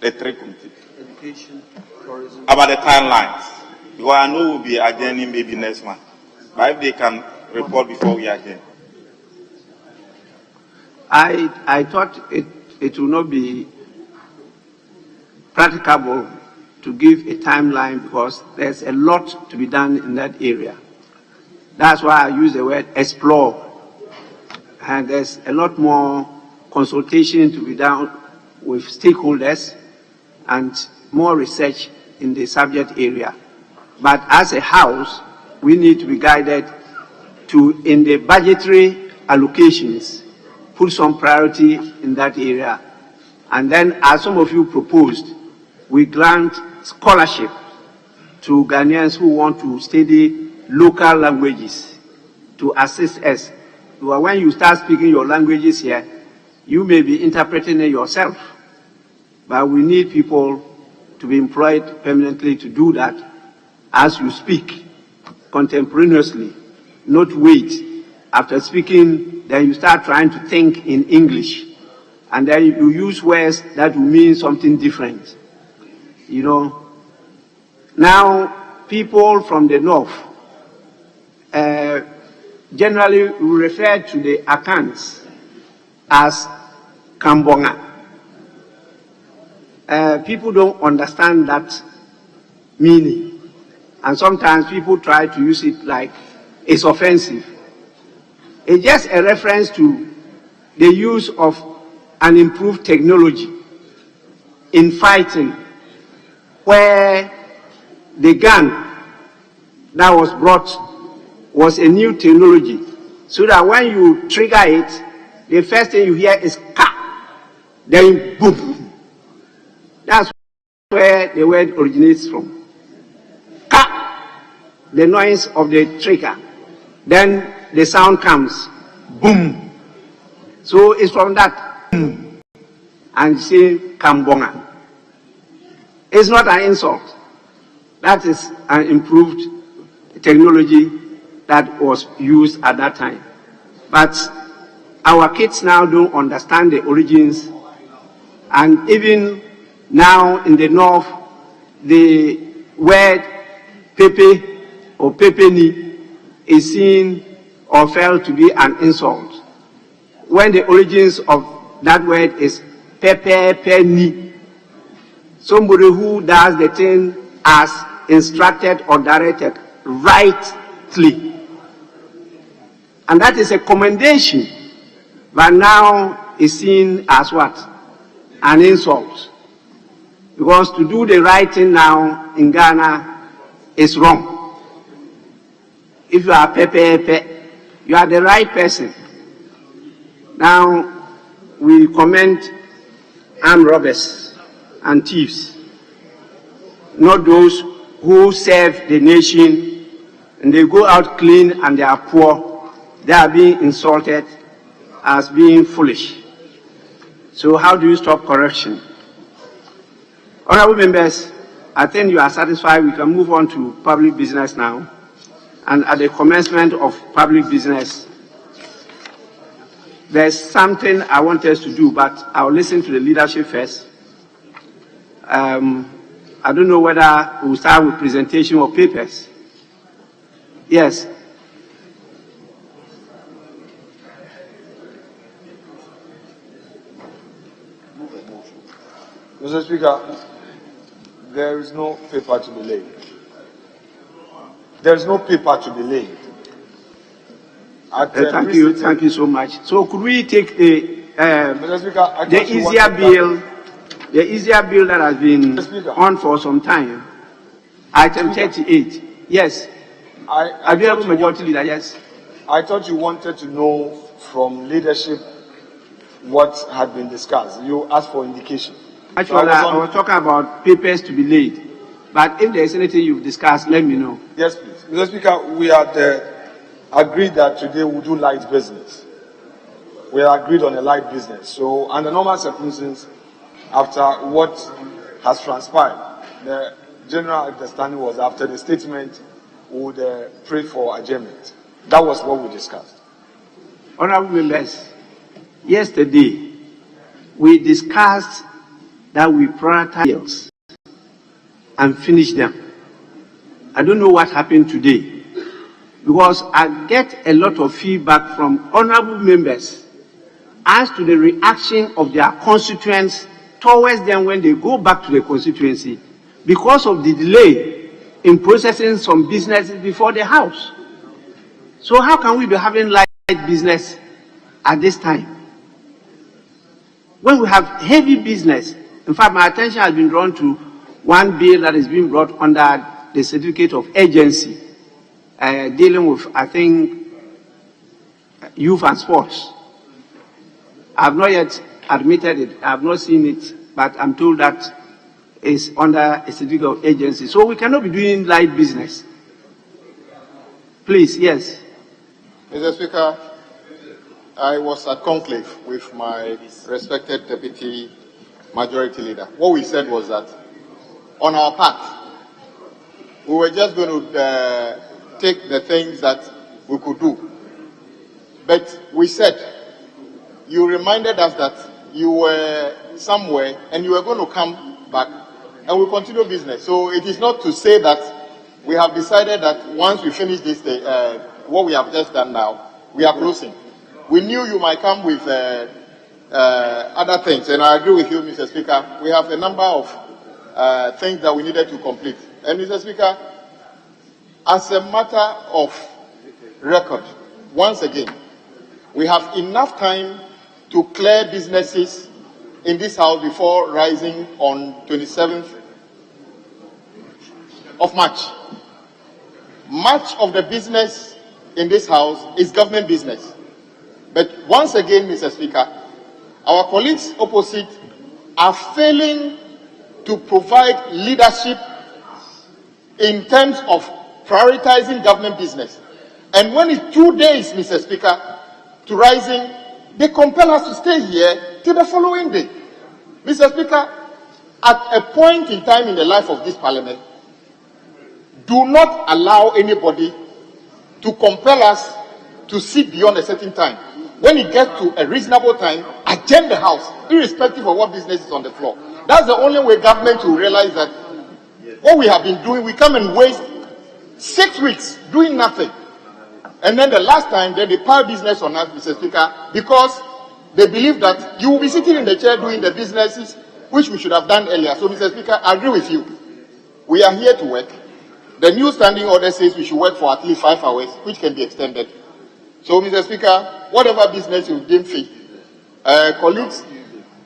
the 3 committees. Education, tourism. About the timelines. Because I know we'll be adjourning maybe next month. But if they can report before we adjourn. I thought it will not be practicable to give a timeline because there's a lot to be done in that area. That's why I use the word explore. And there's a lot more consultation to be done with stakeholders and more research in the subject area. But as a house, we need to be guided to, in the budgetary allocations, put some priority in that area. And then, as some of you proposed, we grant scholarship to Ghanaians who want to study local languages to assist us. Because when you start speaking your languages here, you may be interpreting it yourself. But we need people to be employed permanently to do that as you speak, contemporaneously, not wait. After speaking, then you start trying to think in English. And then you use words that will mean something different. You know, now people from the north generally refer to the Akans as Kambonga. People don't understand that meaning. And sometimes people try to use it like it's offensive. It's just a reference to the use of an improved technology in fighting, where the gun that was brought was a new technology, so that when you trigger it, the first thing you hear is ka, then boom. That's where the word originates from. Ka, the noise of the trigger. Then the sound comes, boom. So it's from that, boom, and say Kambonga. It's not an insult. That is an improved technology that was used at that time. But our kids now don't understand the origins, and even now in the north, the word pepe or pepeni is seen or felt to be an insult, when the origins of that word is pepe-pe-ni, somebody who does the thing as instructed or directed rightly. And that is a commendation, but now is seen as what? An insult. Because to do the right thing now in Ghana is wrong. If you are pepe, you are the right person. Now, we commend armed robbers and thieves, not those who serve the nation and they go out clean and they are poor. They are being insulted as being foolish. So how do you stop corruption? Honorable members, I think you are satisfied. We can move on to public business now. And at the commencement of public business, there's something I want us to do, but I'll listen to the leadership first. I don't know whether we'll start with presentation of papers. Yes. Mr. Speaker, there is no paper to be laid. There is no paper to be laid. Thank you so much. So could we take the Mr. Speaker, the easier bill that has been on for some time, item 38. Yes. Available majority leader, yes. I thought you wanted to know from leadership what had been discussed. You asked for indication. Actually, I was talking about papers to be laid. But if there is anything you've discussed, let me know. Yes, please. Mr. Speaker, we had agreed that today we'll do light business. We agreed on a light business. So, under normal circumstances, after what has transpired, the general understanding was after the statement, we would pray for adjournment. That was what we discussed. Honorable members, yesterday, we discussed that we prioritize bills and finish them. I don't know what happened today, because I get a lot of feedback from honorable members as to the reaction of their constituents towards them when they go back to the constituency because of the delay in processing some businesses before the House. So how can we be having light business at this time? When we have heavy business, in fact, my attention has been drawn to one bill that is being brought under the certificate of agency, dealing with, I think, youth and sports. I have not yet admitted it, I have not seen it, but I'm told that it's under a certificate of agency. So we cannot be doing light business. Please, yes. Mr. Speaker, I was at conclave with my respected Deputy Majority Leader. What we said was that on our part, we were just going to take the things that we could do. But we said, you reminded us that you were somewhere and you were going to come back and we continue business. So it is not to say that we have decided that once we finish this, what we have just done now, we are closing. We knew you might come with other things, and I agree with you, Mr. Speaker. We have a number of things that we needed to complete. And Mr. Speaker, as a matter of record, once again, we have enough time to clear businesses in this House before rising on 27th of March. Much of the business in this House is government business. But once again, Mr. Speaker, our colleagues opposite are failing to provide leadership in terms of prioritizing government business. And when it's 2 days, Mr. Speaker, to rising, they compel us to stay here till the following day. Mr. Speaker, at a point in time in the life of this parliament, do not allow anybody to compel us to sit beyond a certain time. When it gets to a reasonable time, adjourn the House, irrespective of what business is on the floor. That's the only way government will realize that what we have been doing, we come and waste 6 weeks doing nothing. And then the last time, they piled business on us, Mr. Speaker, because they believe that you will be sitting in the chair doing the businesses which we should have done earlier. So, Mr. Speaker, I agree with you. We are here to work. The new standing order says we should work for at least 5 hours, which can be extended. So, Mr. Speaker, whatever business you deem fit, colleagues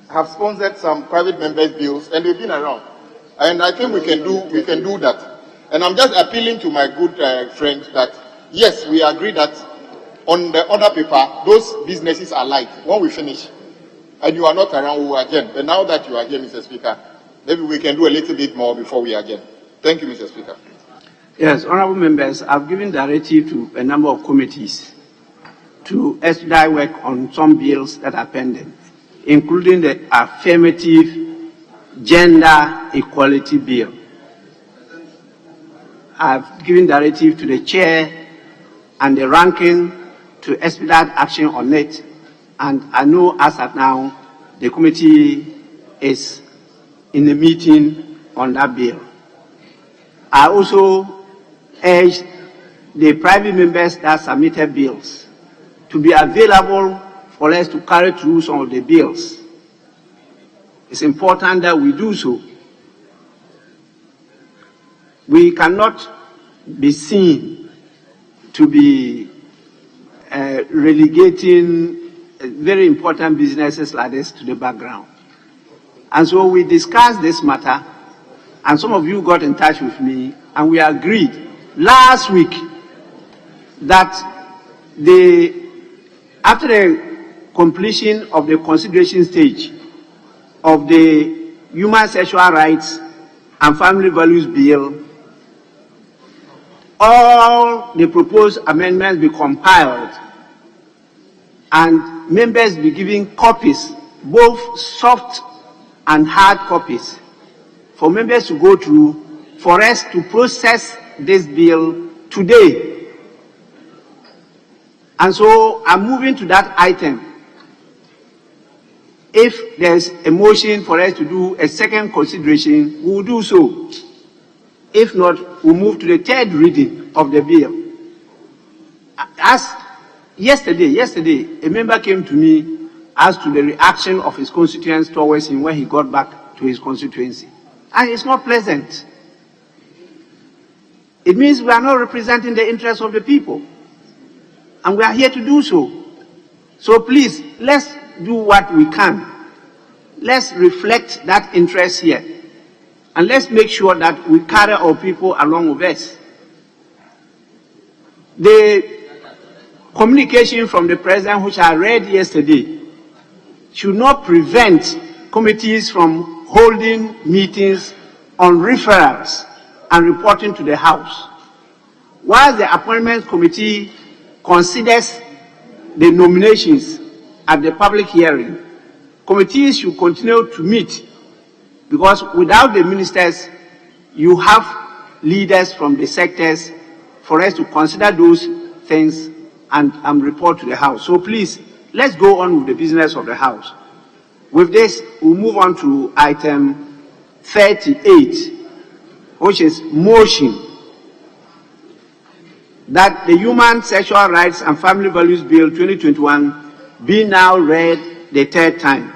have sponsored some private members' bills, and they've been around. And I think we can do that. And I'm just appealing to my good friend that, yes, we agree that on the other paper, those businesses are light. When we finish, and you are not around, we will adjourn. But now that you are here, Mr. Speaker, maybe we can do a little bit more before we adjourn. Thank you, Mr. Speaker. Yes, honorable members, I've given directive to a number of committees to expedite work on some bills that are pending, including the affirmative gender equality bill. I've given directive to the chair and the ranking to expedite action on it, and I know as at now the committee is in a meeting on that bill. I also urge the private members that submitted bills to be available for us to carry through some of the bills. It's important that we do so. We cannot be seen to be relegating very important businesses like this to the background. And so we discussed this matter, and some of you got in touch with me, and we agreed last week that after the completion of the consideration stage of the Human Sexual Rights and Family Values Bill, all the proposed amendments be compiled and members be given copies, both soft and hard copies, for members to go through, for us to process this bill today. And so I'm moving to that item. If there's a motion for us to do a second consideration, we will do so. If not, we'll move to the third reading of the bill. As yesterday, a member came to me as to the reaction of his constituents towards him when he got back to his constituency. And it's not pleasant. It means we are not representing the interests of the people. And we are here to do so. So please, let's do what we can. Let's reflect that interest here. And let's make sure that we carry our people along with us. The communication from the president, which I read yesterday, should not prevent committees from holding meetings on referrals and reporting to the House. While the Appointments Committee considers the nominations at the public hearing, committees should continue to meet, because without the ministers, you have leaders from the sectors for us to consider those things and report to the House. So please, let's go on with the business of the House. With this, we'll move on to item 38, which is motion that the Human Sexual Rights and Family Values Bill 2021 be now read the third time.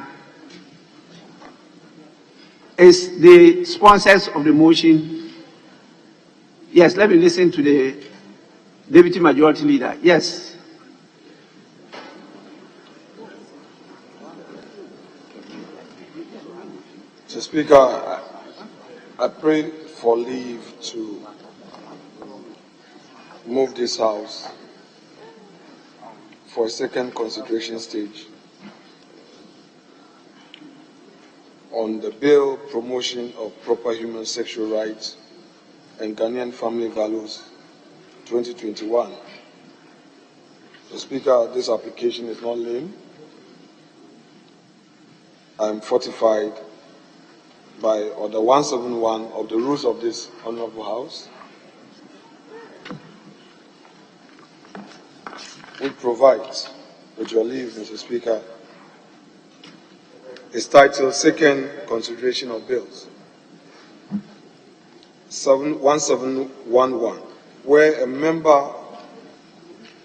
Is the sponsors of the motion? Yes, let me listen to the Deputy Majority Leader. Yes. Mr. Speaker, I pray for leave to move this House for a second consideration stage on the bill promotion of proper human sexual rights and Ghanaian family values 2021. Mr. Speaker, this application is not lame. I am fortified by Order 171 of the rules of this Honorable House, which provides, with your leave, Mr. Speaker, is titled Second Consideration of Bills 1711, where a member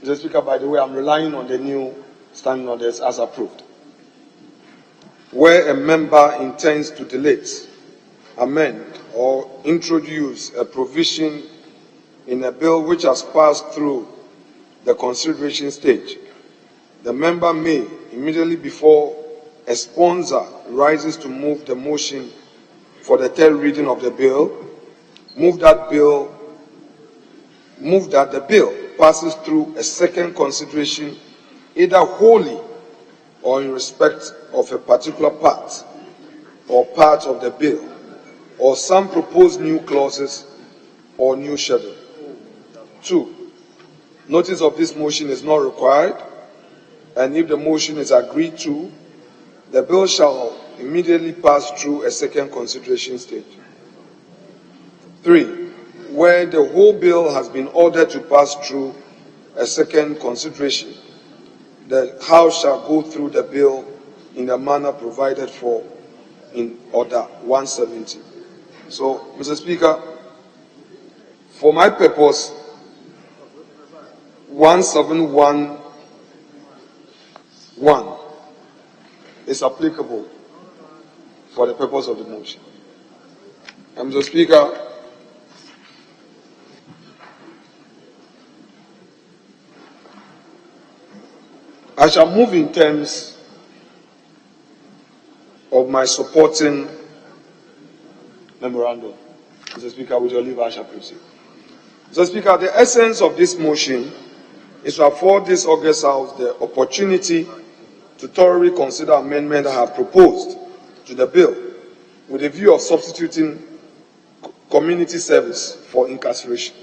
Mr. Speaker, by the way, I'm relying on the new standing orders as approved. Where a member intends to delete, amend, or introduce a provision in a bill which has passed through the consideration stage, the member may, immediately before a sponsor rises to move the motion for the third reading of the bill, move that the bill passes through a second consideration, either wholly or in respect of a particular part or part of the bill, or some proposed new clauses or new schedule. 2. Notice of this motion is not required, and if the motion is agreed to, the bill shall immediately pass through a second consideration stage. 3. Where the whole bill has been ordered to pass through a second consideration, the House shall go through the bill in the manner provided for in Order 170. So, Mr. Speaker, for my purpose, 1711 is applicable for the purpose of the motion. And Mr. Speaker, I shall move in terms of my supporting memorandum. Mr. Speaker, with your leave, I shall proceed. Mr. Speaker, the essence of this motion is to afford this August House the opportunity to thoroughly consider amendments I have proposed to the bill with a view of substituting community service for incarceration.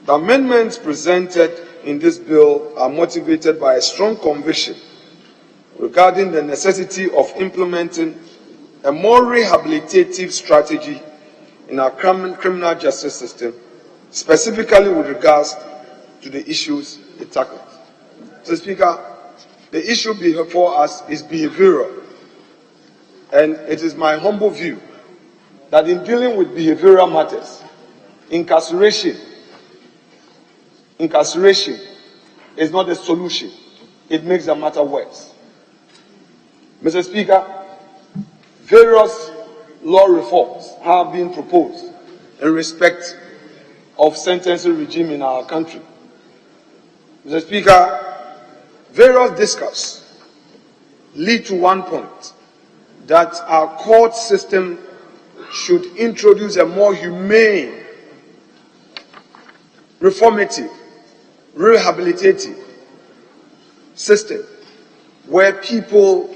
The amendments presented in this bill are motivated by a strong conviction regarding the necessity of implementing a more rehabilitative strategy in our criminal justice system, specifically with regards to the issues it tackles. Mr. Speaker, the issue before us is behavioral, and it is my humble view that in dealing with behavioral matters, incarceration is not a solution. It makes the matter worse. Mr. Speaker, various law reforms have been proposed in respect of sentencing regime in our country. Mr. Speaker, various discourse lead to one point, that our court system should introduce a more humane, reformative, rehabilitative system where people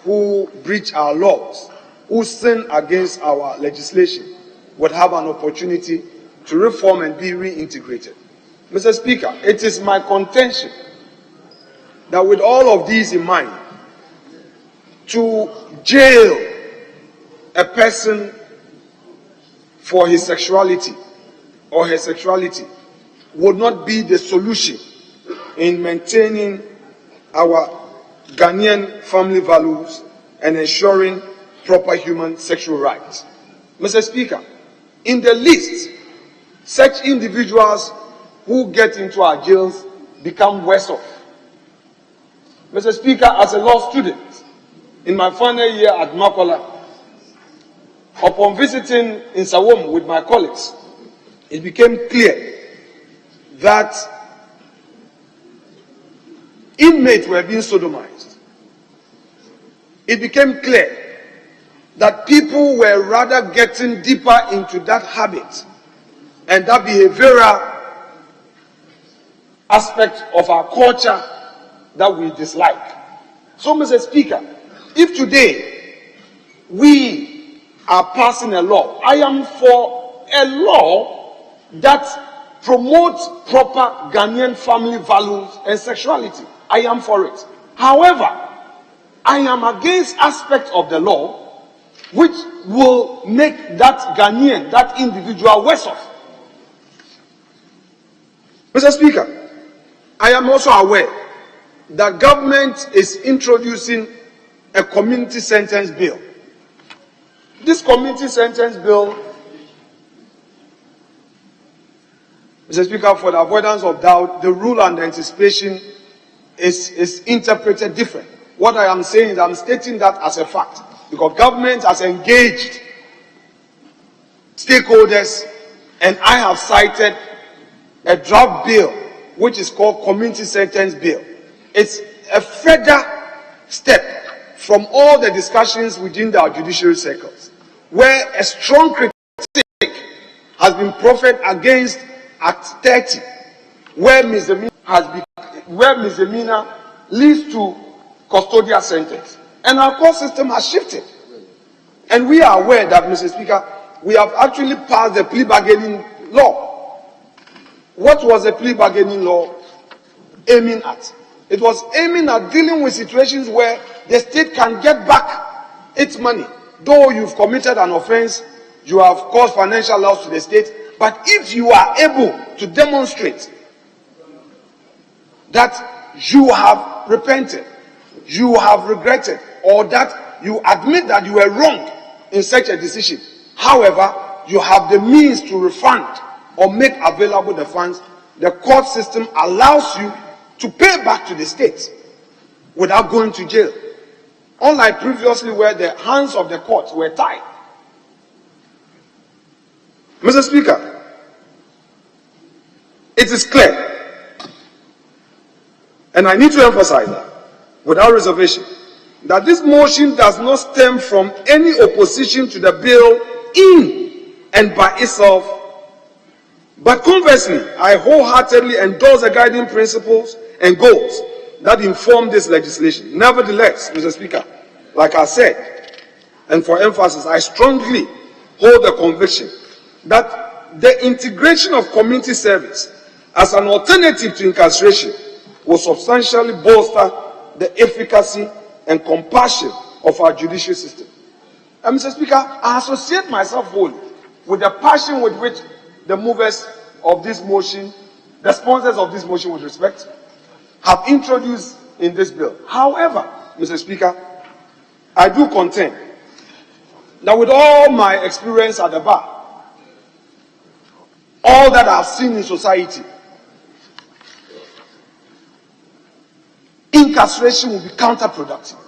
who breach our laws, who sin against our legislation, would have an opportunity to reform and be reintegrated. Mr. Speaker, it is my contention that with all of these in mind, to jail a person for his sexuality or her sexuality would not be the solution in maintaining our Ghanaian family values and ensuring proper human sexual rights. Mr. Speaker, in the list, such individuals who get into our jails become worse off. Mr. Speaker, as a law student, in my final year at Makola, upon visiting in Sawom with my colleagues, it became clear that inmates were being sodomized. It became clear that people were rather getting deeper into that habit and that behavioral aspect of our culture that we dislike. So, Mr. Speaker, if today we are passing a law, I am for a law that promotes proper Ghanaian family values and sexuality. I am for it. However, I am against aspects of the law which will make that Ghanaian, that individual, worse off. Mr. Speaker, I am also aware that government is introducing a community sentence bill. This community sentence bill, Mr. Mr. Speaker, for the avoidance of doubt, the rule and the anticipation is interpreted different. What I am saying is I'm stating that as a fact, because government has engaged stakeholders, and I have cited a draft bill which is called Community Sentence Bill. It's a further step from all the discussions within our judiciary circles, where a strong critique has been proffered against Act 30, where misdemeanor leads to custodial sentence. And our court system has shifted. And we are aware that, Mr. Speaker, we have actually passed the plea bargaining law. What was the plea bargaining law aiming at? It was aiming at dealing with situations where the state can get back its money. Though you've committed an offense, you have caused financial loss to the state, but if you are able to demonstrate that you have repented, you have regretted, or that you admit that you were wrong in such a decision, however, you have the means to refund or make available the funds, the court system allows you to pay back to the state without going to jail. Unlike previously where the hands of the courts were tied. Mr. Speaker, it is clear, and I need to emphasize that without reservation, that this motion does not stem from any opposition to the bill in and by itself, but conversely, I wholeheartedly endorse the guiding principles and goals that inform this legislation. Nevertheless, Mr. Speaker, like I said, and for emphasis, I strongly hold the conviction that the integration of community service as an alternative to incarceration will substantially bolster the efficacy and compassion of our judicial system. And Mr. Speaker, I associate myself wholly with the passion with which the movers of this motion, the sponsors of this motion with respect, have introduced in this bill. However, Mr. Speaker, I do contend that with all my experience at the bar, all that I've seen in society, incarceration will be counterproductive.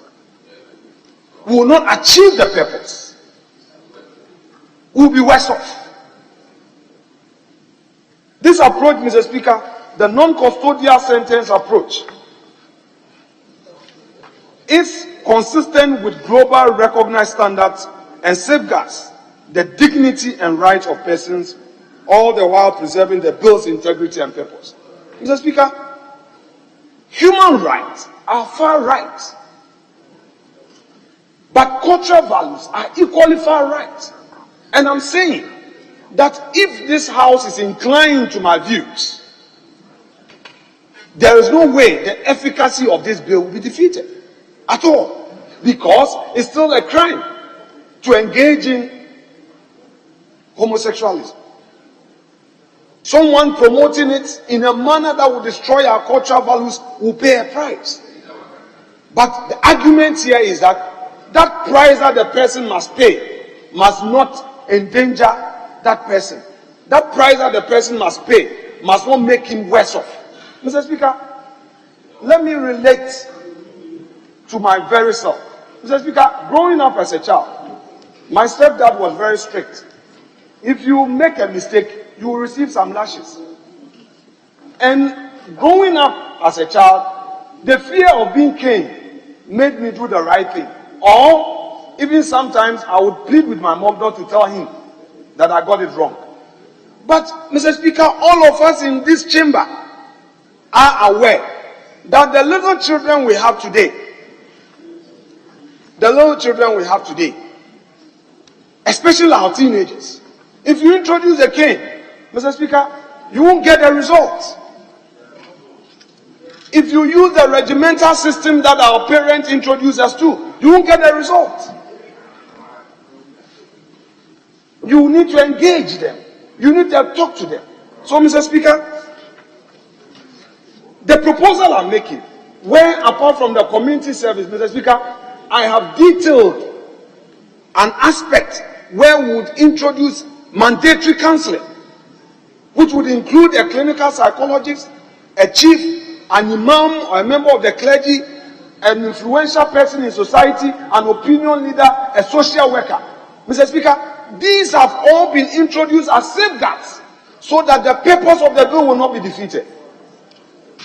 We will not achieve the purpose. We will be worse off. This approach, Mr. Speaker, the non-custodial sentence approach, is consistent with global recognized standards and safeguards the dignity and rights of persons, all the while preserving the bill's integrity and purpose. Mr. Speaker, human rights are far right, but cultural values are equally far right. And I'm saying that if this House is inclined to my views, there is no way the efficacy of this bill will be defeated at all, because it's still a crime to engage in homosexualism. Someone promoting it in a manner that will destroy our cultural values will pay a price. But the argument here is that that price that the person must pay must not endanger that person. That price that the person must pay must not make him worse off. Mr. Speaker, let me relate to my very self. Mr. Speaker, growing up as a child, my stepdad was very strict. If you make a mistake, you will receive some lashes. And growing up as a child, the fear of being caned made me do the right thing. Or even sometimes I would plead with my mom not to tell him that I got it wrong. But, Mr. Speaker, all of us in this chamber are aware that the little children we have today, especially our teenagers, if you introduce a cane, Mr. Speaker, you won't get a result. If you use the regimental system that our parents introduced us to, you won't get a result. You need to engage them. You need to talk to them. So, Mr. Speaker, the proposal I'm making, where apart from the community service, Mr. Speaker, I have detailed an aspect where we would introduce mandatory counseling which would include a clinical psychologist, a chief, an imam or a member of the clergy, an influential person in society, an opinion leader, a social worker. Mr. Speaker, these have all been introduced as safeguards so that the purpose of the bill will not be defeated.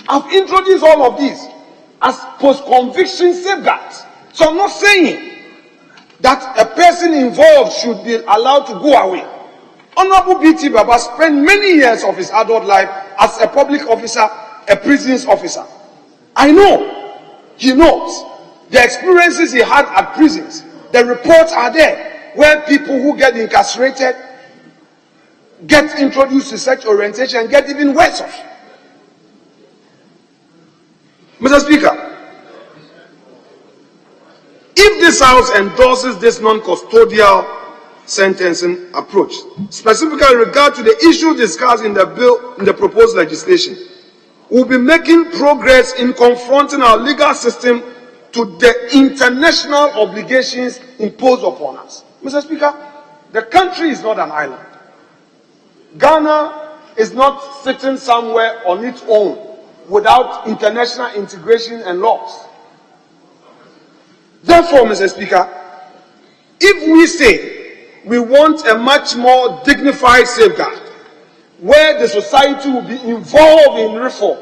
I've introduced all of these as post-conviction safeguards. So I'm not saying that a person involved should be allowed to go away. Honorable B.T. Baba spent many years of his adult life as a public officer, a prisons officer. I know, he knows, the experiences he had at prisons. The reports are there, where people who get incarcerated get introduced to such orientation and get even worse off. Mr. Speaker, if this House endorses this non-custodial sentencing approach, specifically in regard to the issue discussed in the bill, in the proposed legislation, we'll be making progress in confronting our legal system to the international obligations imposed upon us. Mr. Speaker, the country is not an island. Ghana is not sitting somewhere on its own without international integration and laws. Therefore, Mr. Speaker, if we say we want a much more dignified safeguard, where the society will be involved in reform,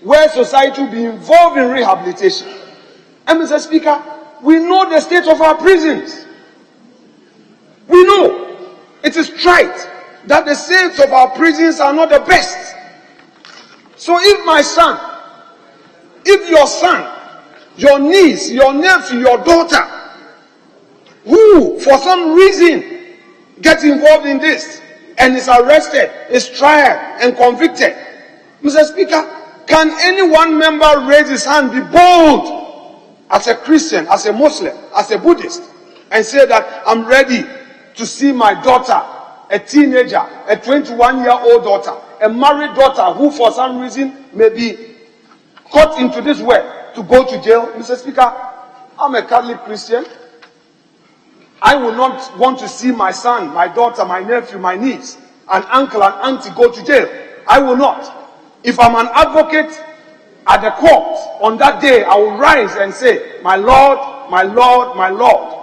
where society will be involved in rehabilitation, and Mr. Speaker, we know the state of our prisons. We know it is trite that the states of our prisons are not the best. So if my son, if your son, your niece, your nephew, your daughter, who for some reason gets involved in this and is arrested, is tried and convicted, Mr. Speaker, can any one member raise his hand, be bold as a Christian, as a Muslim, as a Buddhist, and say that I'm ready to see my daughter, a teenager, a 21-year-old daughter, a married daughter who for some reason may be caught into this way, to go to jail? Mr. Speaker, I'm a Catholic Christian. I will not want to see my son, my daughter, my nephew, my niece, an uncle and auntie go to jail. I will not. If I'm an advocate at the court, on that day I will rise and say, my Lord, my Lord, my Lord,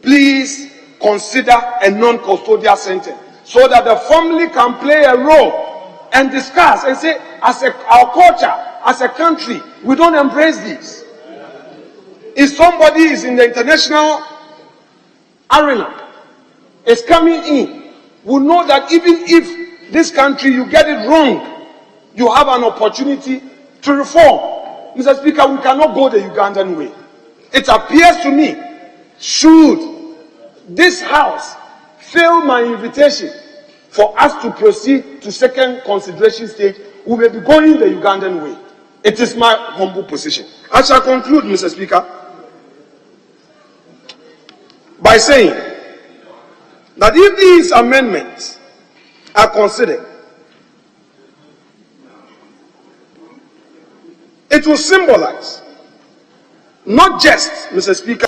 please consider a non-custodial sentence so that the family can play a role and discuss and say, as our culture, as a country, we don't embrace this. If somebody is in the international arena, is coming in, we know that even if this country you get it wrong, you have an opportunity to reform. Mr. Speaker, we cannot go the Ugandan way. It appears to me, should this House fail my invitation for us to proceed to second consideration stage, we may be going the Ugandan way. It is my humble position. I shall conclude, Mr. Speaker, by saying that if these amendments are considered, it will symbolize not just, Mr. Speaker,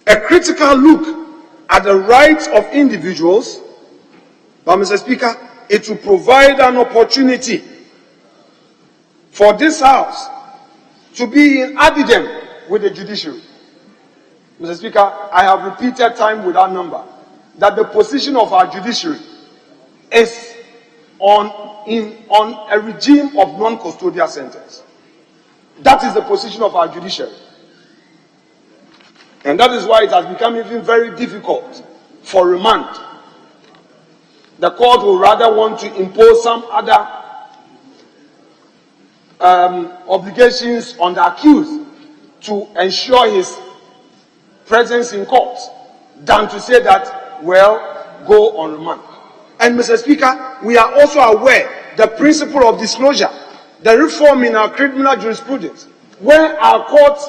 a critical look at the rights of individuals, but, Mr. Speaker, it will provide an opportunity for this House to be in addendum with the judiciary. Mr. Speaker, I have repeated time without number that the position of our judiciary is on a regime of non-custodial sentence. That is the position of our judiciary. And that is why it has become even very difficult for remand. The court will rather want to impose some other obligations on the accused to ensure his presence in court than to say that, well, go on remand. And Mr. Speaker, we are also aware the principle of disclosure, the reform in our criminal jurisprudence, where our courts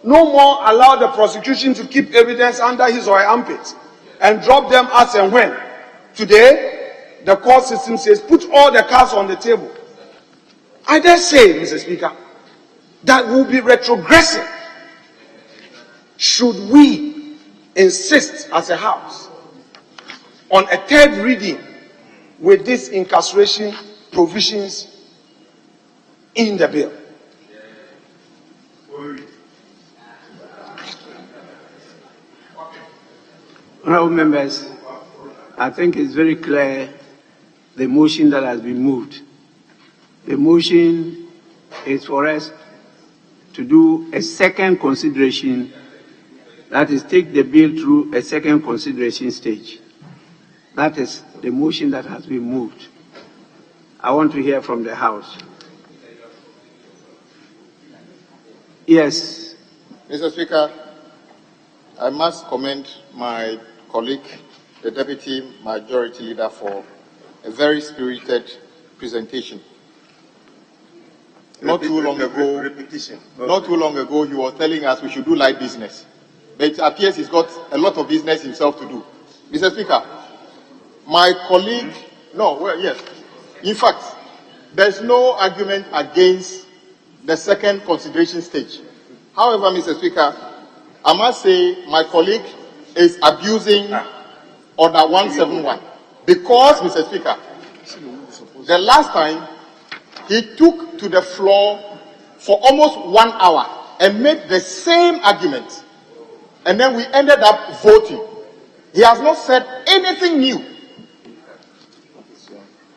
no more allow the prosecution to keep evidence under his or her armpits and drop them as and when. Today, the court system says, put all the cards on the table. I dare say, Mr. Speaker, that will be retrogressive should we insist as a House on a third reading with these incarceration provisions in the bill. Honourable members, I think it's very clear the motion that has been moved. The motion is for us to do a second consideration, that is, take the bill through a second consideration stage. That is the motion that has been moved. I want to hear from the House. Yes. Mr. Speaker, I must commend my colleague, the Deputy Majority Leader, for a very spirited presentation. Not too long ago, he was telling us we should do light business. But it appears he's got a lot of business himself to do. Mr. Speaker, my colleague, in fact, there's no argument against the second consideration stage. However, Mr. Speaker, I must say my colleague is abusing Order 171 because, Mr. Speaker, the last time he took to the floor for almost 1 hour and made the same argument, and then we ended up voting. He has not said anything new.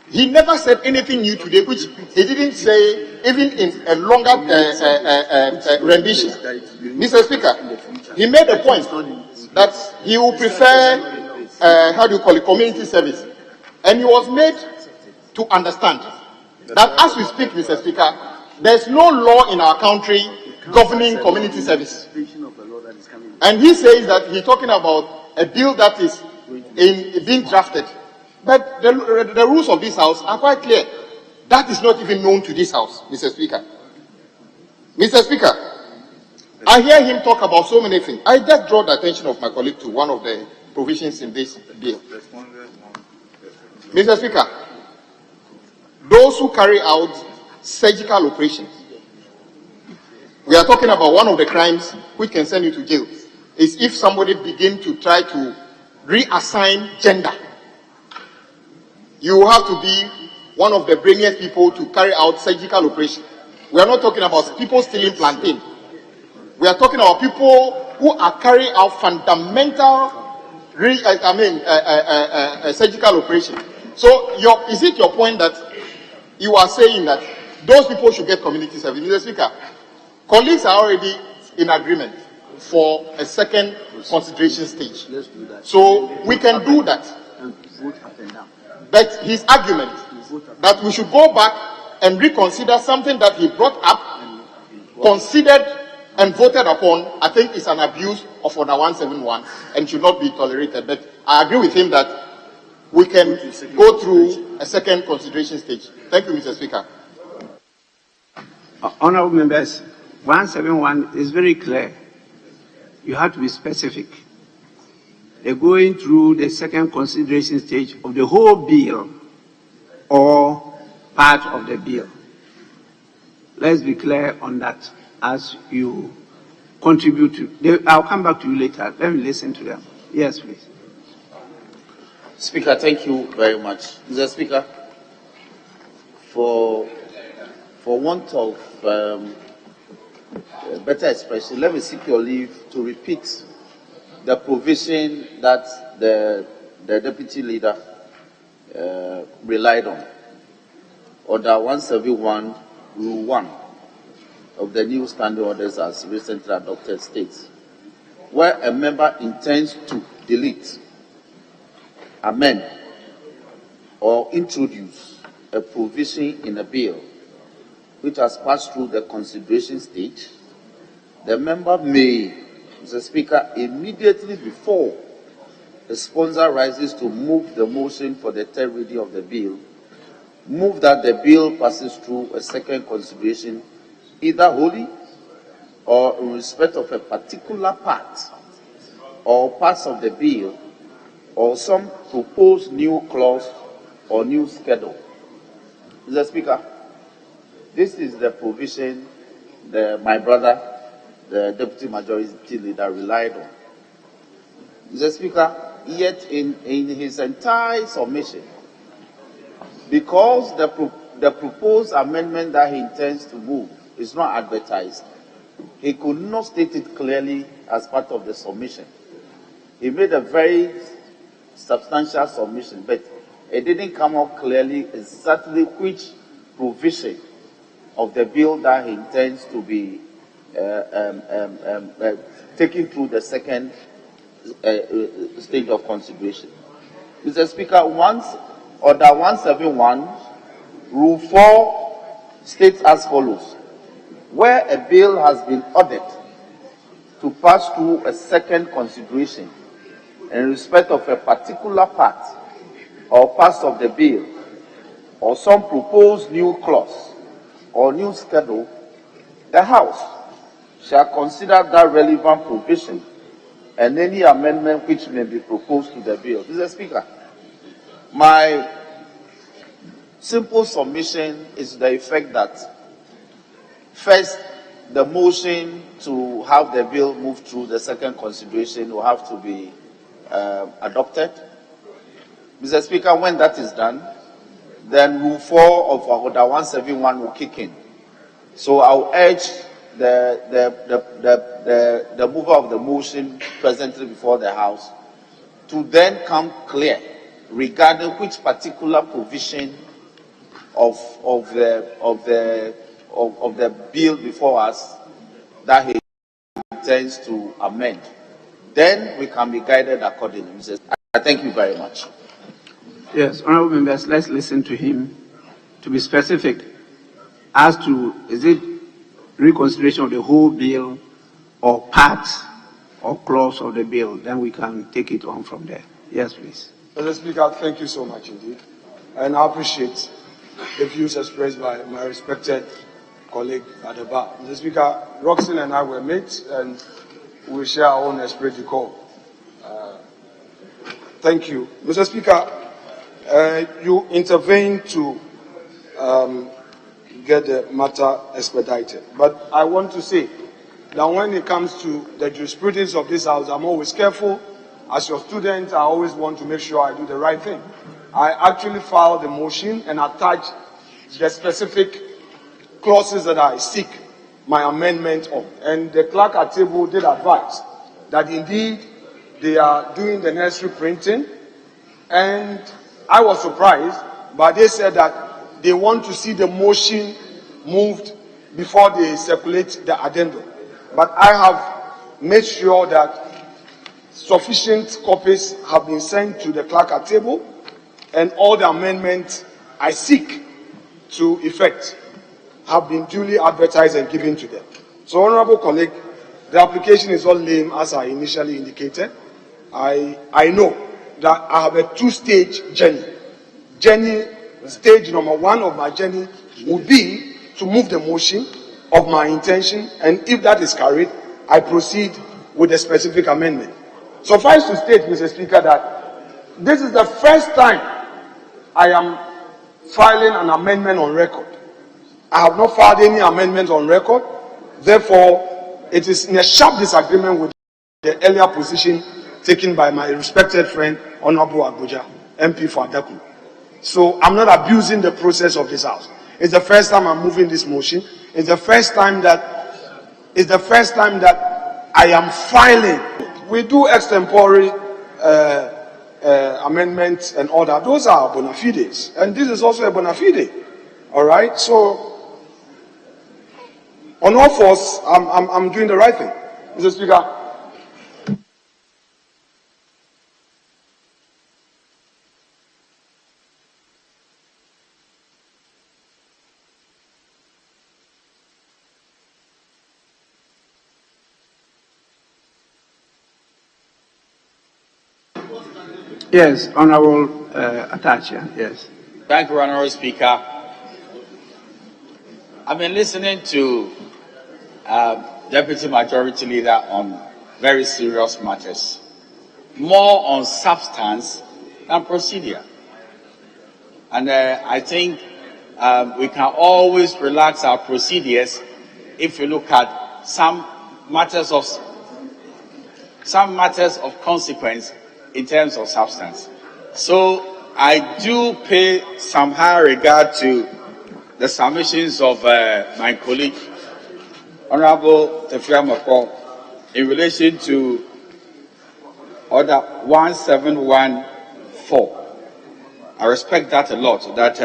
He never said anything new today, which he didn't say even in a longer rendition. Mr. Speaker, he made a point that he would prefer, community service. And he was made to understand that as we speak, Mr. Speaker, there's no law in our country governing community service. And he says that he's talking about a bill that is being drafted. But the rules of this House are quite clear. That is not even known to this House, Mr. Speaker. Mr. Speaker, I hear him talk about so many things. I just draw the attention of my colleague to one of the provisions in this bill. Mr. Speaker, those who carry out surgical operations, we are talking about one of the crimes which can send you to jail, is if somebody begins to try to reassign gender. You have to be one of the brainiest people to carry out surgical operation. We are not talking about people stealing plantain. We are talking about people who are carrying out fundamental surgical operation. So is it your point that you are saying that those people should get community service? Mr. Speaker, colleagues are already in agreement for a second consideration stage. So we can do that. But his argument that we should go back and reconsider something that he brought up, considered and voted upon, I think is an abuse of Order 171 and should not be tolerated. But I agree with him that we can go through a second consideration stage. Thank you, Mr. Speaker. Honourable members, 171 is very clear. You have to be specific. They're going through the second consideration stage of the whole bill or part of the bill. Let's be clear on that as you contribute to. I'll come back to you later. Let me listen to them. Yes, please. Speaker, thank you very much. Mr. Speaker, for want of better expression, let me seek your leave to repeat the provision that the Deputy Leader relied on. Order 171, Rule 1 of the new standing orders as recently adopted states, where a member intends to delete, amend, or introduce a provision in a bill which has passed through the consideration stage, the member may, Mr. Speaker, immediately before the sponsor rises to move the motion for the third reading of the bill, move that the bill passes through a second consideration, either wholly or in respect of a particular part or parts of the bill or some proposed new clause or new schedule. Mr. Speaker, this is the provision my brother, the Deputy Majority Leader, relied on. Mr. Speaker, yet in his entire submission, because the proposed amendment that he intends to move is not advertised, he could not state it clearly as part of the submission. He made a very substantial submission, but it didn't come out clearly exactly which provision of the bill that he intends to be taken through the second stage of consideration. Mr. Speaker, once Order 171, Rule 4 states as follows: where a bill has been ordered to pass through a second consideration in respect of a particular part or parts of the bill, or some proposed new clause or new schedule, the House shall consider that relevant provision and any amendment which may be proposed to the bill. Mr. Speaker, my simple submission is to the effect that, first, the motion to have the bill move through the second consideration will have to be adopted. Mr. Speaker, when that is done, then Rule 4 of Order 171 will kick in. So I'll urge the mover of the motion presently before the House to then come clear regarding which particular provision of the bill before us that he intends to amend. Then we can be guided accordingly. I thank you very much. Yes, honorable members, let's listen to him to be specific as to, is it reconsideration of the whole bill or part or clause of the bill? Then we can take it on from there. Yes, please. Mr. Speaker, thank you so much indeed. And I appreciate the views expressed by my respected colleague at the bar. Mr. Speaker, Roxanne and I were mates, and we share our own esprit de corps. Thank you. Mr. Speaker, you intervened to get the matter expedited. But I want to say that when it comes to the jurisprudence of this House, I'm always careful. As your student, I always want to make sure I do the right thing. I actually filed the motion and attached the specific clauses that I seek my amendment on. And the clerk at table did advise that indeed they are doing the necessary printing. And I was surprised, but they said that they want to see the motion moved before they circulate the addendum. But I have made sure that sufficient copies have been sent to the clerk at table, and all the amendments I seek to effect have been duly advertised and given to them. So, honorable colleague, the application is all lame as I initially indicated. I know that I have a two-stage journey. Stage number one of my journey would be to move the motion of my intention, and if that is carried, I proceed with a specific amendment. Suffice to state, Mr. Speaker, that this is the first time I am filing an amendment on record. I have not filed any amendment on record. Therefore, it is in a sharp disagreement with the earlier position taken by my respected friend, Honorable Abuja, MP for Adaku. So I'm not abusing the process of this House. It's the first time I'm moving this motion. It's the first time that I am filing. We do extempore amendments and all that. Those are bona fides, and this is also a bona fide. All right. So on all fours, I'm doing the right thing, Mr. Speaker. Yes, honorable Atacha. Yes. Thank you, Honorable Speaker. I've been listening to Deputy Majority Leader on very serious matters, more on substance than procedure. And I think we can always relax our procedures if we look at some matters of consequence in terms of substance. So I do pay some high regard to the submissions of my colleague, Honorable Tefia Mako, in relation to Order 1714. I respect that a lot, that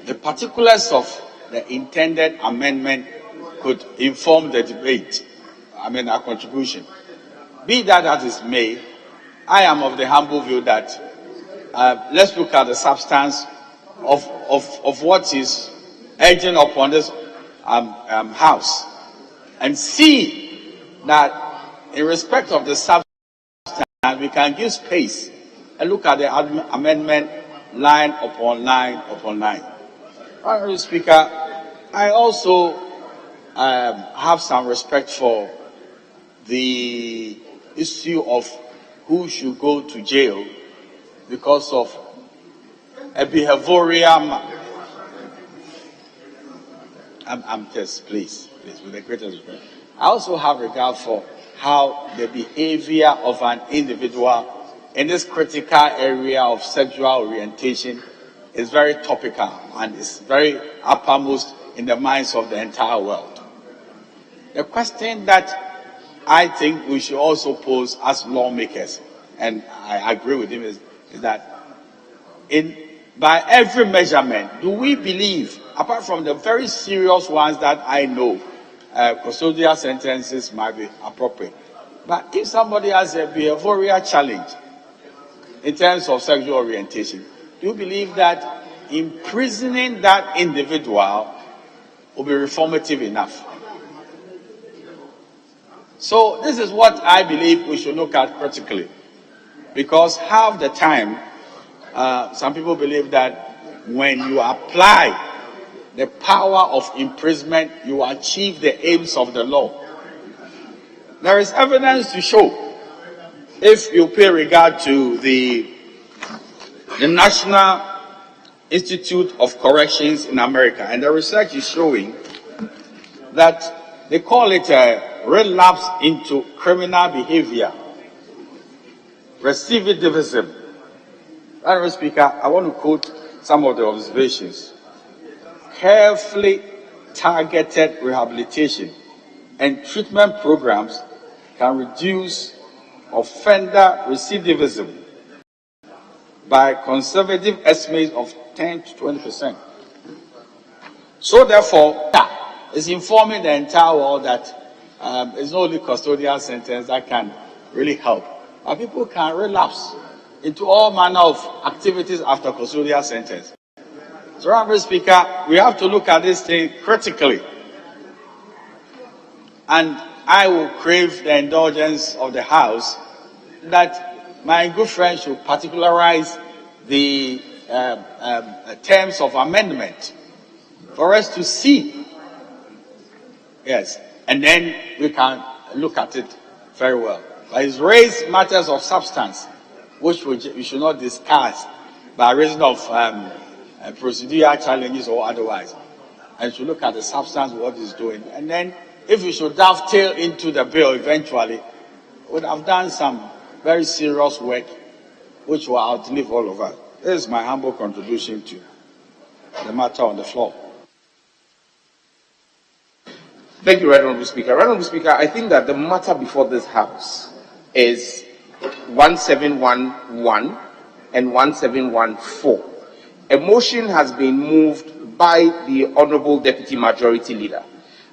the particulars of the intended amendment could inform the debate, our contribution. Be that as it may, I am of the humble view that let's look at the substance of what is urgent upon this House and see that in respect of the substance, we can give space and look at the amendment line upon line upon line. Honorable Speaker, I also have some respect for the issue of who should go to jail because of a behavioral. I'm just, please, with the greatest respect. I also have regard for how the behavior of an individual in this critical area of sexual orientation is very topical and is very uppermost in the minds of the entire world. The question that I think we should also pose as lawmakers, and I agree with him, is that by every measurement, do we believe, apart from the very serious ones that I know, custodial sentences might be appropriate, but if somebody has a behavioral challenge in terms of sexual orientation, do you believe that imprisoning that individual will be reformative enough? So this is what I believe we should look at critically, because half the time, some people believe that when you apply the power of imprisonment, you achieve the aims of the law. There is evidence to show, if you pay regard to the National Institute of Corrections in America, and the research is showing that they call it a relapse into criminal behavior, recidivism. Honorable Speaker, I want to quote some of the observations. Carefully targeted rehabilitation and treatment programs can reduce offender recidivism by conservative estimates of 10 to 20%. So therefore, it's informing the entire world that it's not only custodial sentence that can really help, but people can relapse into all manner of activities after custodial sentence. So, Honorable Speaker, we have to look at this thing critically. And I will crave the indulgence of the House that my good friend should particularize the terms of amendment for us to see. Yes, and then we can look at it very well. But it's raised matters of substance, which we should not discuss by reason of procedural challenges or otherwise. And should look at the substance of what it's doing. And then, if we should dovetail into the bill eventually, we would have done some very serious work, which will outlive all of us. This is my humble contribution to the matter on the floor. Thank you, Right Honourable Speaker. Right Honourable Speaker, I think that the matter before this House is 1711 and 1714. A motion has been moved by the Honourable Deputy Majority Leader.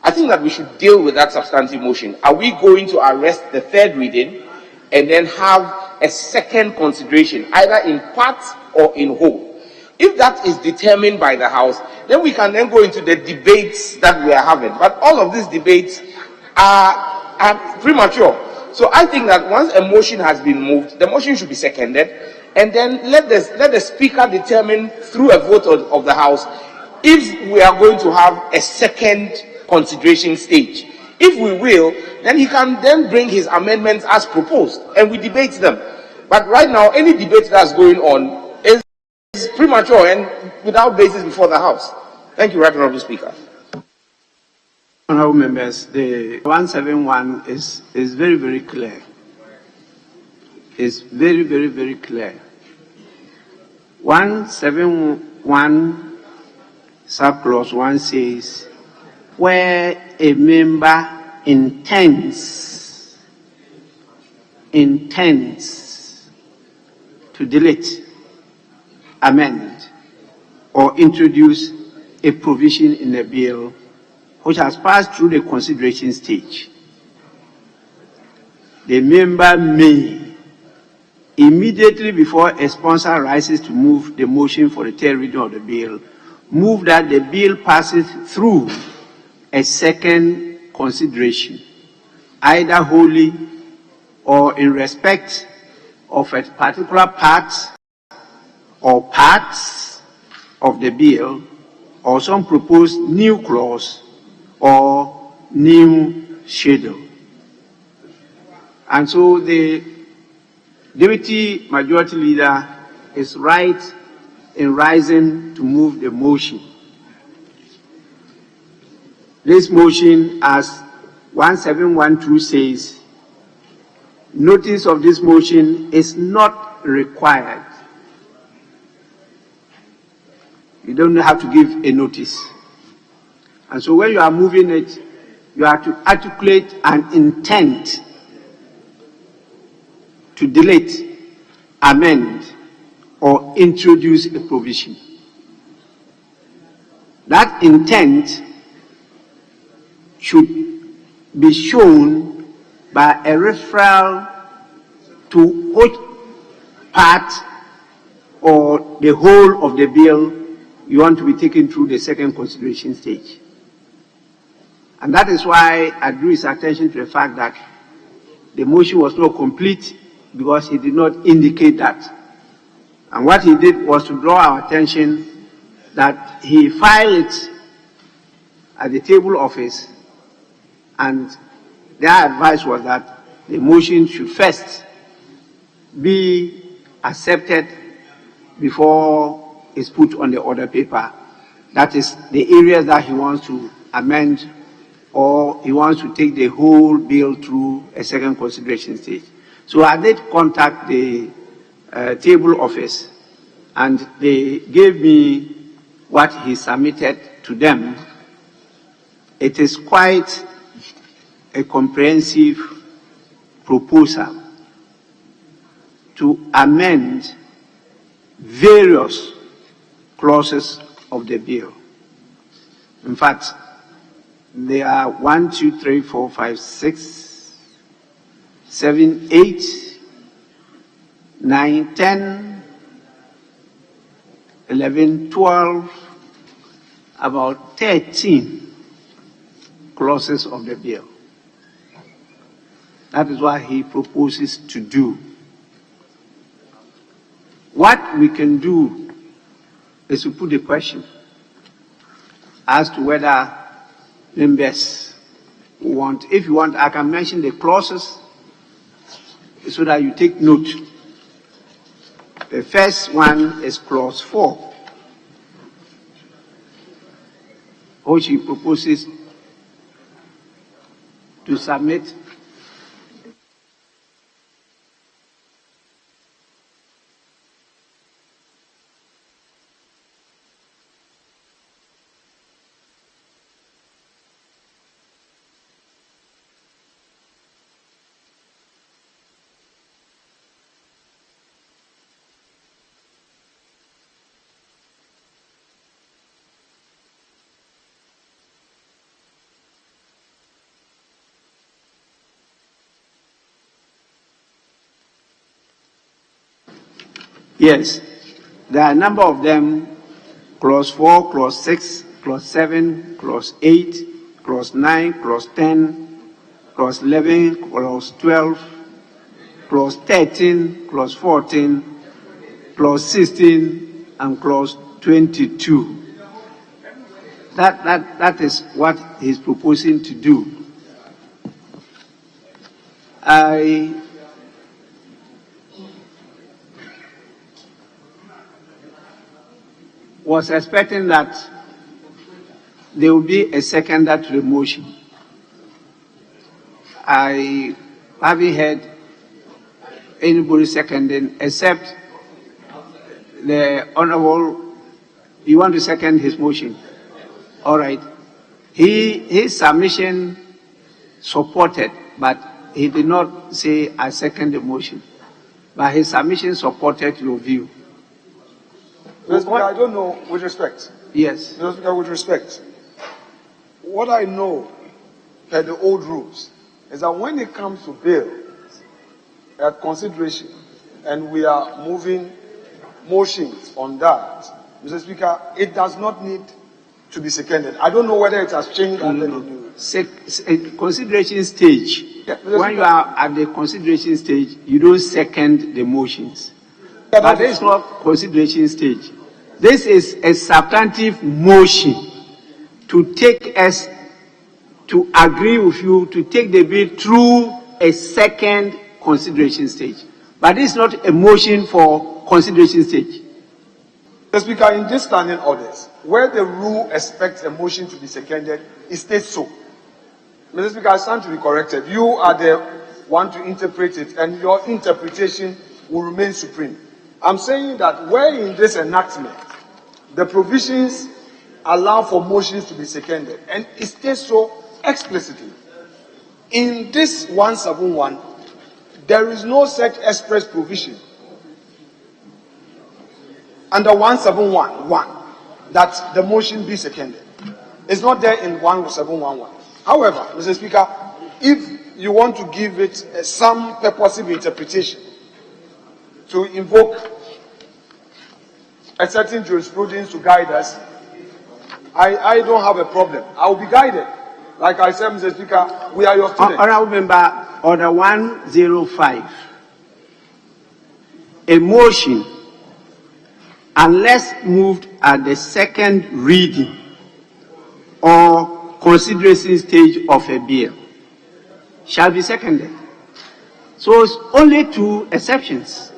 I think that we should deal with that substantive motion. Are we going to arrest the third reading and then have a second consideration, either in part or in whole? If that is determined by the House, then we can then go into the debates that we are having. But all of these debates are premature. So I think that once a motion has been moved, the motion should be seconded, and then let the Speaker determine through a vote of the House if we are going to have a second consideration stage. If we will, then he can then bring his amendments as proposed, and we debate them. But right now, any debate that's going on is premature and without basis before the House. Thank you, Right Honourable Speaker. Honourable members, the 171 is very, very clear. is very, very, very clear. 171 subclause 1 says, where a member intends to delete, amend, or introduce a provision in a bill which has passed through the consideration stage, the member may, immediately before a sponsor rises to move the motion for the third reading of the bill, move that the bill passes through a second consideration, either wholly or in respect of a particular part or parts of the bill, or some proposed new clause or new schedule. And so the Deputy Majority Leader is right in rising to move the motion. This motion, as 1712 says, notice of this motion is not required. You don't have to give a notice. And so when you are moving it, you have to articulate an intent to delete, amend, or introduce a provision. That intent should be shown by a referral to which part or the whole of the bill you want to be taken through the second consideration stage. And that is why I drew his attention to the fact that the motion was not complete because he did not indicate that. And what he did was to draw our attention that he filed it at the table office, and their advice was that the motion should first be accepted before it's put on the order paper. That is the areas that he wants to amend, or he wants to take the whole bill through a second consideration stage. So I did contact the table office, and they gave me what he submitted to them. It is quite a comprehensive proposal to amend various clauses of the bill. In fact, there are 1, 2, 3, 4, 5, 6, 7, 8, 9, 10, 11, 12, about 13 clauses of the bill. That is what he proposes to do. What we can do is to put the question as to whether members want. If you want, I can mention the clauses so that you take note. The first one is clause 4, which he proposes to submit Yes, there are a number of them: clause 4, clause 6, clause 7, clause 8, clause 9, clause 10, clause 11, clause 12, clause 13, clause 14, clause 16, and clause 22. That is what he's proposing to do. I was expecting that there will be a seconder to the motion. I haven't heard anybody seconding except the Honorable. You want to second his motion? All right. His submission supported, but he did not say I second the motion. But his submission supported your view. Mr. Speaker, I don't know, with respect. Yes. Mr. Speaker, with respect. What I know per the old rules is that when it comes to bill at consideration, and we are moving motions on that, Mr. Speaker, it does not need to be seconded. I don't know whether it has changed under the new. Consideration stage. Yeah, when you are at the consideration stage, you don't second the motions. But this is not consideration stage. This is a substantive motion to take us to agree with you to take the bill through a second consideration stage. But this is not a motion for consideration stage. Mr. Speaker, in these standing orders, where the rule expects a motion to be seconded, it states so. Mr. Speaker, I stand to be corrected. You are the one to interpret it, and your interpretation will remain supreme. I'm saying that where in this enactment, the provisions allow for motions to be seconded, and it states so explicitly. In this 171, there is no such express provision under 171(1) that the motion be seconded. It's not there in 1711. However, Mr. Speaker, if you want to give it some purposive interpretation to invoke a certain jurisprudence to guide us, I don't have a problem. I will be guided. Like I said, Mr. Speaker, we are your students. Honourable Member, Order 105. A motion, unless moved at the second reading or consideration stage of a bill, shall be seconded. So it's only two exceptions.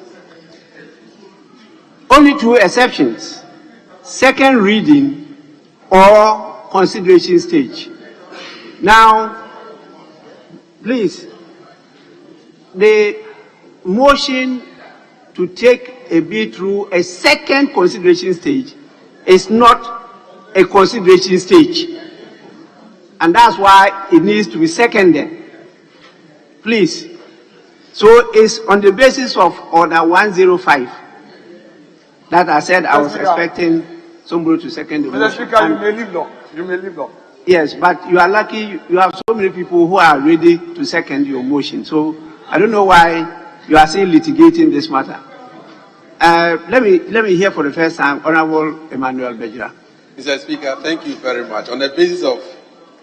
Only two exceptions. Second reading or consideration stage. Now, please, the motion to take a bill through a second consideration stage is not a consideration stage. And that's why it needs to be seconded. Please. So it's on the basis of Order 105 that I said I was expecting somebody to second the motion. Mr. Speaker, you may leave long. You may leave long. Yes, but you are lucky you have so many people who are ready to second your motion. So I don't know why you are still litigating this matter. Let me hear for the first time Honorable Emmanuel Bejira. Mr. Speaker, thank you very much. On the basis of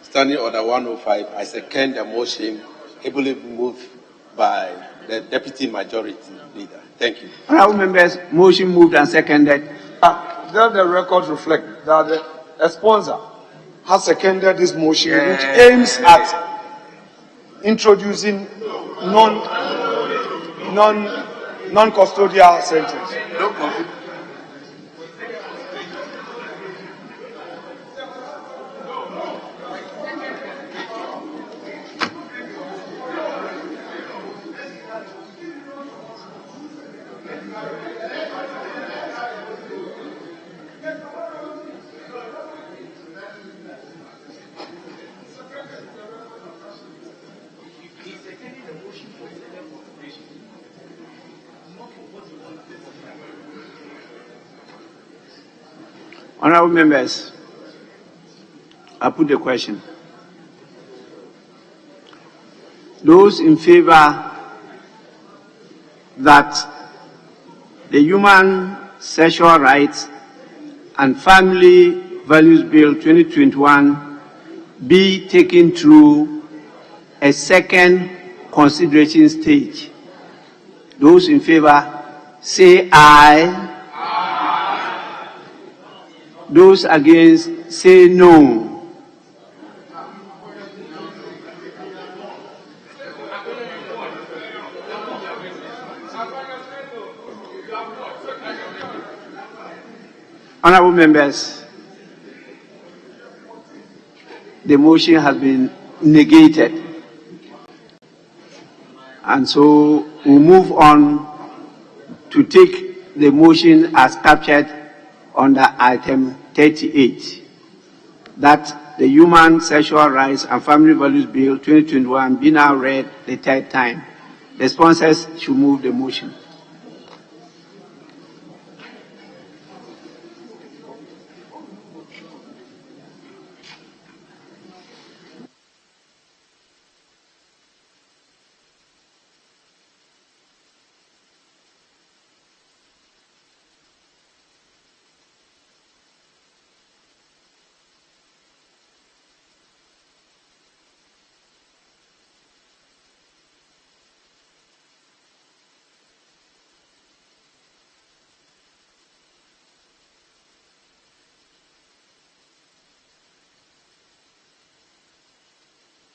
Standing Order 105, I second the motion ably moved by the Deputy Majority Leader. Thank you. Honorable members, motion moved and seconded. Let the record reflect that a sponsor has seconded this motion, which aims at introducing non-custodial sentence. Honorable members, I put the question. Those in favor that the Human Sexual Rights and Family Values Bill 2021 be taken through a second consideration stage. Those in favor say aye. Those against say no. Honorable members, the motion has been negated. And so we move on to take the motion as captured under item 38, that the Human Sexual Rights and Family Values Bill 2021 be now read the third time. The sponsors should move the motion.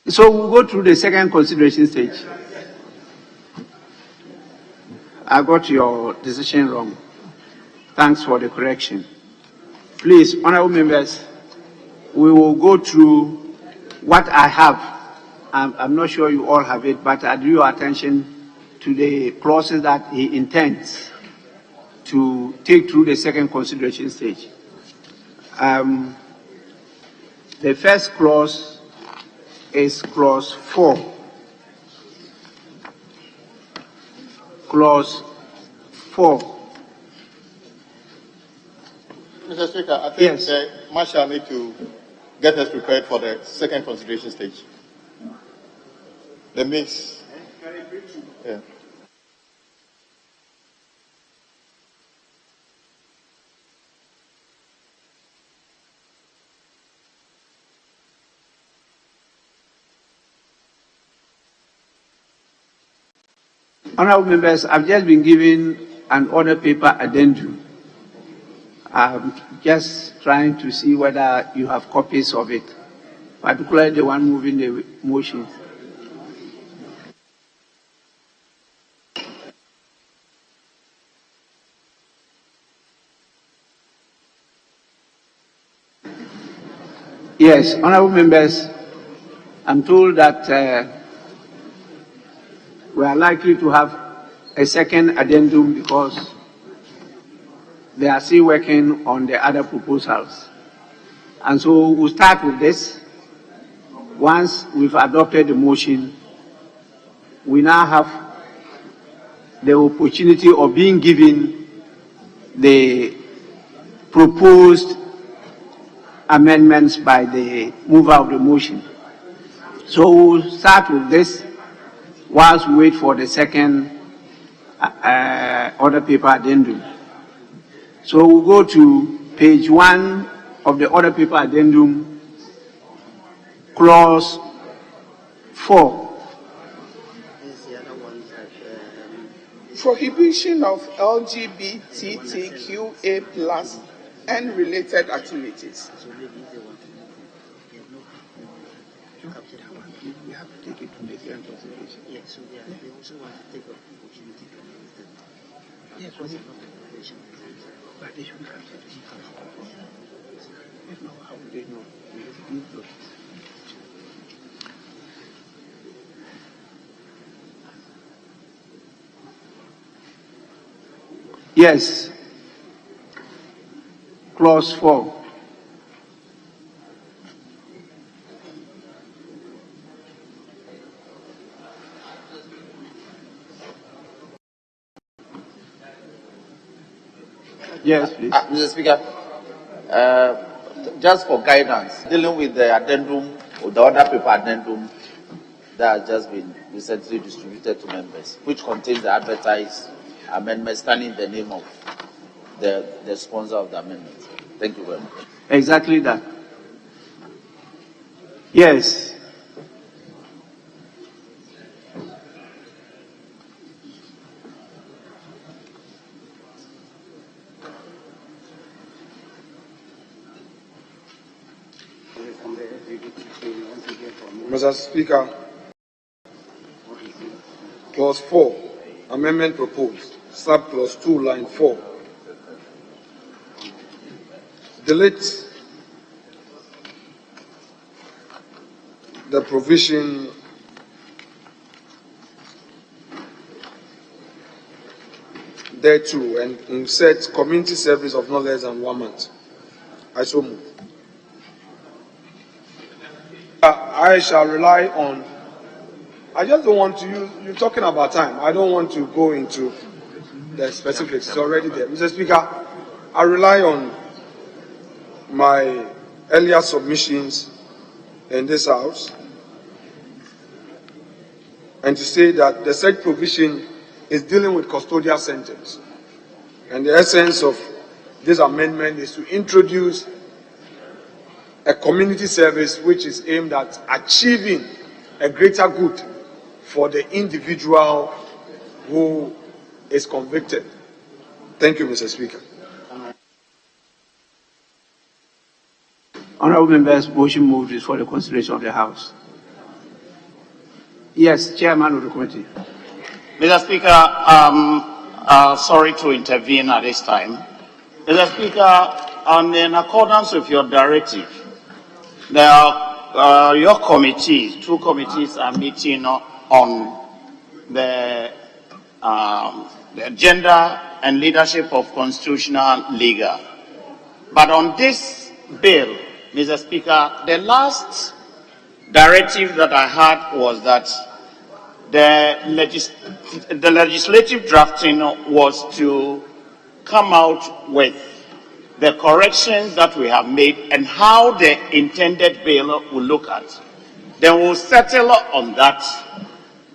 So we'll go through the second consideration stage. I got your decision wrong. Thanks for the correction. Please, honorable members, we will go through what I have. I'm not sure you all have it, but I drew your attention to the clauses that he intends to take through the second consideration stage. The first clause is clause 4. Clause 4. Mr. Speaker, I think the Marshal need to get us prepared for the second consideration stage. The mix. Yeah. Honorable members, I've just been given an order paper addendum. I'm just trying to see whether you have copies of it, particularly the one moving the motion. Yes, honorable members, I'm told that we are likely to have a second addendum because they are still working on the other proposals. And so we'll start with this. Once we've adopted the motion, we now have the opportunity of being given the proposed amendments by the mover of the motion. So we'll start with this whilst we wait for the second order paper addendum. So we'll go to page 1 of the order paper addendum, clause 4. Prohibition of LGBTQA+ and related activities. We have to take it to the second consideration. Yes, so they also want to take an opportunity to raise them. Yes, but they should have said it. If not, how would they know? We have to give those. Yes. Clause 4. Yes, please. Mr. Speaker, just for guidance, dealing with the addendum or the other paper addendum that has just been recently distributed to members, which contains the advertised amendment standing in the name of the sponsor of the amendment. Thank you very much. Exactly that. Yes. Mr. Speaker, clause 4, amendment proposed, sub-clause 2, line 4. Delete the provision thereto and insert community service of not less than 1 month. I so move. I shall rely on. I just don't want to use. You're talking about time. I don't want to go into the specifics. It's already there. Mr. Speaker, I rely on my earlier submissions in this House and to say that the said provision is dealing with custodial centers. And the essence of this amendment is to introduce a community service which is aimed at achieving a greater good for the individual who is convicted. Thank you, Mr. Speaker. Honorable members, motion moved is for the consideration of the House. Yes, Chairman of the committee. Mr. Speaker, sorry to intervene at this time. Mr. Speaker, in accordance with your directive, there are your committees, 2 committees are meeting on the gender and leadership of constitutional legal. But on this bill, Mr. Speaker, the last directive that I had was that the legislative drafting was to come out with the corrections that we have made and how the intended bill will look at. Then we'll settle on that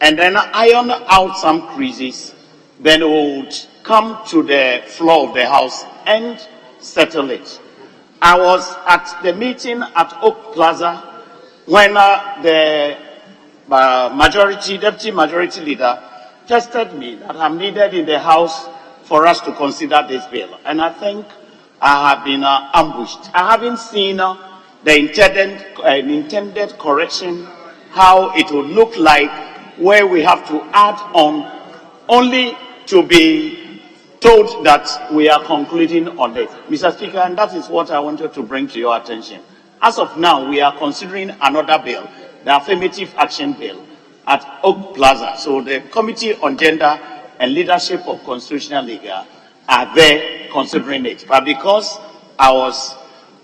and then iron out some creases. Then we would come to the floor of the House and settle it. I was at the meeting at Oak Plaza when the deputy majority leader tested me that I'm needed in the House for us to consider this bill. And I think I have been ambushed. I haven't seen the intended correction, how it would look like, where we have to add on, only to be told that we are concluding on it. Mr. Speaker, and that is what I wanted to bring to your attention. As of now, we are considering another bill, the Affirmative Action Bill, at Oak Plaza. So the Committee on Gender and Leadership of Constitutional Legal are there considering it. But because I was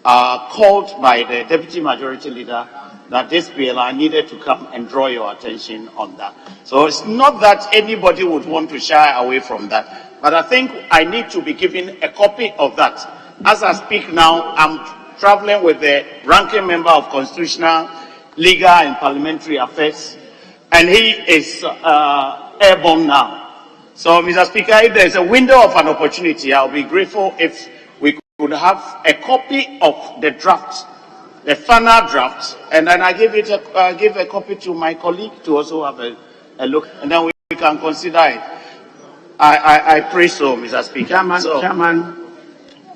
called by the Deputy Majority Leader that this bill, I needed to come and draw your attention on that. So it's not that anybody would want to shy away from that, but I think I need to be given a copy of that. As I speak now, I'm traveling with the ranking member of Constitutional, Legal and Parliamentary Affairs, and he is airborne now. So, Mr. Speaker, if there is a window of an opportunity, I'll be grateful if we could have a copy of the draft, the final draft, and then I give a copy to my colleague to also have a look, and then we can consider it. I pray so, Mr. Speaker.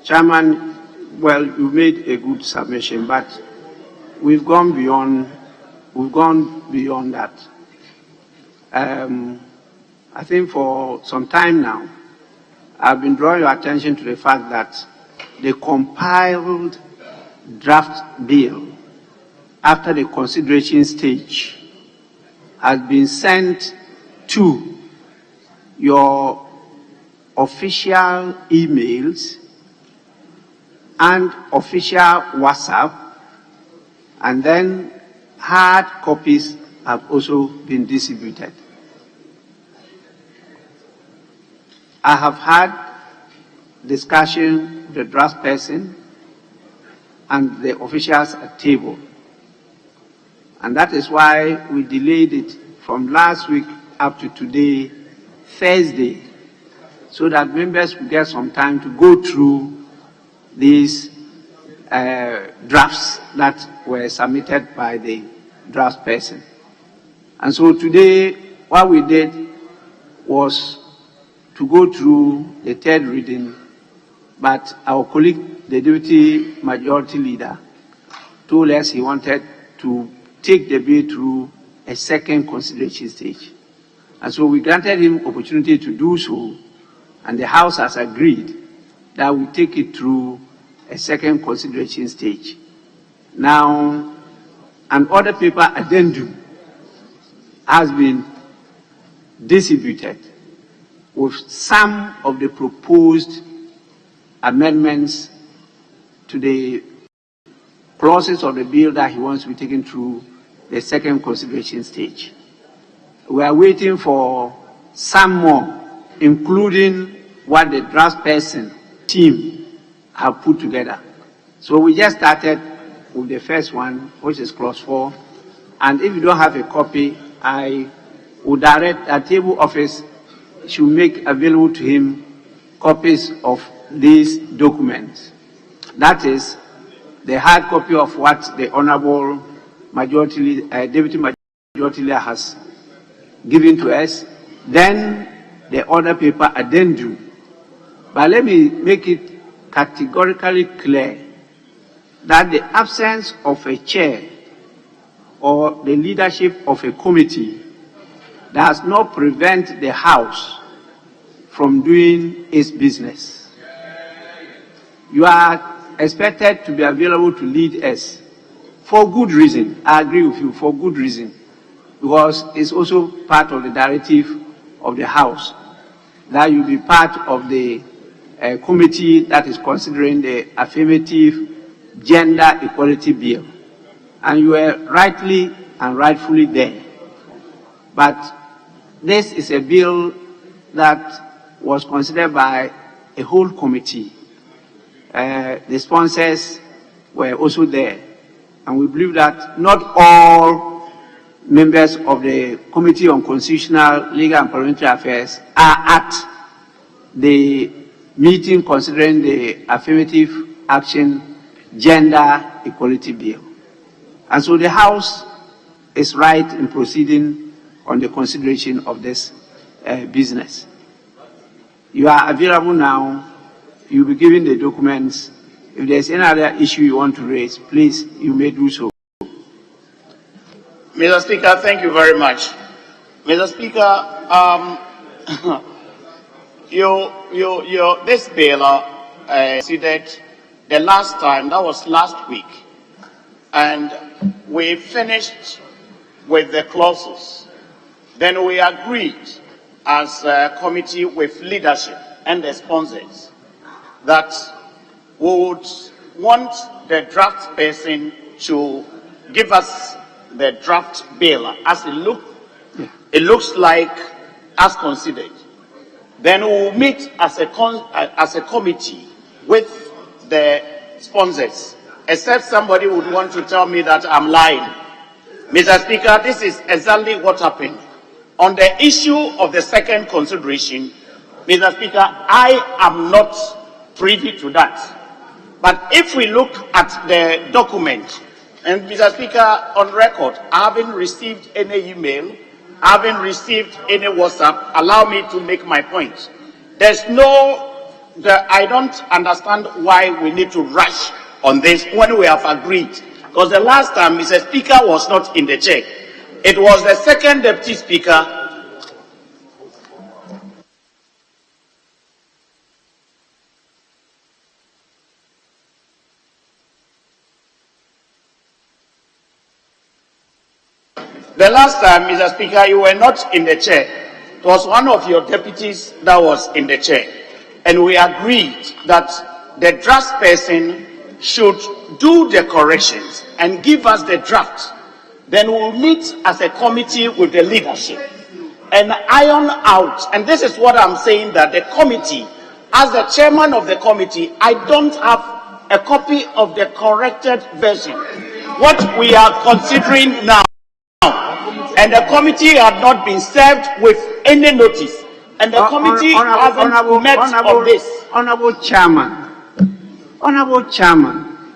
Chairman, well, you made a good submission, but we've gone beyond that. I think for some time now, I've been drawing your attention to the fact that the compiled draft bill, after the consideration stage, has been sent to your official emails and official WhatsApp, and then hard copies have also been distributed. I have had discussion with the draft person and the officials at table. And that is why we delayed it from last week up to today, Thursday, so that members will get some time to go through these drafts that were submitted by the draft person. And so today, what we did was to go through the third reading, but our colleague, the Deputy Majority Leader, told us he wanted to take the bill through a second consideration stage. And so we granted him opportunity to do so, and the House has agreed that we take it through a second consideration stage. Now, an order paper addendum has been distributed with some of the proposed amendments to the clauses of the bill that he wants to be taken through the second consideration stage. We are waiting for some more, including what the draft person team have put together. So we just started with the first one, which is clause 4. And if you don't have a copy, I would direct a table office should make available to him copies of these documents. That is the hard copy of what the Honorable Majority, Deputy Majority Leader has given to us, then the other paper addendum. But let me make it categorically clear that the absence of a chair or the leadership of a committee does not prevent the House from doing its business. You are expected to be available to lead us for good reason. I agree with you, for good reason, because it's also part of the directive of the House that you be part of the committee that is considering the affirmative gender equality bill. And you were rightly and rightfully there. But this is a bill that was considered by a whole committee. The sponsors were also there. And we believe that not all members of the Committee on Constitutional, Legal and Parliamentary Affairs are at the meeting considering the affirmative action gender equality bill. And so the House is right in proceeding on the consideration of this business. You are available now. You'll be given the documents. If there's any other issue you want to raise, please, you may do so. Mr. Speaker, thank you very much. Mr. Speaker, this bill considered the last time, that was last week, and we finished with the clauses. Then we agreed as a committee with leadership and the sponsors that we would want the draft person to give us the draft bill as it looks like as considered. Then we will meet as a committee with the sponsors, except somebody would want to tell me that I'm lying. Mr. Speaker, this is exactly what happened. On the issue of the second consideration, Mr. Speaker, I am not privy to that. But if we look at the document, and Mr. Speaker, on record, I haven't received any email, I haven't received any WhatsApp. Allow me to make my point. I don't understand why we need to rush on this when we have agreed. Because the last time Mr. Speaker was not in the chair. It was the second Deputy Speaker. The last time, Mr. Speaker, you were not in the chair. It was one of your deputies that was in the chair. And we agreed that the draft person should do the corrections and give us the draft. Then we'll meet as a committee with the leadership and iron out. And this is what I'm saying, that the committee, as the chairman of the committee, I don't have a copy of the corrected version. What we are considering now, and the committee had not been served with any notice, and the committee hasn't met on this. Honorable Chairman,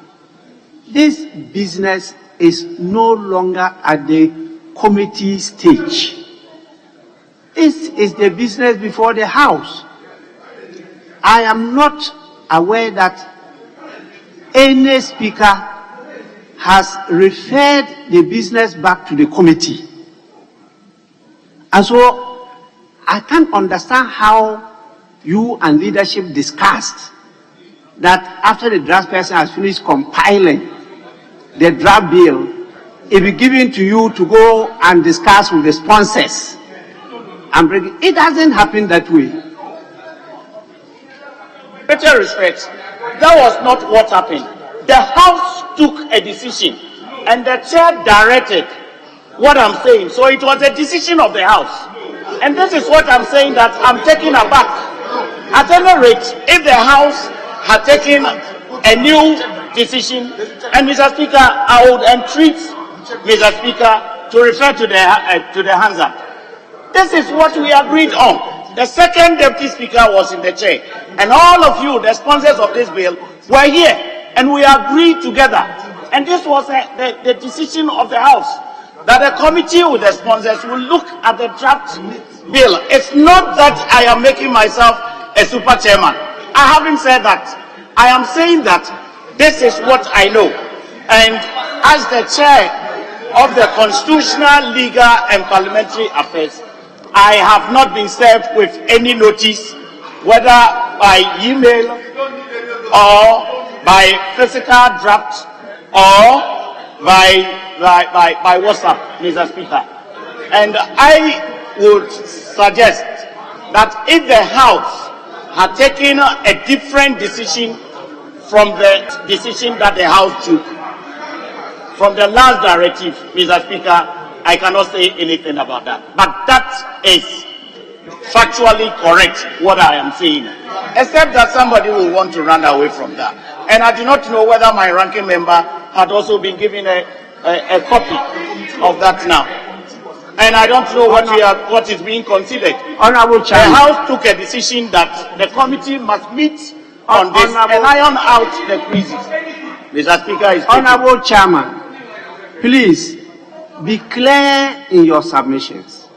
this business is no longer at the committee stage. This is the business before the House. I am not aware that any speaker has referred the business back to the committee. And so I can't understand how you and leadership discussed that after the draft person has finished compiling the draft bill, it will be given to you to go and discuss with the sponsors. It doesn't happen that way. better respect, that was not what happened. The House took a decision and the chair directed what I'm saying. So it was a decision of the House. And this is what I'm saying that I'm taking aback. At any rate, if the House had taken a new decision, and Mr. Speaker, I would entreat Mr. Speaker to refer to the hands up. This is what we agreed on. The second deputy speaker was in the chair, and all of you, the sponsors of this bill, were here, and we agreed together. And this was the decision of the House, that a committee with the sponsors will look at the draft bill. It's not that I am making myself a super chairman. I haven't said that. I am saying that this is what I know. And as the chair of the Constitutional, Legal and Parliamentary Affairs, I have not been served with any notice, whether by email or by physical draft or by WhatsApp, Mr. Speaker. And I would suggest that if the House had taken a different decision from the decision that the House took, from the last directive, Mr. Speaker, I cannot say anything about that. But that is factually correct, what I am saying. Except that somebody will want to run away from that. And I do not know whether my ranking member had also been given a copy of that now. And I don't know what is being considered. Honorable Chairman. The House took a decision that the committee must meet on this and iron out the creases. Mr. Speaker is Honorable Chairman, please be clear in your submissions.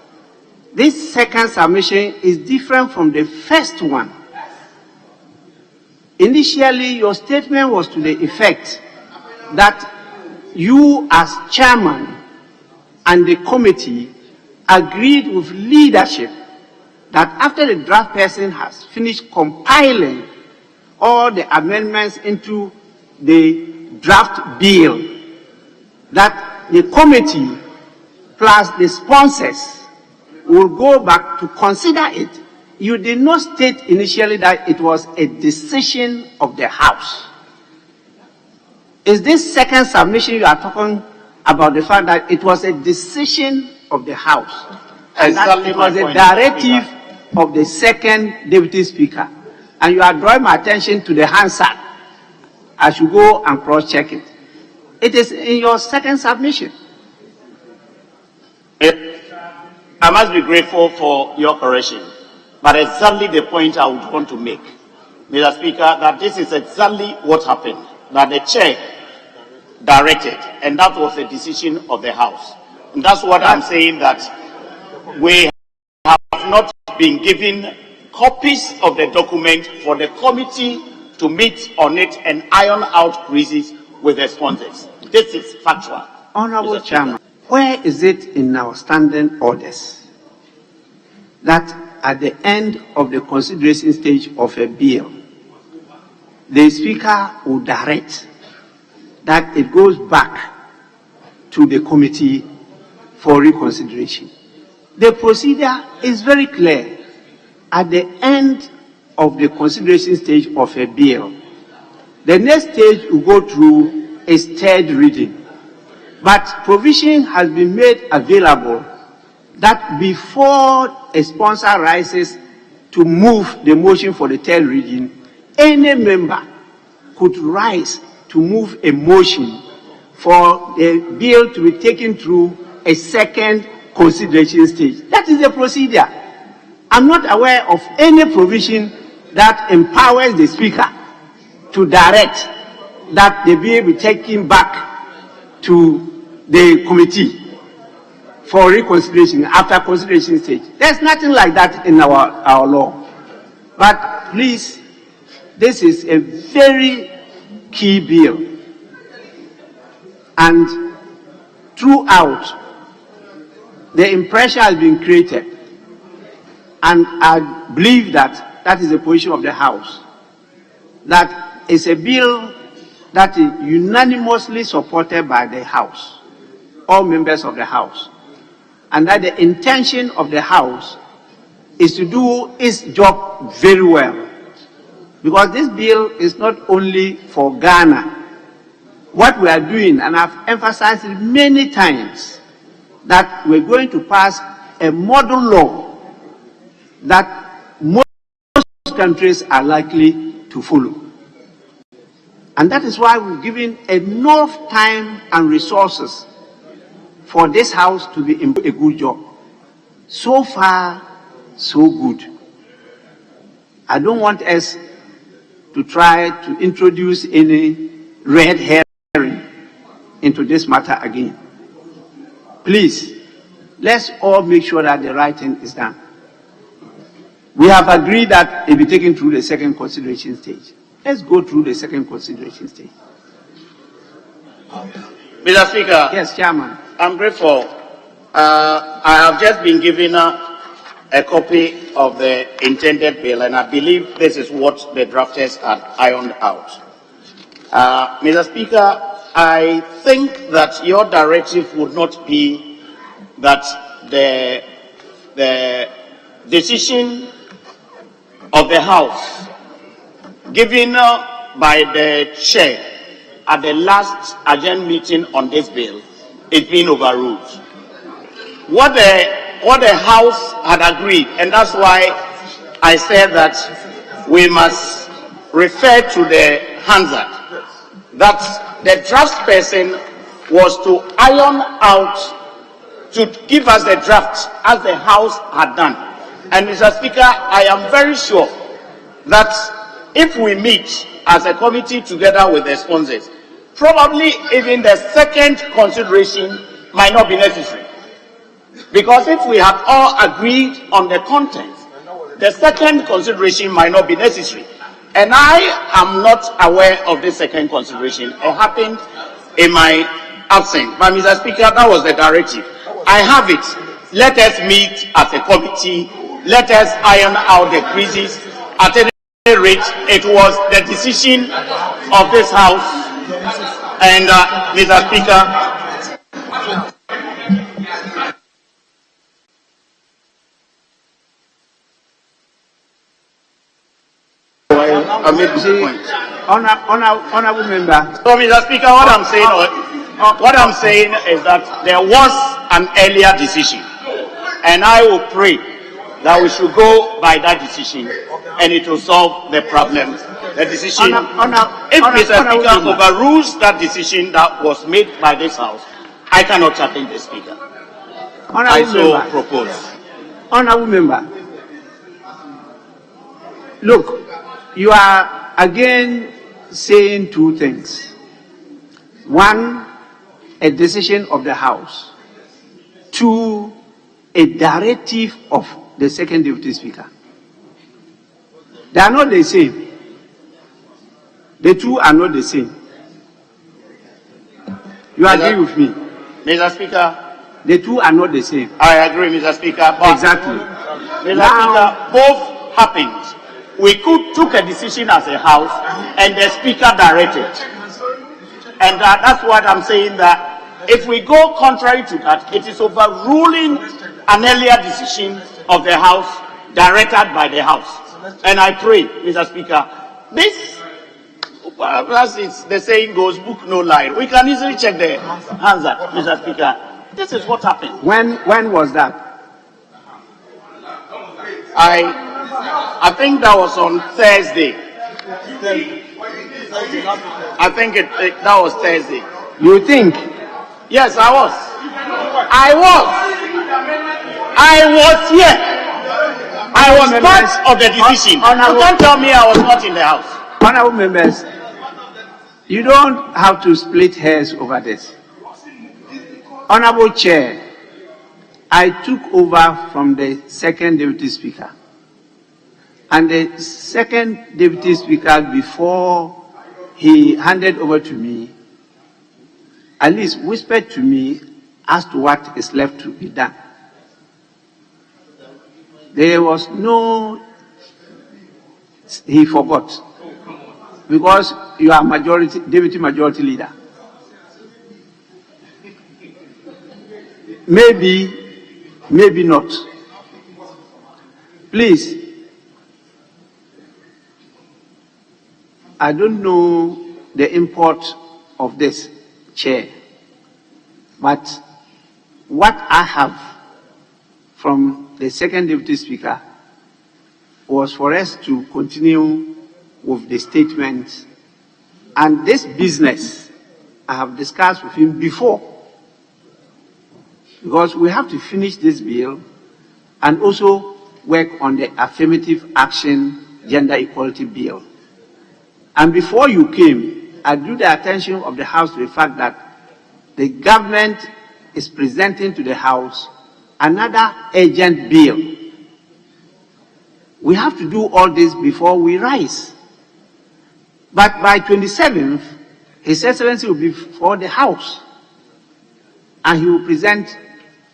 This second submission is different from the first one. Initially, your statement was to the effect that you as chairman and the committee agreed with leadership that after the draft person has finished compiling all the amendments into the draft bill, that the committee plus the sponsors will go back to consider it. You did not state initially that it was a decision of the House. Is this second submission you are talking about the fact that it was a decision of the House? And that it was a directive of the second deputy speaker. And you are drawing my attention to the Hansard. I should go and cross-check it. It is in your second submission. I must be grateful for your correction, but exactly the point I would want to make, Mr. Speaker, that this is exactly what happened, that the chair directed, and that was the decision of the House. And that's what I'm saying, that we have not been given copies of the document for the committee to meet on it and iron out creases with the sponsors. This is factual. Honorable Chairman, where is it in our standing orders that at the end of the consideration stage of a bill, the Speaker will direct that it goes back to the committee for reconsideration? The procedure is very clear. At the end of the consideration stage of a bill, the next stage will go through a third reading. But provision has been made available that before a sponsor rises to move the motion for the third reading, any member could rise to move a motion for the bill to be taken through a second consideration stage. That is the procedure. I'm not aware of any provision that empowers the Speaker to direct that the bill be taken back to the committee for reconsideration after consideration stage. There's nothing like that in our law. But please, this is a very key bill. And throughout, the impression has been created. And I believe that that is the position of the House. That is a bill that is unanimously supported by the House, all members of the House. And that the intention of the House is to do its job very well. Because this bill is not only for Ghana. What we are doing, and I've emphasized it many times, that we're going to pass a model law that most countries are likely to follow. And that is why we've given enough time and resources for this House to be in a good job. So far, so good. I don't want us to try to introduce any red herring into this matter again. Please, let's all make sure that the right thing is done. We have agreed that it will be taken through the second consideration stage. Let's go through the second consideration stage. Mr. Speaker. Yes, Chairman. I'm grateful. I have just been given a copy of the intended bill, and I believe this is what the drafters had ironed out. Mr. Speaker, I think that your directive would not be that the decision of the House given by the chair at the last agenda meeting on this bill is being overruled. What the House had agreed, and that's why I said that we must refer to the Hansard, that the draft person was to iron out, to give us the draft as the House had done. And Mr. Speaker, I am very sure that if we meet as a committee together with the sponsors, probably even the second consideration might not be necessary. Because if we have all agreed on the content, the second consideration might not be necessary. And I am not aware of the second consideration. It happened in my absence. But Mr. Speaker, that was the directive. I have it. Let us meet as a committee. Let us iron out the creases. At any rate, it was the decision of this House. And Mr. Speaker, I made this point. Honorable member. So, Mr. Speaker, what I'm saying is that there was an earlier decision, and I will pray that we should go by that decision, and it will solve the problem. The decision, if Mr. Speaker overrules that decision that was made by this House, I cannot challenge the Speaker. I so propose. Honorable member, look, you are again saying two things. One, a decision of the House. Two, a directive of the second deputy speaker. They are not the same. The two are not the same. You agree with me? Mr. Speaker. The two are not the same. I agree, Mr. Speaker. But exactly. Mr. Speaker, both happened. We took a decision as a House, and the Speaker directed. And that's what I'm saying, that if we go contrary to that, it is overruling an earlier decision of the House directed by the House. And I pray, Mr. Speaker, this, as it's, the saying goes, book no lie. We can easily check the Hansard, Mr. Speaker. This is what happened. When was that? I think that was on Thursday. I think that was Thursday. You think? Yes, I was. I was here. I was part of the decision. You can't tell me I was not in the House. Honorable members, you don't have to split hairs over this. Honorable Chair, I took over from the second deputy speaker. And the second deputy speaker, before he handed over to me, at least whispered to me as to what is left to be done. There was no, he forgot, because you are deputy majority leader. Maybe not. Please, I don't know the import of this, Chair, but what I have from the second Deputy Speaker was for us to continue with the statements. And this business, I have discussed with him before, because we have to finish this bill and also work on the affirmative action gender equality bill. And before you came, I drew the attention of the House to the fact that the government is presenting to the House another urgent bill. We have to do all this before we rise. But by 27th, His Excellency will be before the House and he will present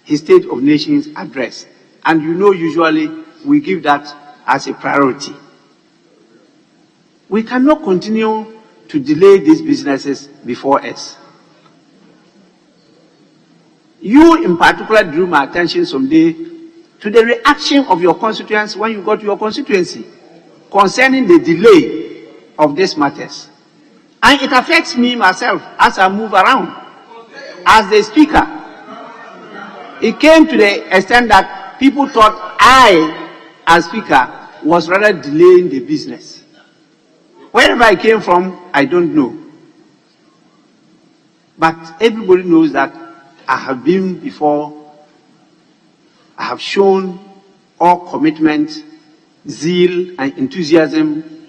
his State of Nations address. And you know, usually we give that as a priority. We cannot continue to delay these businesses before us. You in particular drew my attention someday to the reaction of your constituents when you got to your constituency concerning the delay of these matters. And it affects me myself as I move around. As the speaker, it came to the extent that people thought I, as speaker, was rather delaying the business. Wherever I came from, I don't know. But everybody knows that I have been before, I have shown all commitment, zeal, and enthusiasm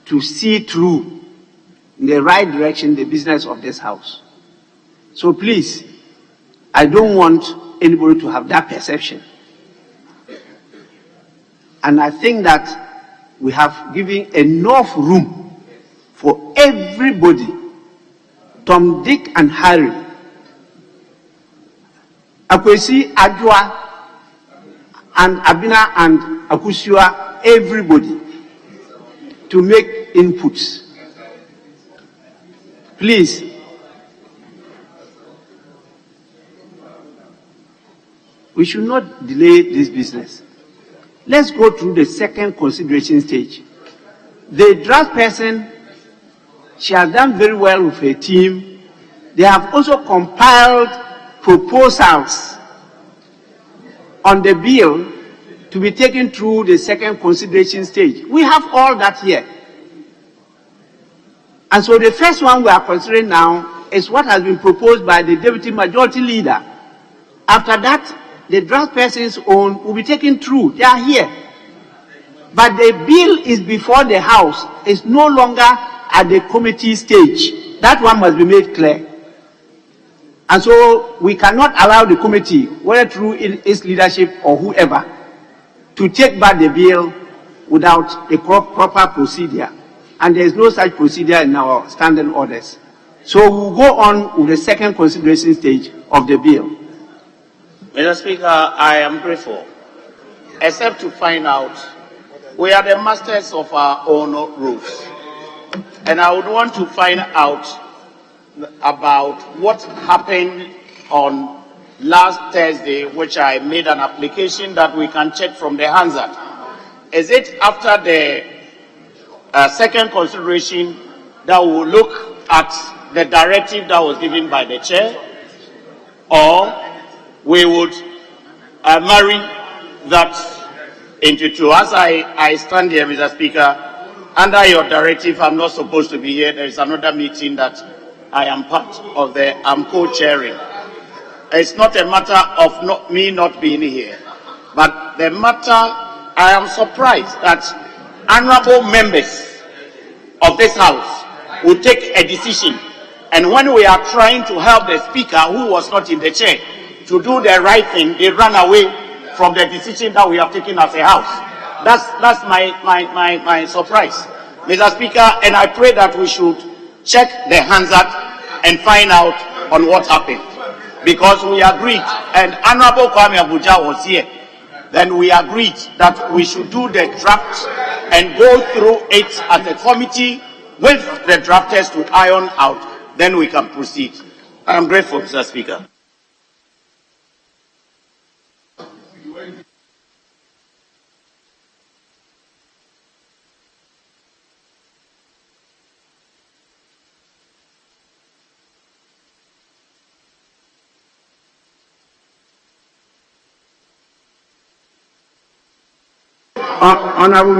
to see through in the right direction the business of this House. So please, I don't want anybody to have that perception. And I think that we have given enough room for everybody, Tom, Dick, and Harry, Akwesi, Adwa, and Abina, and Akusua, everybody, to make inputs. Please, we should not delay this business. Let's go through the second consideration stage. The draft person, she has done very well with her team. They have also compiled proposals on the bill to be taken through the second consideration stage. We have all that here. And so the first one we are considering now is what has been proposed by the Deputy Majority Leader. After that, the draft person's own will be taken through. They are here. But the bill is before the House. It's no longer at the committee stage. That one must be made clear. And so we cannot allow the committee, whether through its leadership or whoever, to take back the bill without a proper procedure. And there is no such procedure in our standing orders. So we'll go on with the second consideration stage of the bill. Mr. Speaker, I am grateful, except to find out we are the masters of our own rules. And I would want to find out about what happened on last Thursday, which I made an application that we can check from the Hansard. Is it after the second consideration that we will look at the directive that was given by the chair, or we would marry that into two? As I stand here, Mr. Speaker, under your directive, I'm not supposed to be here. There is another meeting that I am part of. I'm co-chairing. It's not a matter of me not being here, but the matter, I am surprised that honorable members of this House will take a decision, and when we are trying to help the Speaker, who was not in the chair, to do the right thing, they run away from the decision that we have taken as a House. That's my surprise, Mr. Speaker, and I pray that we should check the Hansard and find out on what happened. Because we agreed, and Honorable Kwame Abuja was here, then we agreed that we should do the draft and go through it as a committee with the drafters to iron out, then we can proceed. I am grateful, Mr. Speaker. Honorable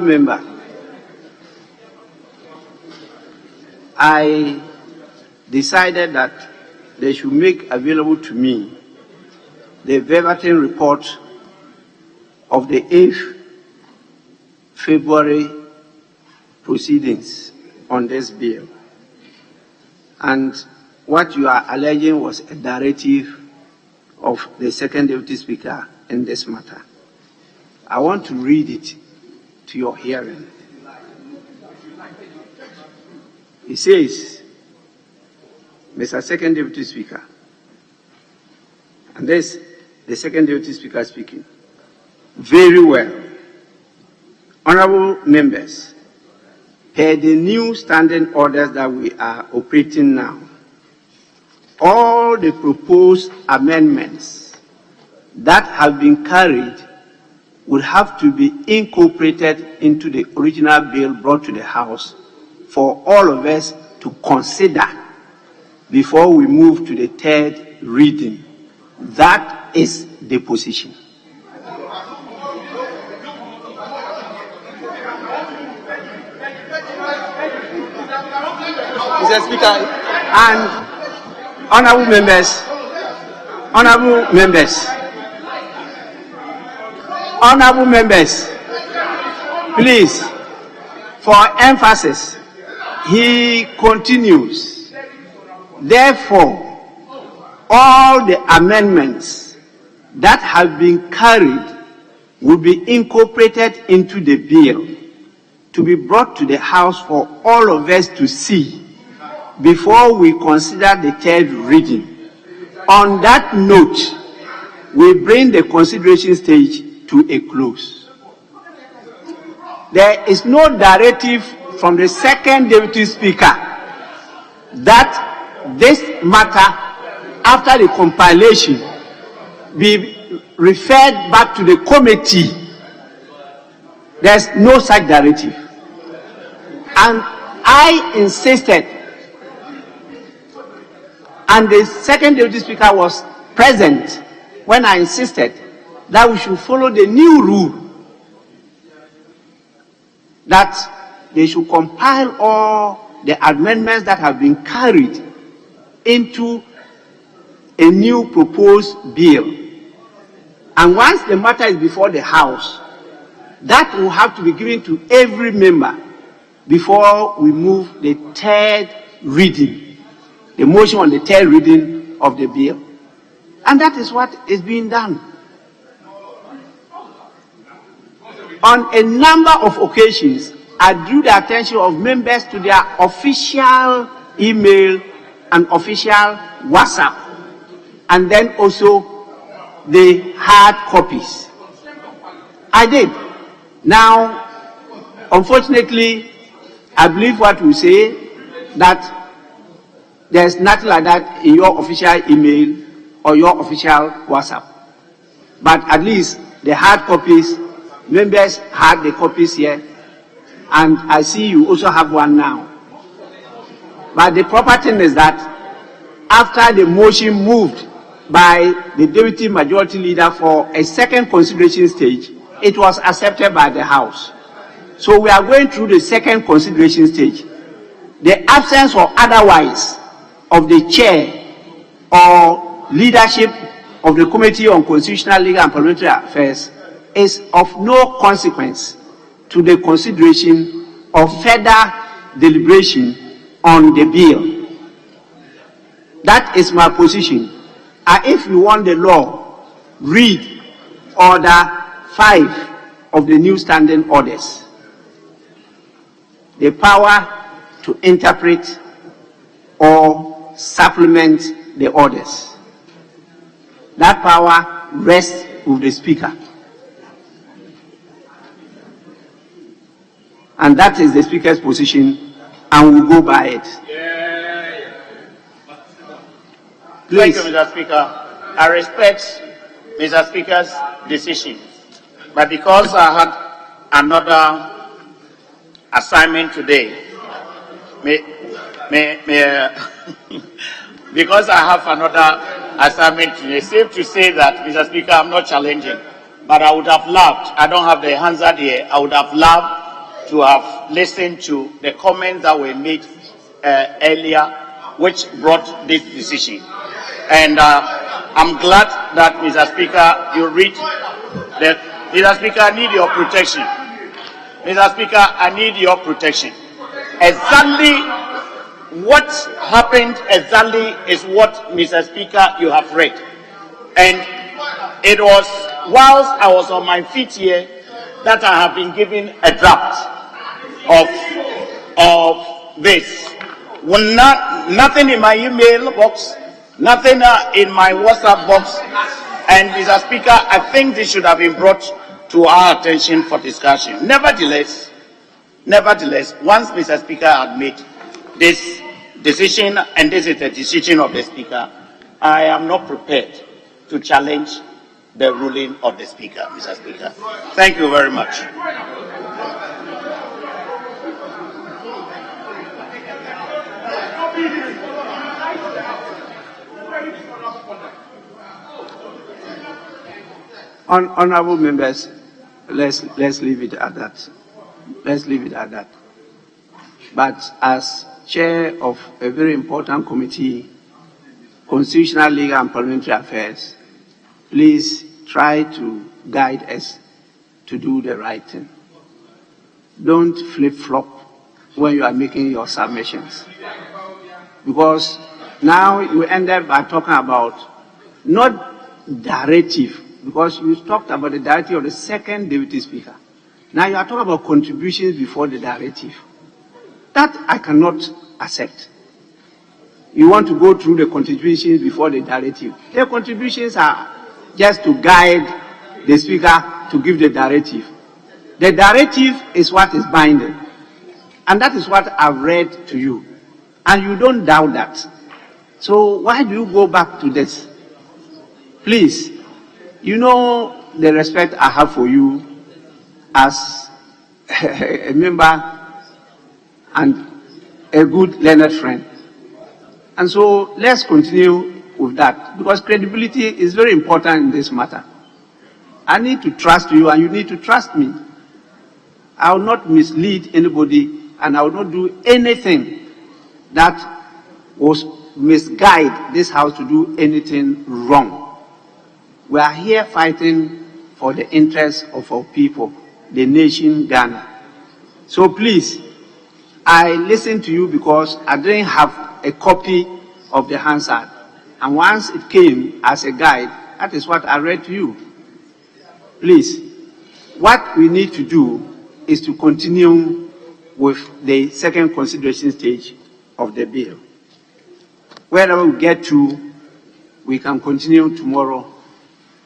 member, I decided that they should make available to me the verbatim report of the 8th February proceedings on this bill. And what you are alleging was a directive of the second deputy speaker in this matter. I want to read it to your hearing. He says, Mr. Second Deputy Speaker, and this the second deputy speaker speaking. Very well. Honorable members, per the new standing orders that we are operating now, all the proposed amendments that have been carried would have to be incorporated into the original bill brought to the House for all of us to consider before we move to the third reading. That is the position. Mr. Speaker, and honorable members, please, for emphasis, he continues. Therefore, all the amendments that have been carried will be incorporated into the bill to be brought to the House for all of us to see before we consider the third reading. On that note, we bring the consideration stage to a close. There is no directive from the second deputy speaker that this matter, after the compilation, be referred back to the committee. There's no such directive. And I insisted, and the second deputy speaker was present when I insisted that we should follow the new rule, that they should compile all the amendments that have been carried into a new proposed bill. And once the matter is before the House, that will have to be given to every member before we move the third reading, the motion on the third reading of the bill. And that is what is being done. On a number of occasions, I drew the attention of members to their official email and official WhatsApp, and then also the hard copies. I did. Now, unfortunately, I believe what we say, that there's nothing like that in your official email or your official WhatsApp. But at least the hard copies, members had the copies here, and I see you also have one now. But the proper thing is that after the motion moved by the deputy majority leader for a second consideration stage, it was accepted by the House. So we are going through the second consideration stage. The absence or otherwise of the chair or leadership of the Committee on Constitutional, Legal and Parliamentary Affairs is of no consequence to the consideration of further deliberation on the bill. That is my position. And if you want the law, read Order 5 of the new standing orders. The power to interpret or supplement the orders. That power rests with the Speaker. And that is the Speaker's position, and we'll go by it. Please. Thank you, Mr. Speaker. I respect Mr. Speaker's decision, but because I had another assignment today, because I have another assignment today, it's safe to say that, Mr. Speaker, I'm not challenging, but I would have loved, I don't have the Hansard here, I would have loved to have listened to the comments that were made earlier, which brought this decision. And I'm glad that, Mr. Speaker, you read that. Mr. Speaker, I need your protection. Mr. Speaker, I need your protection. Exactly what happened exactly is what, Mr. Speaker, you have read. And it was whilst I was on my feet here that I have been given a draft of this. Nothing in my email box, nothing in my WhatsApp box. And Mr. Speaker, I think this should have been brought to our attention for discussion. Nevertheless, once Mr. Speaker had made this decision, and this is the decision of the Speaker, I am not prepared to challenge the ruling of the Speaker, Mr. Speaker. Thank you very much. Honorable members, let's leave it at that. Let's leave it at that. But as chair of a very important committee, Constitutional, Legal and Parliamentary Affairs, please try to guide us to do the right thing. Don't flip-flop when you are making your submissions. Because now you ended by talking about not directive, because you talked about the directive of the second Deputy Speaker. Now you are talking about contributions before the directive. That I cannot accept. You want to go through the contributions before the directive. The contributions are just to guide the Speaker to give the directive. The directive is what is binding. And that is what I've read to you. And you don't doubt that. So why do you go back to this? Please, you know the respect I have for you as a member and a good learned friend. And so let's continue with that, because credibility is very important in this matter. I need to trust you and you need to trust me. I will not mislead anybody and I will not do anything that will misguide this House to do anything wrong. We are here fighting for the interests of our people, the nation Ghana. So please, I listened to you because I didn't have a copy of the Hansard. And once it came as a guide, that is what I read to you. Please, what we need to do is to continue with the second consideration stage of the bill. Wherever we get to, we can continue tomorrow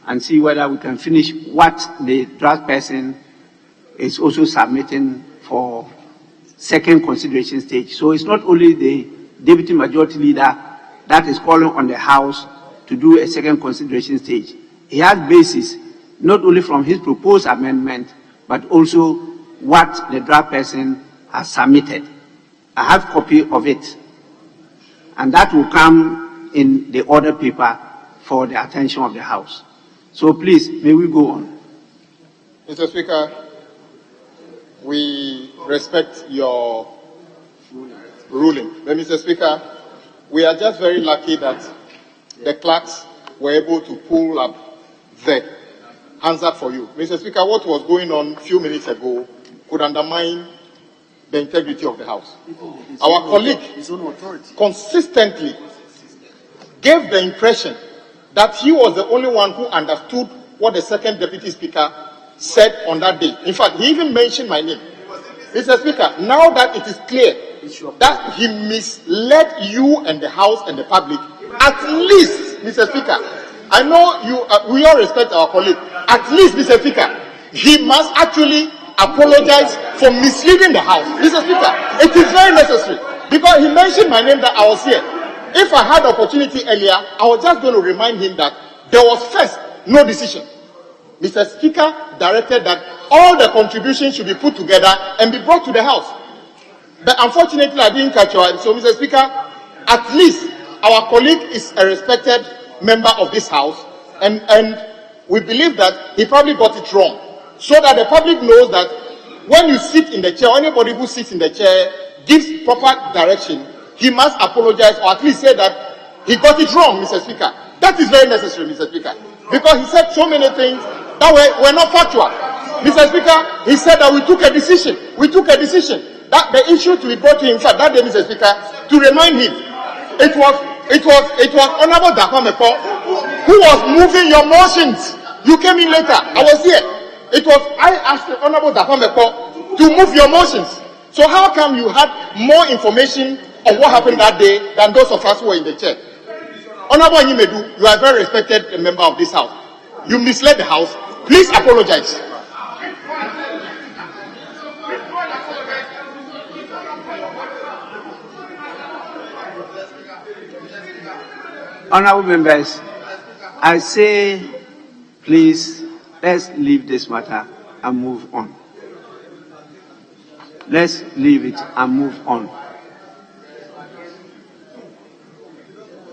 and see whether we can finish what the draft person is also submitting for second consideration stage. So it's not only the Deputy Majority Leader that is calling on the House to do a second consideration stage. He has basis not only from his proposed amendment, but also what the draft person has submitted. I have a copy of it. And that will come in the order paper for the attention of the House. So please, may we go on. Mr. Speaker, we respect your ruling. But Mr. Speaker, we are just very lucky that the clerks were able to pull up the answer for you. Mr. Speaker, what was going on a few minutes ago could undermine the integrity of the House. Our colleague consistently gave the impression that he was the only one who understood what the second Deputy Speaker said on that day. In fact, he even mentioned my name. Mr. Speaker, now that it is clear that he misled you and the House and the public, at least, Mr. Speaker, I know you, we all respect our colleague. At least, Mr. Speaker, he must actually apologize for misleading the House. Mr. Speaker, it is very necessary because he mentioned my name that I was here. If I had the opportunity earlier, I was just going to remind him that there was first no decision. Mr. Speaker directed that all the contributions should be put together and be brought to the House. But unfortunately, I didn't catch your. So, Mr. Speaker, at least our colleague is a respected member of this House, and we believe that he probably got it wrong, so that the public knows that when you sit in the chair, or anybody who sits in the chair gives proper direction, he must apologize or at least say that he got it wrong, Mr. Speaker. That is very necessary, Mr. Speaker, because he said so many things that were not factual. Mr. Speaker, he said that we took a decision. That the issue to be brought to him that day, Mr. Speaker, to remind him, it was Honorable Dakwameko who was moving your motions. You came in later. I was here. I asked the Honorable Dakwameko to move your motions. So how come you had more information of what happened that day than those of us who were in the chair? Honorable Anyimedu, you are a very respected member of this house. You misled the house. Please apologize. Honorable members, I say, please, let's leave this matter and move on. Let's leave it and move on.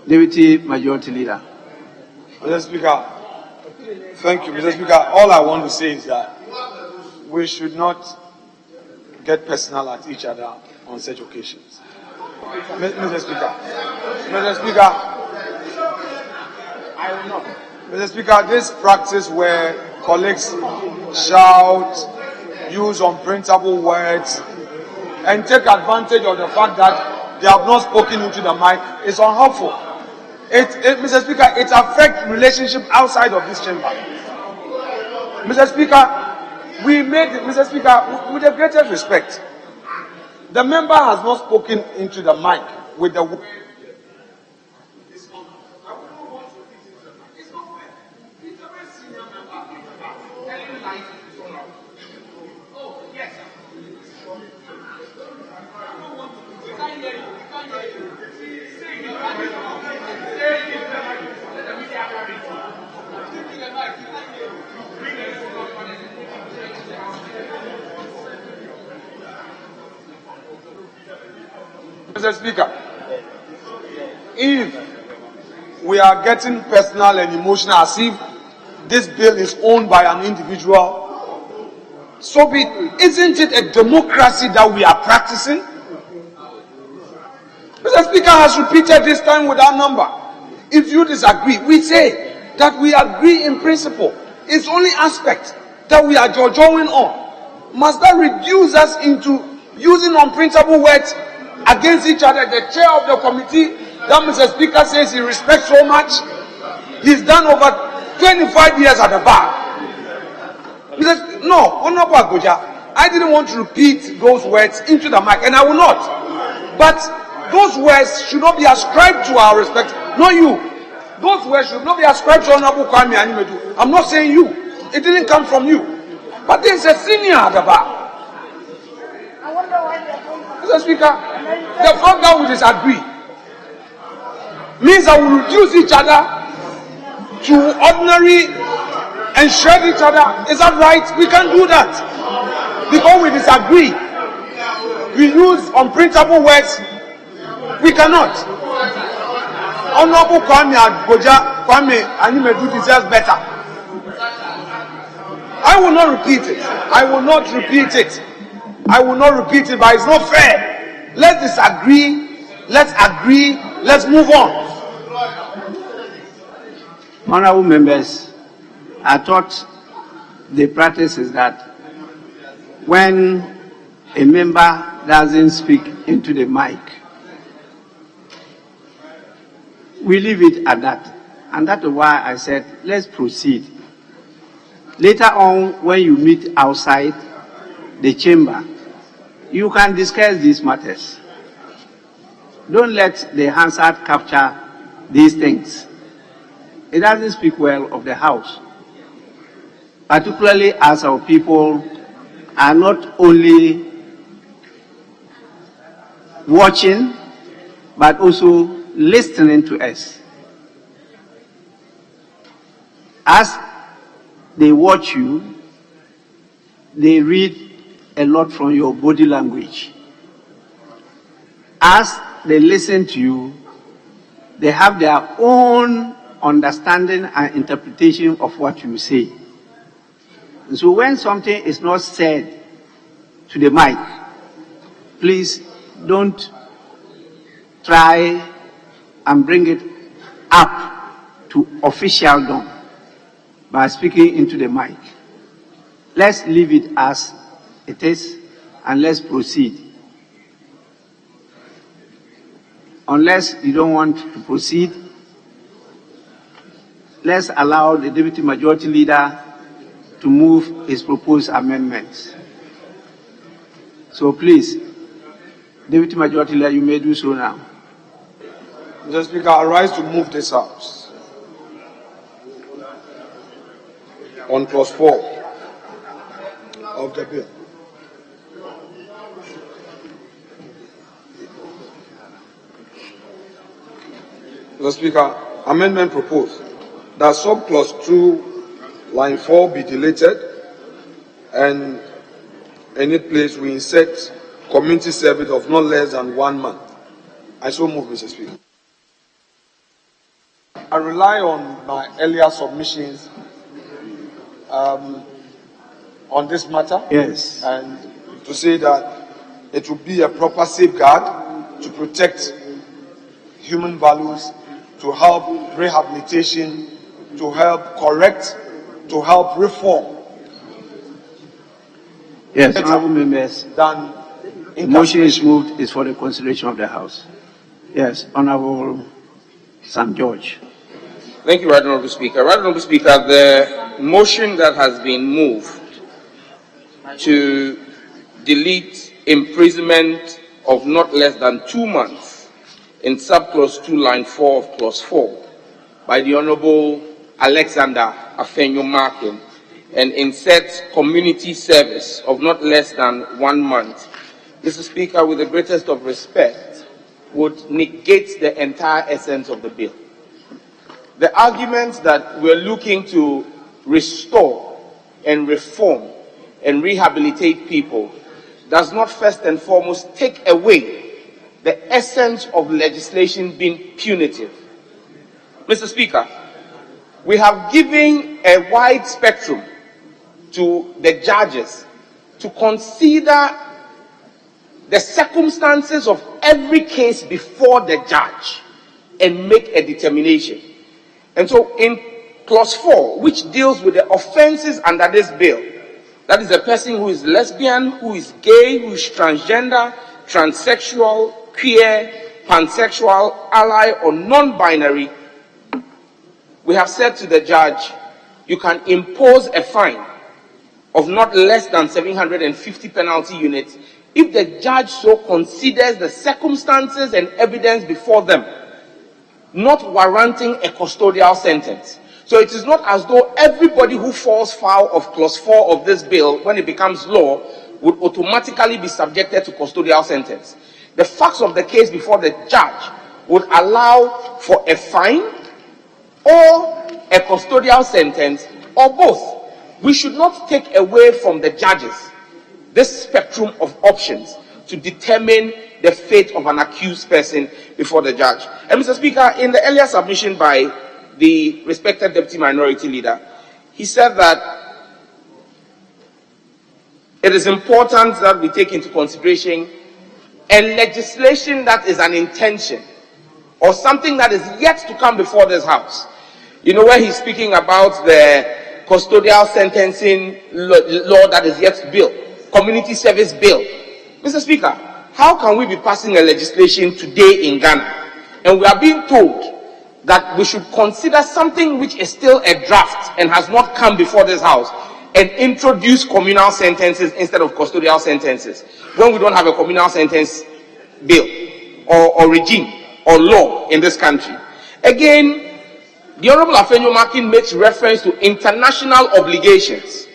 Deputy Majority Leader. Mr. Speaker, thank you. Mr. Speaker, all I want to say is that we should not get personal at each other on such occasions. Mr. Speaker, this practice where colleagues shout, use unprintable words, and take advantage of the fact that they have not spoken into the mic is unhelpful. Mr. Speaker, it affects relationship outside of this chamber. Mr. Speaker, with the greatest respect, the member has not spoken into the mic with the. Mr. Speaker, if we are getting personal and emotional as if this bill is owned by an individual, so be it. Isn't it a democracy that we are practicing? Mr. Speaker has repeated this time without number. If you disagree, we say that we agree in principle. It's only aspect that we are jojoing on. Must that reduce us into using unprintable words against each other? The chair of the committee that Mr. Speaker says he respects so much, he's done over 25 years at the bar. No, Honorable Agoja, I didn't want to repeat those words into the mic, and I will not. But those words should not be ascribed to our respect, not you. Those words should not be ascribed to Honorable Kwame Animedu. I'm not saying you. It didn't come from you. But there's a senior at the bar. Mr. Speaker, the fact that we disagree means that we reduce each other to ordinary and shred each other. Is that right? We can't do that. Because we disagree, we use unprintable words. We cannot. Honorable Kwame Animedu deserves better. I will not repeat it. I will not repeat it, but it's not fair. Let's disagree, let's agree, let's move on. Honorable members, I thought the practice is that when a member doesn't speak into the mic, we leave it at that. And that's why I said, let's proceed. Later on, when you meet outside the chamber, you can discuss these matters. Don't let the Hansard capture these things. It doesn't speak well of the House, particularly as our people are not only watching, but also listening to us. As they watch you, they read a lot from your body language. As they listen to you, they have their own understanding and interpretation of what you say. And so when something is not said to the mic, please don't try and bring it up to officialdom by speaking into the mic. Let's leave it as it is and let's proceed. Unless you don't want to proceed, let's allow the Deputy Majority Leader to move his proposed amendments. So please, Deputy Majority Leader, you may do so now. Mr. Speaker, I rise to move this House on clause 4 of the bill. Mr. Speaker, amendment proposed that subclause 2, line 4 be deleted, and in its place we insert community service of not less than 1 month. I so move, Mr. Speaker. I rely on my earlier submissions on this matter. Yes. And to say that it will be a proper safeguard to protect human values, to help rehabilitation, to help correct, to help reform. Yes, honorable members. Than the motion is moved is for the consideration of the House. Yes, Honorable Sam George. Thank you, Right Honorable Speaker. Right Honorable Speaker, the motion that has been moved to delete imprisonment of not less than 2 months in subclause 2, line 4 of clause 4 by the Honorable Alexander Afenyo-Markin and insert community service of not less than 1 month, Mr. Speaker, with the greatest of respect, would negate the entire essence of the bill. The argument that we're looking to restore and reform and rehabilitate people does not first and foremost take away the essence of legislation being punitive. Mr. Speaker, we have given a wide spectrum to the judges to consider the circumstances of every case before the judge and make a determination. And so in clause 4, which deals with the offenses under this bill, that is a person who is lesbian, who is gay, who is transgender, transsexual, queer, pansexual, ally, or non-binary, we have said to the judge, you can impose a fine of not less than 750 penalty units if the judge so considers the circumstances and evidence before them not warranting a custodial sentence. So it is not as though everybody who falls foul of clause 4 of this bill, when it becomes law, would automatically be subjected to custodial sentence. The facts of the case before the judge would allow for a fine or a custodial sentence or both. We should not take away from the judges this spectrum of options to determine the fate of an accused person before the judge. And Mr. Speaker, in the earlier submission by the respected Deputy Minority Leader, he said that it is important that we take into consideration a legislation that is an intention or something that is yet to come before this House. You know, where he's speaking about the custodial sentencing law that is yet to build, community service bill. Mr. Speaker, how can we be passing a legislation today in Ghana and we are being told that we should consider something which is still a draft and has not come before this House and introduce communal sentences instead of custodial sentences when we don't have a communal sentence bill or regime or law in this country? Again, the Honorable Afenyo-Markin makes reference to international obligations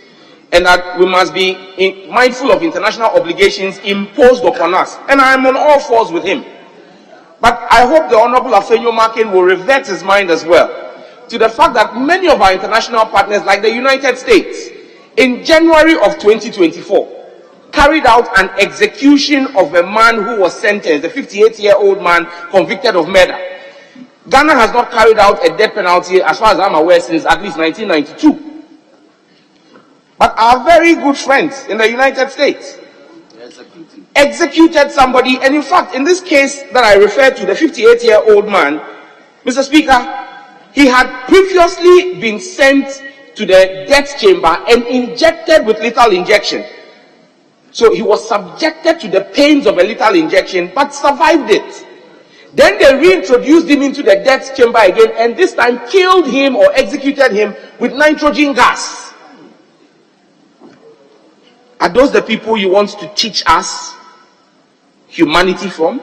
and that we must be mindful of international obligations imposed upon us. And I am on all fours with him. But I hope the Honorable Afenyo-Markin will revert his mind as well to the fact that many of our international partners, like the United States, in January of 2024, carried out an execution of a man who was sentenced, a 58-year-old man convicted of murder. Ghana has not carried out a death penalty, as far as I'm aware, since at least 1992. But our very good friends in the United States executed somebody, and in fact, in this case that I referred to, the 58-year-old man, Mr. Speaker, he had previously been sent to the death chamber and injected with lethal injection. So he was subjected to the pains of a lethal injection, but survived it. Then they reintroduced him into the death chamber again, and this time killed him or executed him with nitrogen gas. Are those the people you want to teach us humanity from?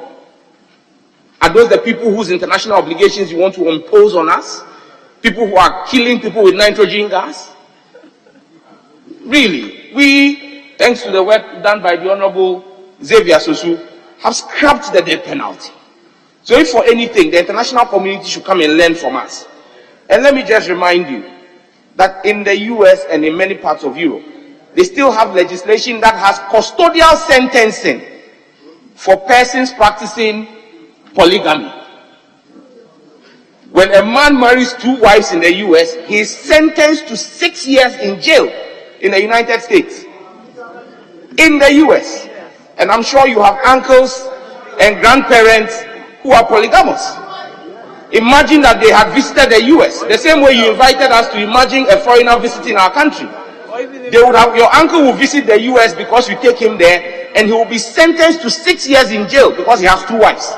Are those the people whose international obligations you want to impose on us? People who are killing people with nitrogen gas? Really, we, thanks to the work done by the Honorable Xavier Sosu, have scrapped the death penalty. So if for anything, the international community should come and learn from us. And let me just remind you that in the US and in many parts of Europe, they still have legislation that has custodial sentencing for persons practicing polygamy. When a man marries 2 wives in the US, he is sentenced to 6 years in jail in the United States. In the US. And I'm sure you have uncles and grandparents who are polygamous. Imagine that they had visited the US, the same way you invited us to imagine a foreigner visiting our country. They would have, your uncle will visit the US because you take him there, and he will be sentenced to 6 years in jail because he has 2 wives.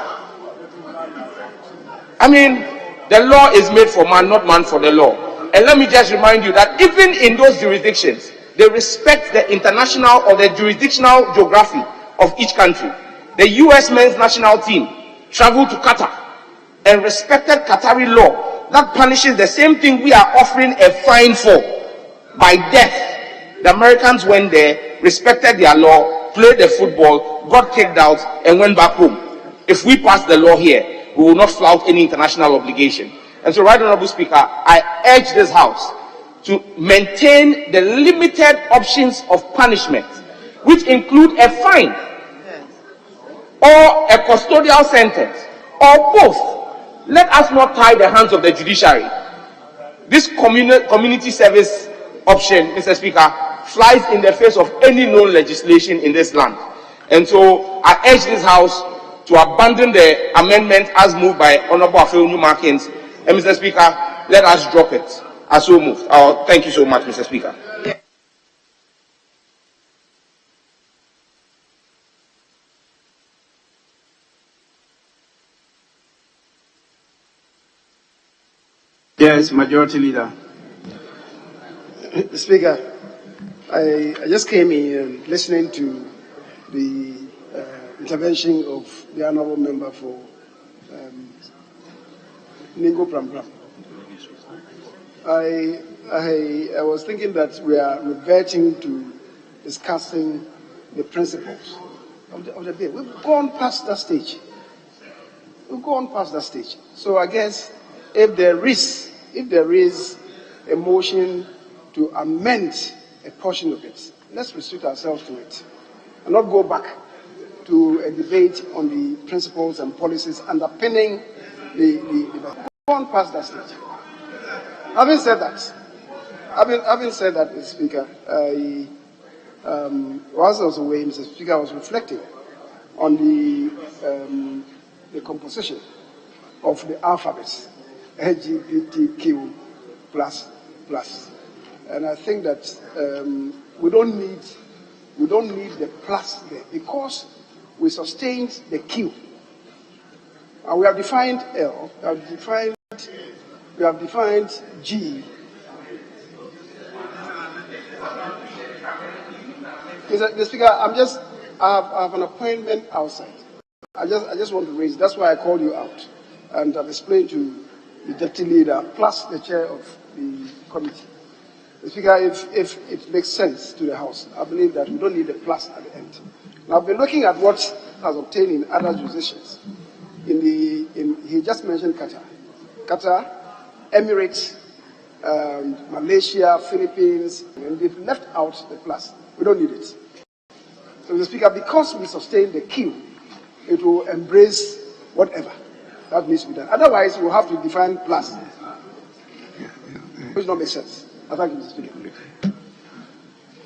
I mean, the law is made for man, not man for the law. And let me just remind you that even in those jurisdictions, they respect the international or the jurisdictional geography of each country. The US men's national team traveled to Qatar and respected Qatari law that punishes the same thing we are offering a fine for, by death. The Americans went there, respected their law, played the football, got kicked out, and went back home. If we pass the law here, we will not flout any international obligation. And so, Right Honorable Speaker, I urge this House to maintain the limited options of punishment, which include a fine or a custodial sentence, or both. Let us not tie the hands of the judiciary. This community service option, Mr. Speaker, flies in the face of any known legislation in this land. And so I urge this House to abandon the amendment as moved by Honorable Afeonu Markins. And Mr. Speaker, let us drop it as so moved. Thank you so much, Mr. Speaker. Yes, Majority Leader. Speaker, I just came in listening to the intervention of the honorable member for Ningo Pram. I was thinking that we are reverting to discussing the principles of the bill. We've gone past that stage. So I guess if there is a motion to amend a portion of it, let's restrict ourselves to it and not go back to a debate on the principles and policies underpinning the gone past that stage. Having said that, Mr. Speaker, whilst I was away, Mr. Speaker, I was reflecting on the composition of the alphabet, LGBTQ++. And I think that we don't need the plus there because we sustained the Q. And we have defined L, we have defined G. Mr. Speaker, I have an appointment outside. I just want to raise it. That's why I called you out. And I've explained to the deputy leader plus the chair of the committee. Mr. Speaker, if it makes sense to the House, I believe that we don't need a plus at the end. Now, I've been looking at what has obtained in other jurisdictions. He just mentioned Qatar, Emirates, Malaysia, Philippines, and they've left out the plus. We don't need it. So, Mr. Speaker, because we sustain the Q, it will embrace whatever. That needs to be done. Otherwise, we'll have to define plus. Which don't make sense. I thank you, Mr. Speaker.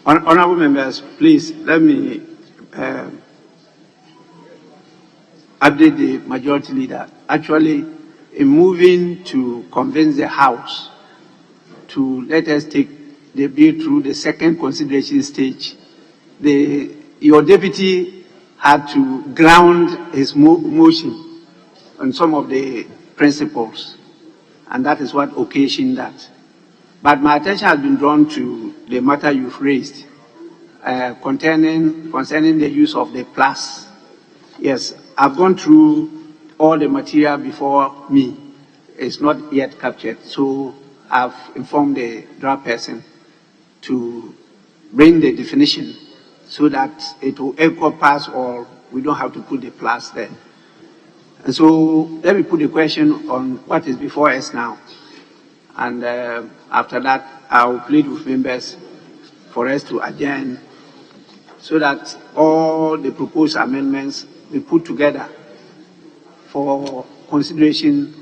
Honorable members, please let me update the majority leader. Actually, in moving to convince the House to let us take the bill through the second consideration stage, your deputy had to ground his motion on some of the principles, and that is what occasioned that. But my attention has been drawn to the matter you've raised concerning the use of the plus. Yes, I've gone through all the material before me. It's not yet captured, so I've informed the draft person to bring the definition so that it will encompass all. We don't have to put the plus there. And so let me put the question on what is before us now. And after that, I will plead with members for us to adjourn so that all the proposed amendments be put together for consideration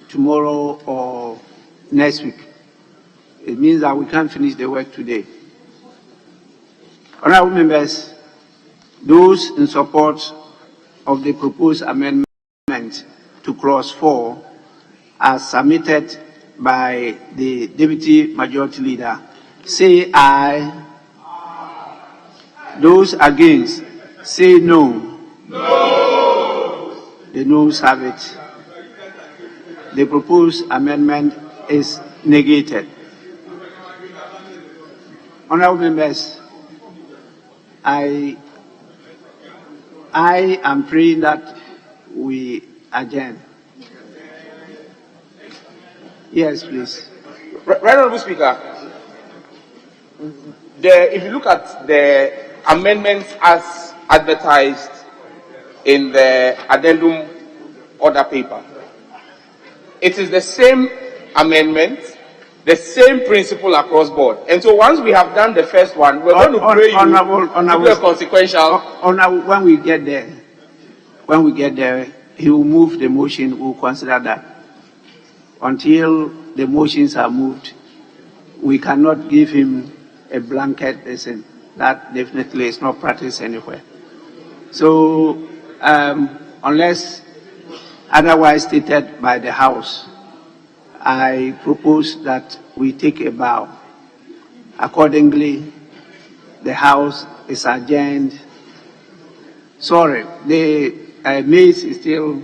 tomorrow or next week. It means that we can't finish the work today. Honorable members, those in support of the proposed amendment to clause 4 as submitted by the Deputy Majority Leader, say aye. Those against, say no. No. The noes have it. The proposed amendment is negated. Honorable members, I am praying that we adjourn. Yes, please. Right, Honorable Speaker, if you look at the amendments as advertised in the addendum order paper, it is the same amendment, the same principle across board. And so once we have done the first one, we're going to pray you to do a consequential. When we get there, he will move the motion, we'll consider that. Until the motions are moved, we cannot give him a blanket lesson. That definitely is not practiced anywhere. So, unless otherwise stated by the House, I propose that we take a bow. Accordingly, the House is adjourned. Sorry, the maize is still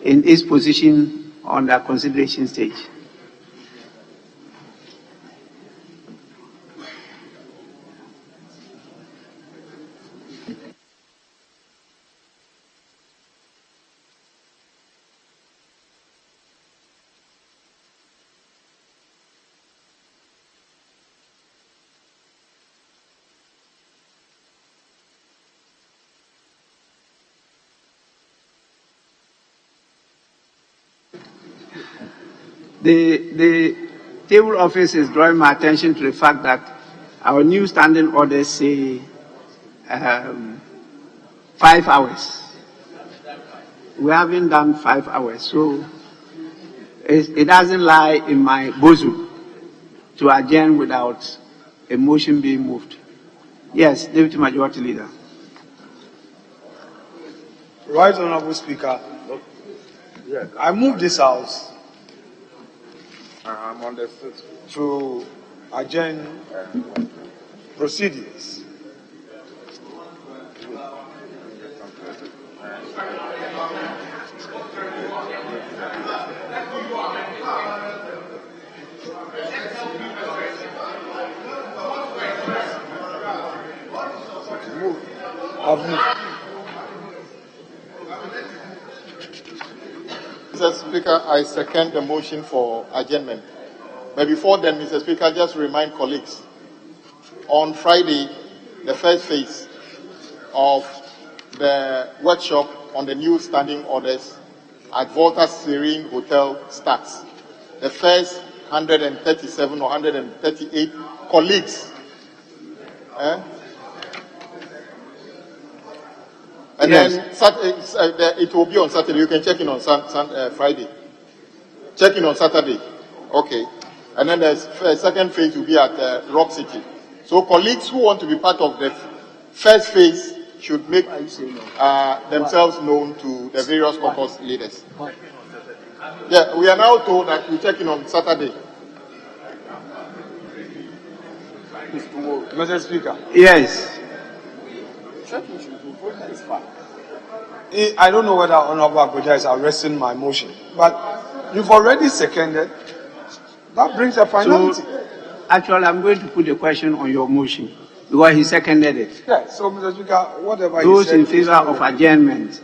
in its position on the consideration stage. The table office is drawing my attention to the fact that our new standing orders say 5 hours. We haven't done 5 hours, so it doesn't lie in my bosom to adjourn without a motion being moved. Yes, Deputy Majority Leader. Right Honorable Speaker, I move this House I'm on the fifth. to adjourn proceedings. Mr. Speaker, I second the motion for adjournment. But before then, Mr. Speaker, just remind colleagues, on Friday, the first phase of the workshop on the new standing orders at Volta Serene Hotel starts. The first 137 or 138 colleagues And Yes. then it will be on Saturday. You can check in on Friday. Check in on Saturday. Okay. And then the second phase will be at Rock City. So colleagues who want to be part of the first phase should make themselves known to the various caucus leaders. Yeah, we are now told that we check in on Saturday. Mr. Speaker. Yes. I don't know whether Honorable Abuja is arresting my motion, but you've already seconded. That brings a finality. So, actually, I'm going to put the question on your motion because he seconded it. Yeah, so Mr. Speaker, whatever Those he said, in favor of adjournment,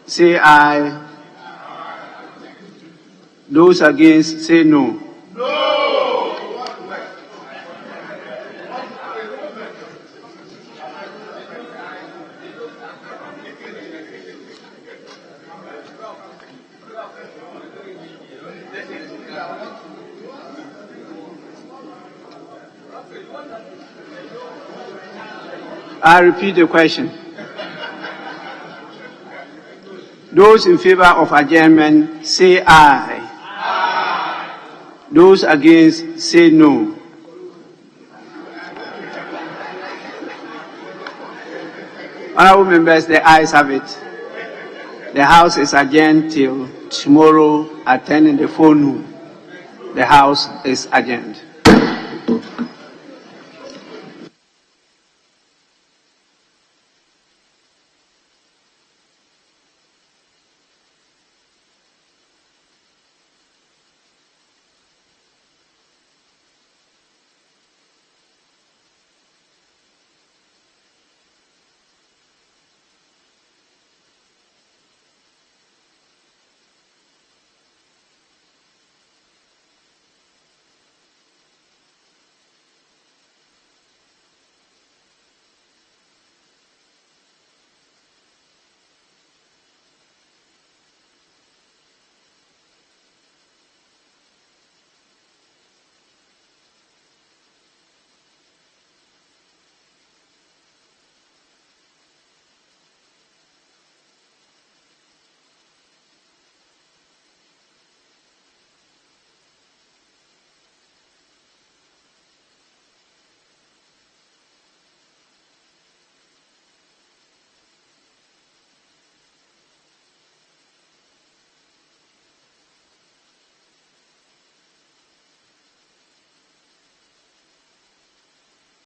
say aye. Those against, say no. I repeat the question. Those in favor of adjournment, say aye. Aye. Those against, say no. Honorable members, the ayes have it. The House is adjourned till tomorrow at 10 in the forenoon. The House is adjourned.